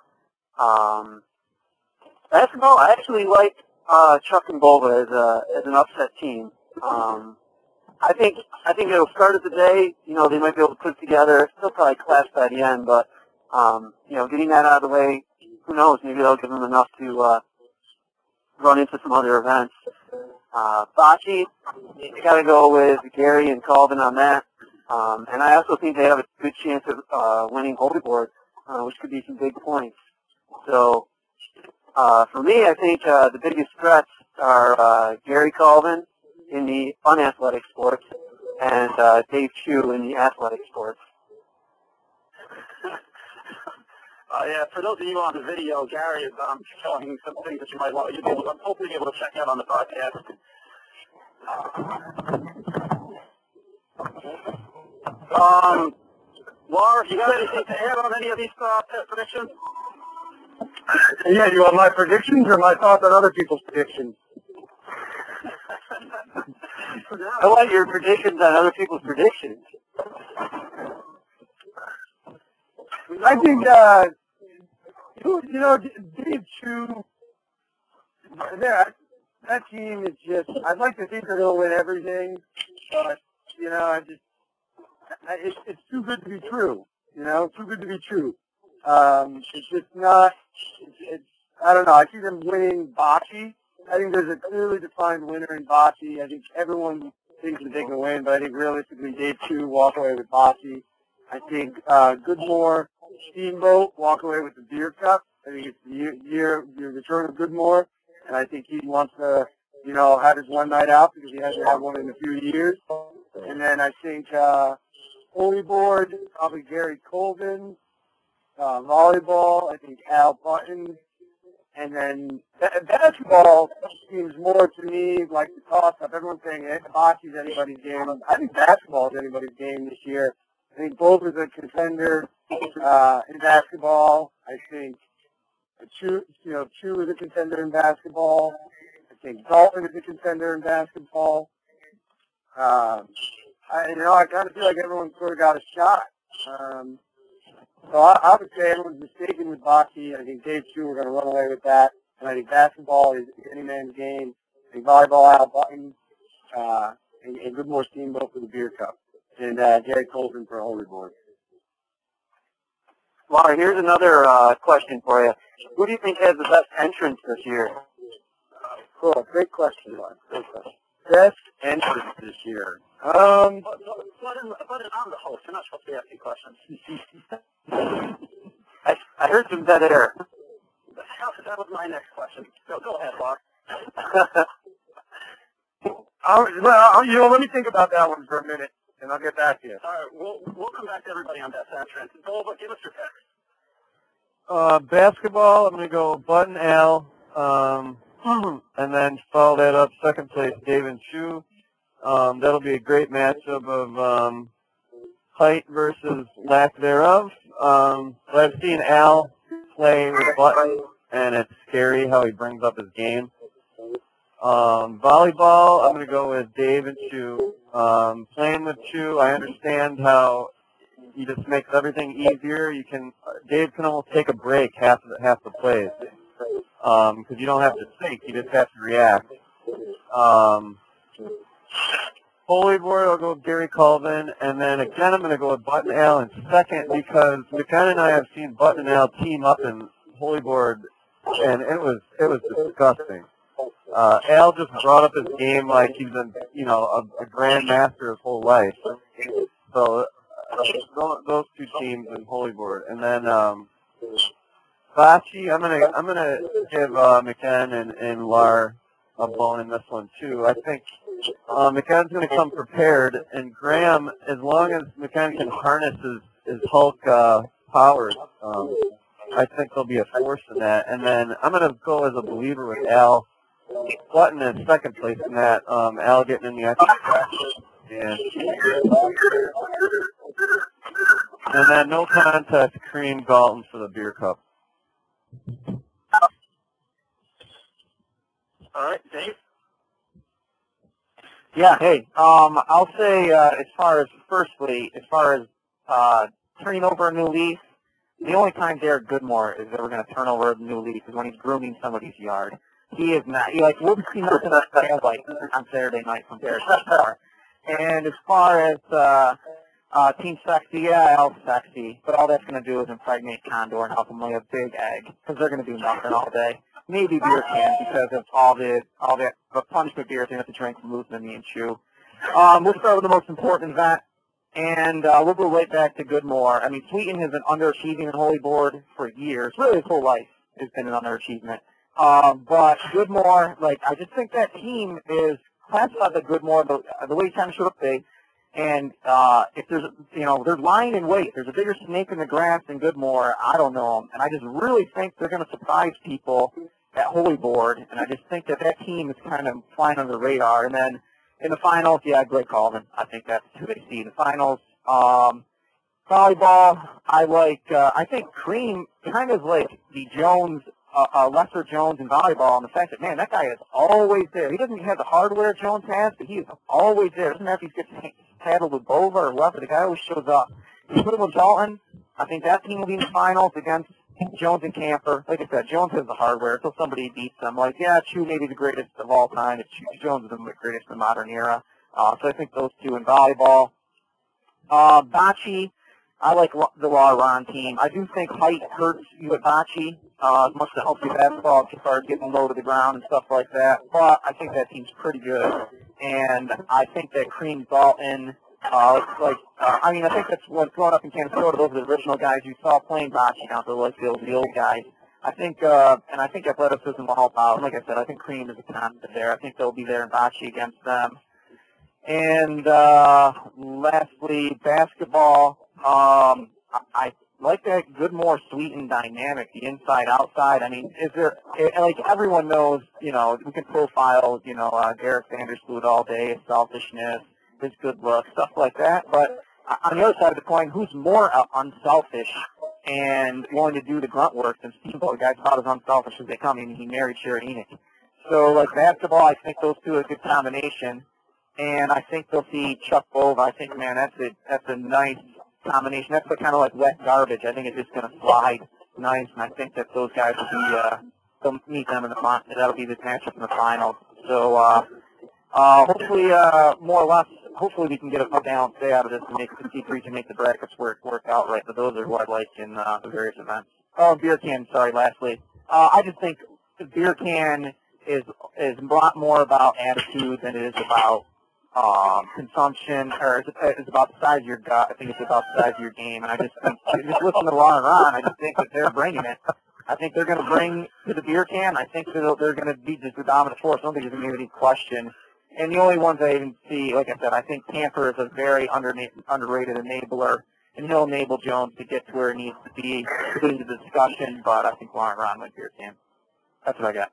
Basketball, I actually like Chuck and Bova as an upset team. I think it'll start at the day. They might be able to put it together. Still probably clash by the end, but getting that out of the way, who knows? Maybe they'll give them enough to run into some other events. Bocce, you got to go with Gary and Colvin on that. And I also think they have a good chance of winning Holy Board, which could be some big points. So for me, I think the biggest threats are Gary Colvin in the unathletic sports and Dave Chu in the athletic sports. Yeah, for those of you on the video, Gary is showing some things that you might want. I'm hoping you'll be able to check out on the podcast. Laura, you got anything to add on any of these predictions? Yeah, you want my predictions or my thoughts on other people's predictions? I want your predictions on other people's predictions. I think, Dave Chu, that team is just, I'd like to think they're going to win everything, but, it's too good to be true, too good to be true. It's just not, I don't know, I see them winning bocce. I think there's a clearly defined winner in bocce. I think everyone thinks that they can win, but I think realistically Dave Chu walk away with bocce. I think Goodmore, Steamboat walk away with the beer cup. I think it's the return of Goodmore, and I think he wants to, have his one night out because he hasn't had one in a few years. And then I think Holy Board, probably Gary Colvin, volleyball, I think Al Button, and then basketball seems more to me like the toss-up. Everyone's saying bocce is anybody's game. I think basketball is anybody's game this year. I think both is a contender in basketball. I think Chu is a contender in basketball. I think Dalton is a contender in basketball. I kind of feel like everyone's sort of got a shot. So I would say everyone's mistaken with bocce. I think Dave Chu, we're going to run away with that. And I think basketball is any man's game. I think volleyball, Al Button, and Goodmore Steamboat for the beer cup. And Gary Colvin for a Holy Board. Laura, here's another question for you. Who do you think has the best entrance this year? Cool. Great question, Mark. Great question. Best entrance this year. But I'm the host. You're not supposed to be asking questions. I heard some dead air. That was my next question. Go ahead, Laura. Let me think about that one for a minute, and I'll get back to you. All right, we'll come back to everybody on best entrance. But give us your picks. Basketball, I'm going to go Button Al, and then follow that up, second place, Dave and Chu. That'll be a great matchup of height versus lack thereof. But I've seen Al play with Button, and it's scary how he brings up his game. Volleyball, I'm going to go with Dave and Chu. Playing with Chu, I understand how he just makes everything easier. Dave can almost take a break half the plays because you don't have to think, you just have to react. Holy Board, I'll go with Gary Colvin, and then again I'm going to go with Button Al in second because McKenna and I have seen Button and Al team up in Holy Board, and it was disgusting. Al just brought up his game like he's been, a grandmaster his whole life. So those two teams in Holy Board, and then Bocce, I'm gonna give McKenna and Lar a bone in this one too. I think McKenna's going to come prepared, and Graham, as long as McKenna can harness his Hulk powers, I think there'll be a force in that. And then I'm going to go as a believer with Al Button in second place in that. Al getting in the extra practice. And then no contest, Cream Galton for the beer cup. All right, Dave. Yeah, hey, I'll say as far as turning over a new leaf, the only time Derek Goodmore is ever going to turn over a new leaf is when he's grooming somebody's yard. He is not. We'll see nothing like on Saturday night from Derek Goodmore. And as far as Team Sexy, yeah, Al's sexy, but all that's going to do is impregnate Condor and help him lay a big egg because they're going to do nothing all day. Maybe beer can because of all the punishment beers they have to drink from losing to me and Chew. We'll start with the most important event, and we'll go right back to Goodmore. I mean, Sweeten has been underachieving in Holy Board for years. Really, his whole life has been an underachievement. But Goodmore, I just think that team is classified the Goodmore the way he kind of showed up today. And if there's, they're lying in wait. There's a bigger snake in the grass than Goodmore. I don't know them. And I just really think they're going to surprise people at Holy Board. And I just think that team is kind of flying under the radar. And then in the finals, yeah, Greg Colvin. I think that's who they see in the finals. Volleyball, I think Cream kind of like the Jones, lesser Jones in volleyball, and the fact that, man, that guy is always there. He doesn't have the hardware Jones has, but he is always there. Doesn't matter if he gets paddled with Bova or whatever, the guy always shows up. You put him with Dalton, I think that team will be in the finals against Jones and Camper. Like I said, Jones has the hardware, so somebody beats them. Chew may be the greatest of all time. Jones is the greatest in the modern era. So I think those two in volleyball. Bocce, I like the Ron team. I do think height hurts you at Bocce as much as it helps you basketball if you start getting low to the ground and stuff like that. But I think that team's pretty good. And I think that Cream Dalton, I think that's what's growing up in Canastota. Those are the original guys you saw playing Bocce down to the old guys. I think, and I think athleticism will help out. And like I said, I think Cream is a constant there. I think they'll be there in Bocce against them. And lastly, basketball. I like that Goodmore Sweeten dynamic, the inside-outside. I mean, everyone knows, we can profile, Derek Vandersloot all day, his selfishness, his good looks, stuff like that. But on the other side of the coin, who's more unselfish and willing to do the grunt work than Steamboat? The guy's about as unselfish as they come. I mean, he married Sharon Enoch. So, basketball, I think those two are a good combination. And I think they'll see Chuck Bova. I think, man, that's a nice combination. That's kind of like wet garbage. I think it's just going to slide nice, and I think that those guys will be, they'll meet them in the final. That'll be the matchup in the finals. So hopefully, more or less, hopefully we can get a balanced day out of this and make the C3 can make the brackets work out right. But those are what I like in the various events. Oh, beer can. Sorry. Lastly, I just think the beer can is a lot more about attitude than it is about consumption, or it's about the size of your gut. I think it's about the size of your game, and I just think, just listen to Ron and Ron, I just think that they're bringing it. I think they're going to bring to the beer can. I think they're going to be just the dominant force. I don't think there's going to be any question. And the only ones I even see, like I said, I think Camper is a very underrated enabler, and he'll enable Jones to get to where he needs to be, including the discussion, but I think Ron and Ron wins beer can. That's what I got.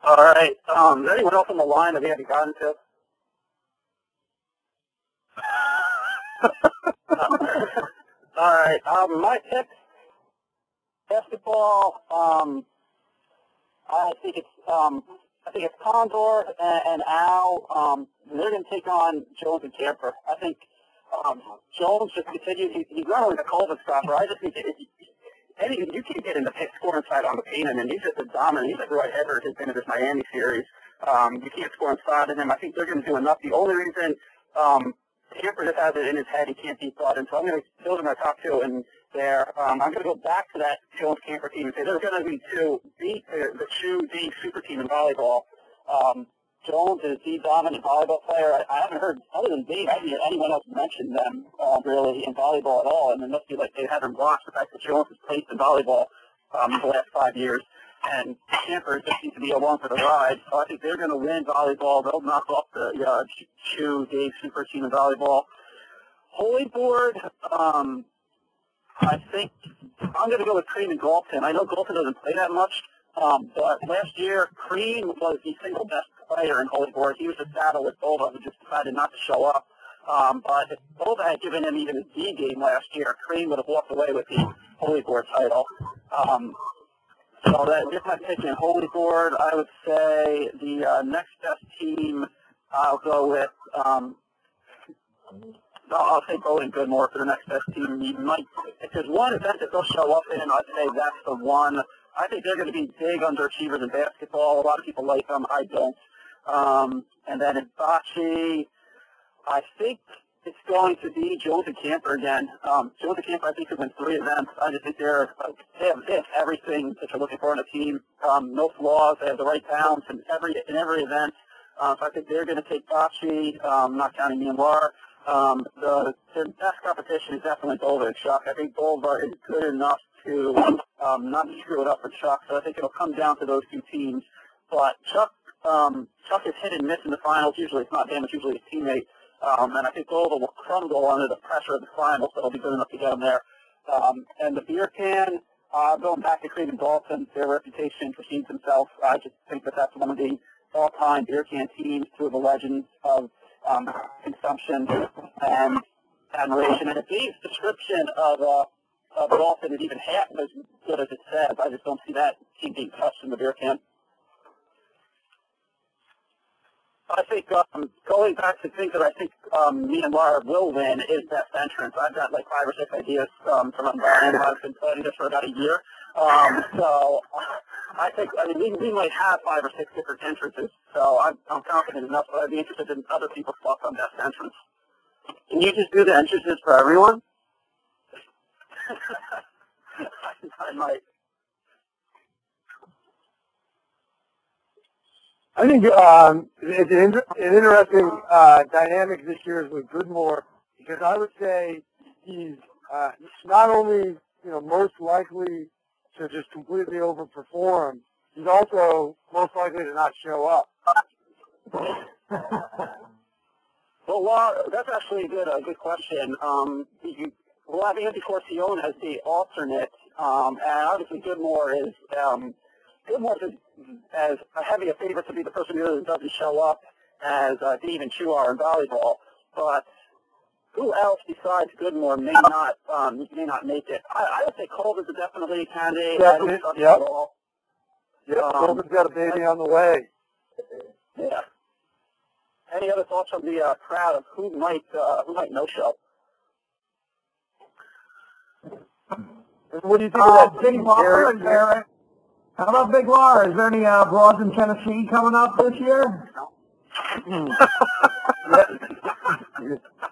All right. Is there anyone else on the line that we haven't gotten to? All right. My pick, basketball. I think it's I think it's Condor and Al. They're going to take on Jones and Camper. I think Jones just continues. He's not only the Colvin stopper. I just think you can't get in the scoring side on the paint, and he's just a dominant. He's like Roy Hibbert has been in this Miami series. You can't score inside of him. I think they're going to do enough. The only reason Camper just has it in his head, he can't beat Bud, and so I'm going to those are my top two. And there, I'm going to go back to that Jones Camper team and say there's going to be the true D super team in volleyball. Jones is the dominant volleyball player. I haven't heard, other than Dave, I haven't heard anyone else mention them really in volleyball at all, and it must be like they haven't watched the fact that Jones has played in volleyball the last 5 years, and Camper just seems to be along for the ride. So I think they're going to win volleyball. They'll knock off the Chu Dave super team in volleyball. Holy Board, I think I'm going to go with Cream and Galton. I know Galton doesn't play that much, but last year Cream was the single best player in Holy Board. He was a battle with Bova, who just decided not to show up. But if Bova had given him even a D game last year, Cream would have walked away with the Holy Board title. So that is my pick in Holy Board. I would say the next best team, I'll go with. I'll say Bowling Goodmore for the next best team. You might, if there's one event that they'll show up in, I'd say that's the one. I think they're going to be big underachievers in basketball. A lot of people like them. I don't. And then in bocce, I think it's going to be Jones and Camper again. Jones and Camper, I think, could win 3 events. I just think they have everything that you're looking for in a team. No flaws. They have the right balance in every event. So I think they're going to take bocce, not counting Myanmar. The best competition is definitely Bova and Chuck. I think Bova is good enough to not screw it up for Chuck, so I think it'll come down to those 2 teams. But Chuck is hit and miss in the finals. Usually it's not him, it's usually his teammate. And I think Bova will crumble under the pressure of the finals, so it'll be good enough to get him there. And the beer can, going back to Cream and Dalton, their reputation precedes themselves. I just think that that's one of the all-time beer can teams, 2 of the legends of consumption and admiration. And if Dave's description of Dalton is even half as good as it says, I just don't see that team being touched in the beer can. I think going back to things that I think Myanmar will win is best entrance. I've got like 5 or 6 ideas from Brian. I've been planning this for about a year. So I think, we might have 5 or 6 different entrances. So I'm confident enough, but I'd be interested in other people's thoughts on best entrance. Can you just do the entrances for everyone? I might. I think it's an interesting dynamic this year is with Goodmore, because I would say he's not only most likely to just completely overperform, he's also most likely to not show up. Well, that's actually a good question. We'll have Andy Corcione as the alternate, and obviously Goodmore is as heavy a favorite to be the person who doesn't show up as Dave and Chu are in volleyball. But who else besides Goodmore may not make it? I would say Colvin's definitely a candidate. Yep. Colvin's got a baby on the way. Yeah. Any other thoughts from the crowd of who might no show? What do you think of that? Big Laura, is there? How about Big Laura? Is there any broads in Tennessee coming up this year?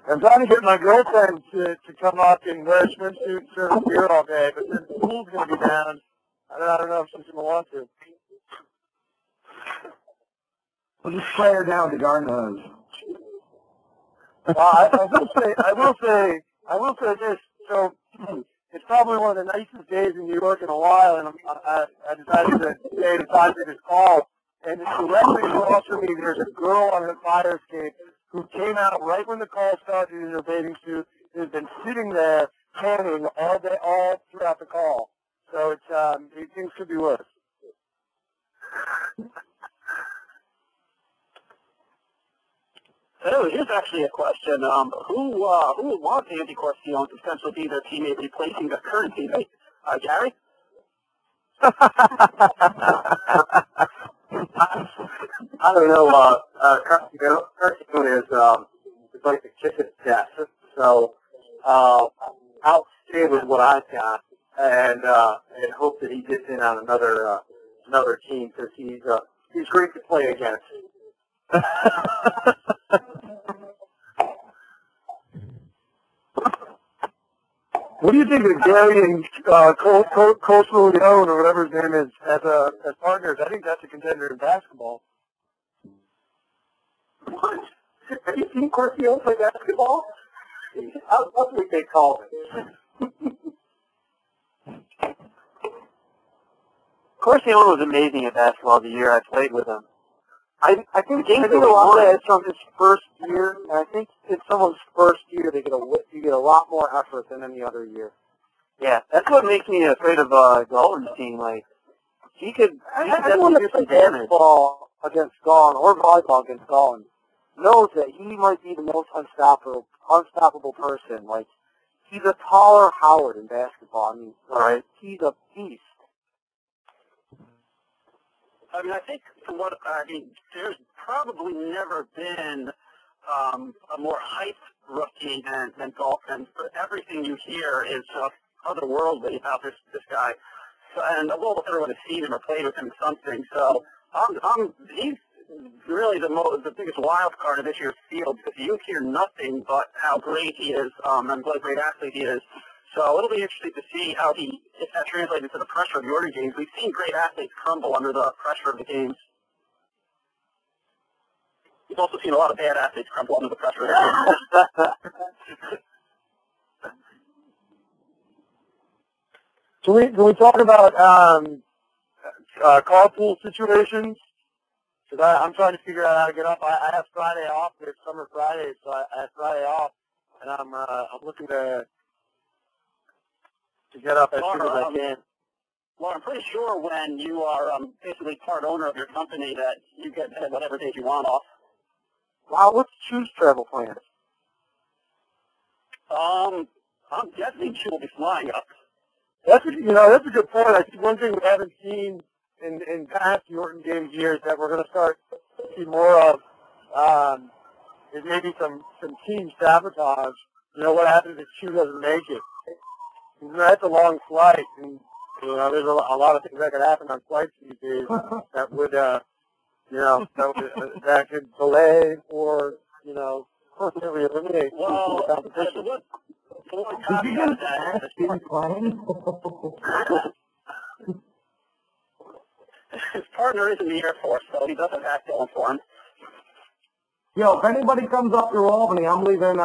I'm trying to get my girlfriend to come up and wear a swimsuit and serve beer all day, but since the pool's going to be down, I don't know if she's going to want to. We'll just spray her down with the garden hose. I will say this. So it's probably one of the nicest days in New York in a while, and I decided to stay to talk to this call. And directly across from me, there's a girl on her fire escape who came out right when the call started in her bathing suit. Has been sitting there tanning all day, all throughout the call. So things could be worse. So here's actually a question. Who would want Andy Corcione to potentially be their teammate replacing their current teammate? Gary? I don't know. Cartoon is like the kiss of death. So I'll stay with what I've got and hope that he gets in on another team because he's great to play against. What do you think of Gary and Coastal Leone or whatever his name is as partners? I think that's a contender in basketball. What? Have you seen Corsione play basketball? That's what they call it. Corsione was amazing at basketball the year I played with him. I think a lot of that is from his first year, and I think in someone's first year you get a lot more effort than any other year. Yeah, that's what makes me afraid of Galton's team. Like everyone that plays basketball against Galton or volleyball against Galton knows that he might be the most unstoppable person. Like he's a taller Howard in basketball. I mean, right? He's a beast. I mean, I think there's probably never been a more hyped rookie than Galton. But everything you hear is just otherworldly about this guy. So, and well, everyone has seen him or played with him in something. So he's really the biggest wild card of this year's field because you hear nothing but how great he is and what a great athlete he is. So it'll be interesting to see if that translates into the pressure of the Yorton games. We've seen great athletes crumble under the pressure of the games. We've also seen a lot of bad athletes crumble under the pressure of the games. Can we talk about carpool situations? Because I'm trying to figure out how to get up. I have Friday off. It's summer Friday, so I have Friday off, and I'm looking to get up as soon as I can. Well, I'm pretty sure when you are basically part owner of your company that you get whatever days you want off. Wow, what's Chu's travel plans? I'm guessing Chu will be flying up. That's a good point. I think one thing we haven't seen in past Yorton games years that we're going to start to see more of is maybe some team sabotage. You know, what happens if Chu doesn't make it? That's a long flight, and there's a lot of things that could happen on flights these days that would, that could delay or, permanently eliminate the competition. Did you get that? He's playing? His partner is in the Air Force, so he doesn't have to for him. Yo, if anybody comes up to Albany, I'm leaving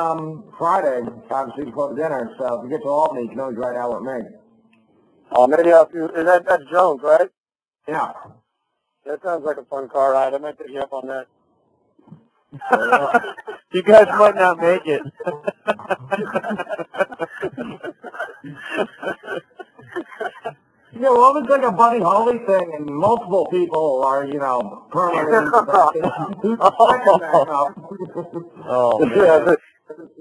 Friday, obviously before dinner, so if you get to Albany, you can always ride out with me. Oh, maybe I'll do, that's Jones, right? Yeah. That sounds like a fun car ride. I might take you up on that. You guys might not make it. Yeah, well, it's like a Buddy Holly thing, and multiple people are, permanently yeah,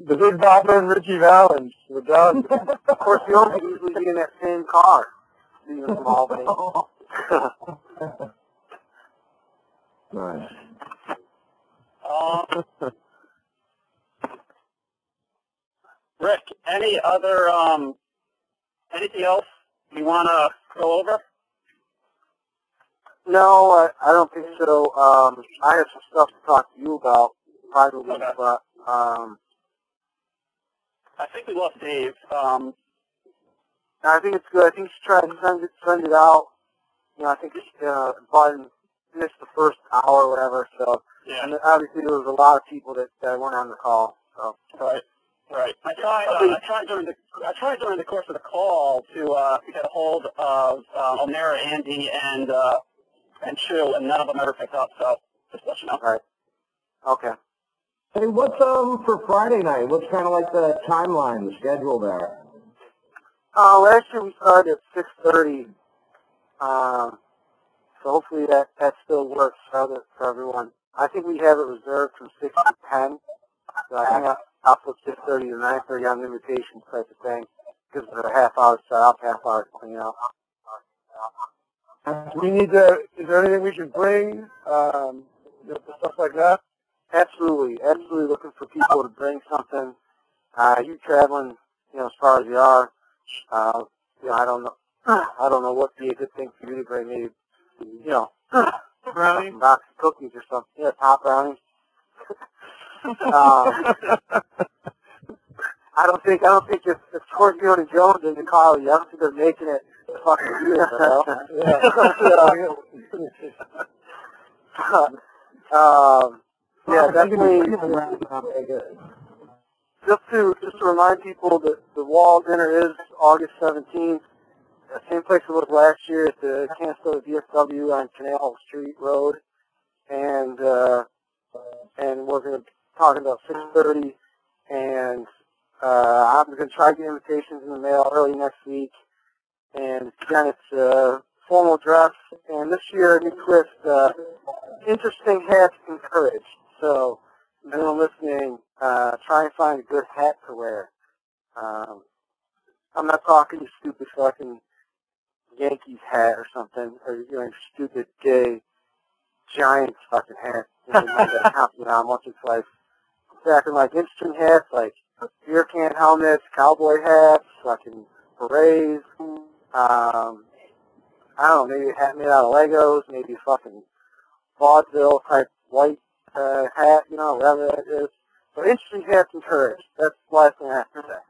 the Big Bopper and Richie Valens were done. Of course, you don't usually be in that same car, even from Albany. Nice. Rick, any other anything else you want to go over? No, I don't think so. I have some stuff to talk to you about privately, Okay. but I think we lost Dave. I think it's good. I think you should try to send it out. I think Biden missed the first hour or whatever. So, Yeah. and obviously there was a lot of people that weren't on the call. So, Right. I tried during the course of the call to get a hold of O'Mara, Andy, and Chu, and none of them ever picked up. So just let you know. right. Okay. Hey, what's for Friday night? What's kind of like the timeline, the schedule there? Last year we started at 6:30. So hopefully that still works for everyone. I think we have it reserved from 6 to 10. So I think I'll put 6:30 to 9:30 on the invitation type of thing. Because it's a half hour set up, half hour to clean up. We need to. Is there anything we can bring? Stuff like that. Absolutely looking for people to bring something. You traveling, as far as you are, I don't know what'd be a good thing for you to bring. Maybe, Brownies? some box of cookies or something. Yeah, top brownies. I don't think if Scorpio and Jones in the car, I don't think they're making it fucking good, definitely. Just to remind people that the wall dinner is August 17th. Same place it was last year at the Canastota VFW on Canal Street Road, and we're going to be talking about 6:30, and I'm going to try to get invitations in the mail early next week. And again, it's formal dress, and this year a new twist, interesting hats encouraged. So, anyone listening, try and find a good hat to wear. I'm not talking you stupid fucking Yankees hat or something, or you're stupid gay Giants fucking hat. How much it's like. Acting like interesting hats, like beer can helmets, cowboy hats, fucking berets. I don't know, maybe a hat made out of Legos, maybe a fucking vaudeville type white hat, whatever that is. So interesting hats encouraged. That's the last thing I have to say.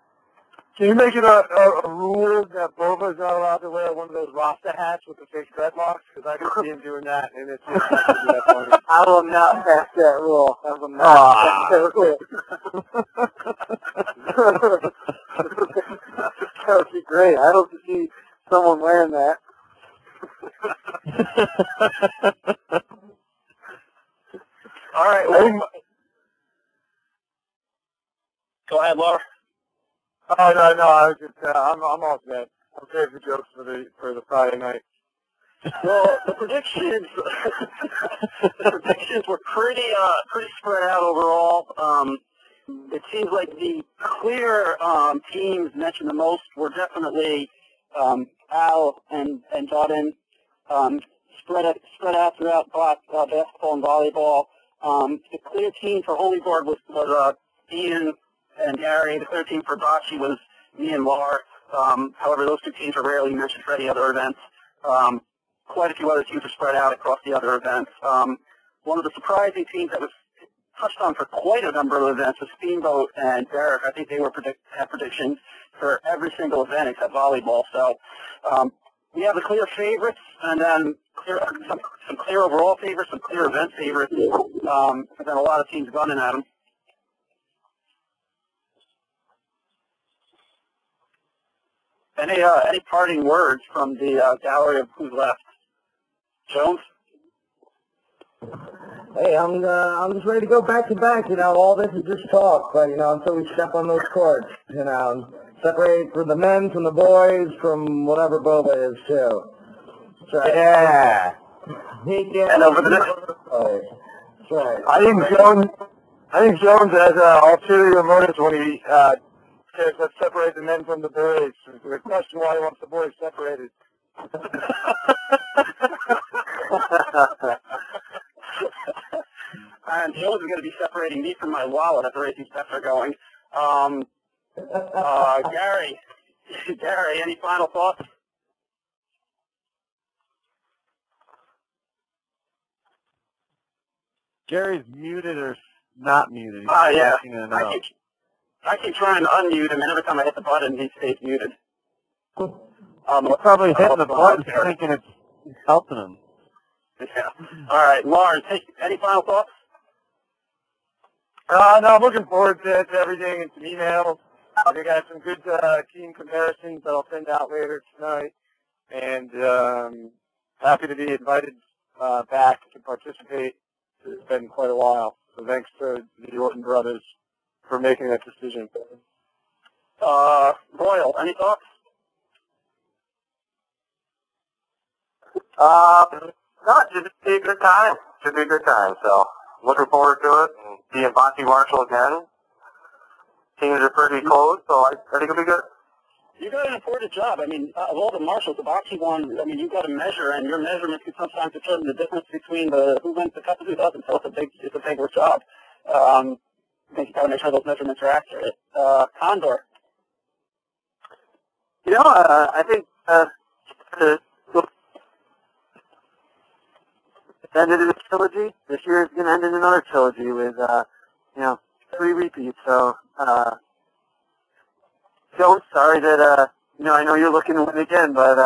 Can you make it a rule that Boba's not allowed to wear one of those Rasta hats with the fake dreadlocks? Because I can see him doing that, and it's just not going to be that funny. I will not pass that rule. I will not pass that rule. That would be great. I hope to see someone wearing that. All right. Well, go ahead, Laura. Oh, no, I was just, I'm all set. I'm saving the jokes for the Friday night. Well, the predictions were pretty spread out overall. It seems like the clear teams mentioned the most were definitely Al and Jordan. Spread out throughout basketbal and volleyball. The clear team for Holy Board was Ian and Gary. The clear team for bocce was me and Laura. However, those two teams are rarely mentioned for any other events. Quite a few other teams are spread out across the other events. One of the surprising teams that was touched on for quite a number of events was Steamboat and Derek. I think they had predictions for every single event except volleyball. So we have the clear favorites, and then some clear overall favorites, some clear event favorites, and then a lot of teams gunning at them. Any parting words from the gallery of who's left? Jones? Hey, I'm just ready to go back to back. All this is just talk, but until we step on those courts, separate for the men from the boys from whatever Boba is too. That's right. Yeah. And over the next. That's right. I think Jones has ulterior motives when he says let's separate the men from the boys. We question why he wants the boys separated. And Jones is going to be separating me from my wallet as the racing steps are going. Gary, any final thoughts? Gary's muted or not muted. He's Yeah. I I keep trying to unmute him, and every time I hit the button, he stays muted. He's probably hitting the button thinking it's helping him. Yeah. All right, Lauren, any final thoughts? No, I'm looking forward to everything and some emails. I think I have some good team comparisons that I'll send out later tonight. And happy to be invited back to participate. It's been quite a while. So thanks to the Yorton brothers for making that decision. Royal, any thoughts? No, it should be a good time. Should be a good time. So looking forward to it. And seeing Bonte Marshall again. Teams are pretty close, so I think it'll be good. You got an important job. I mean, of all the marshals, the boxing one, I mean, you've got to measure, and your measurement can sometimes determine the difference between who wins the cup and who doesn't. So it's a big work job. I think you got to make sure those measurements are accurate. Condor. I think it ended in a trilogy. This year is going to end in another trilogy with 3 repeats. So, Joe, sorry that I know you're looking to win again, but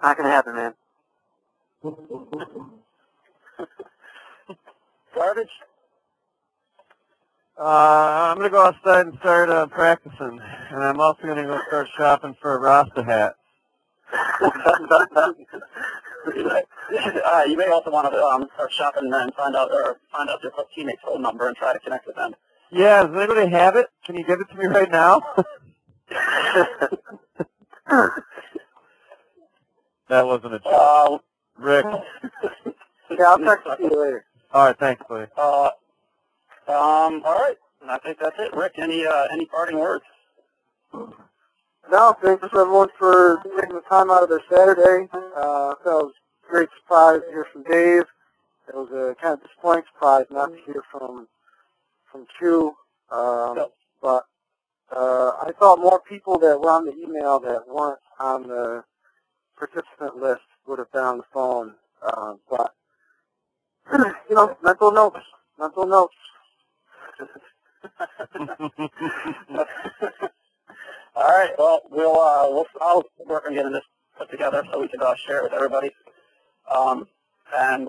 not going to happen, man. Garbage. I'm going to go outside and start practicing, and I'm also going to go start shopping for a Rasta hat. You may also want to start shopping and find out your teammate's phone number and try to connect with them. Yeah, does anybody have it? Can you give it to me right now? That wasn't a joke. Rick. Yeah, I'll text you later. All right, thanks, buddy. All right. I think that's it. Rick, any parting words? No, thanks everyone for taking the time out of their Saturday. That was a great surprise to hear from Dave. It was a kind of disappointing surprise not to hear from Chu. But I thought more people that were on the email that weren't on the participant list would have been on the phone. But, mental notes. All right. Well, I'll work on getting this put together so we can share it with everybody. And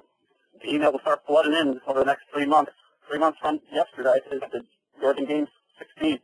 the email will start flooding in over the next 3 months. 3 months from yesterday is the Yorton Games 16.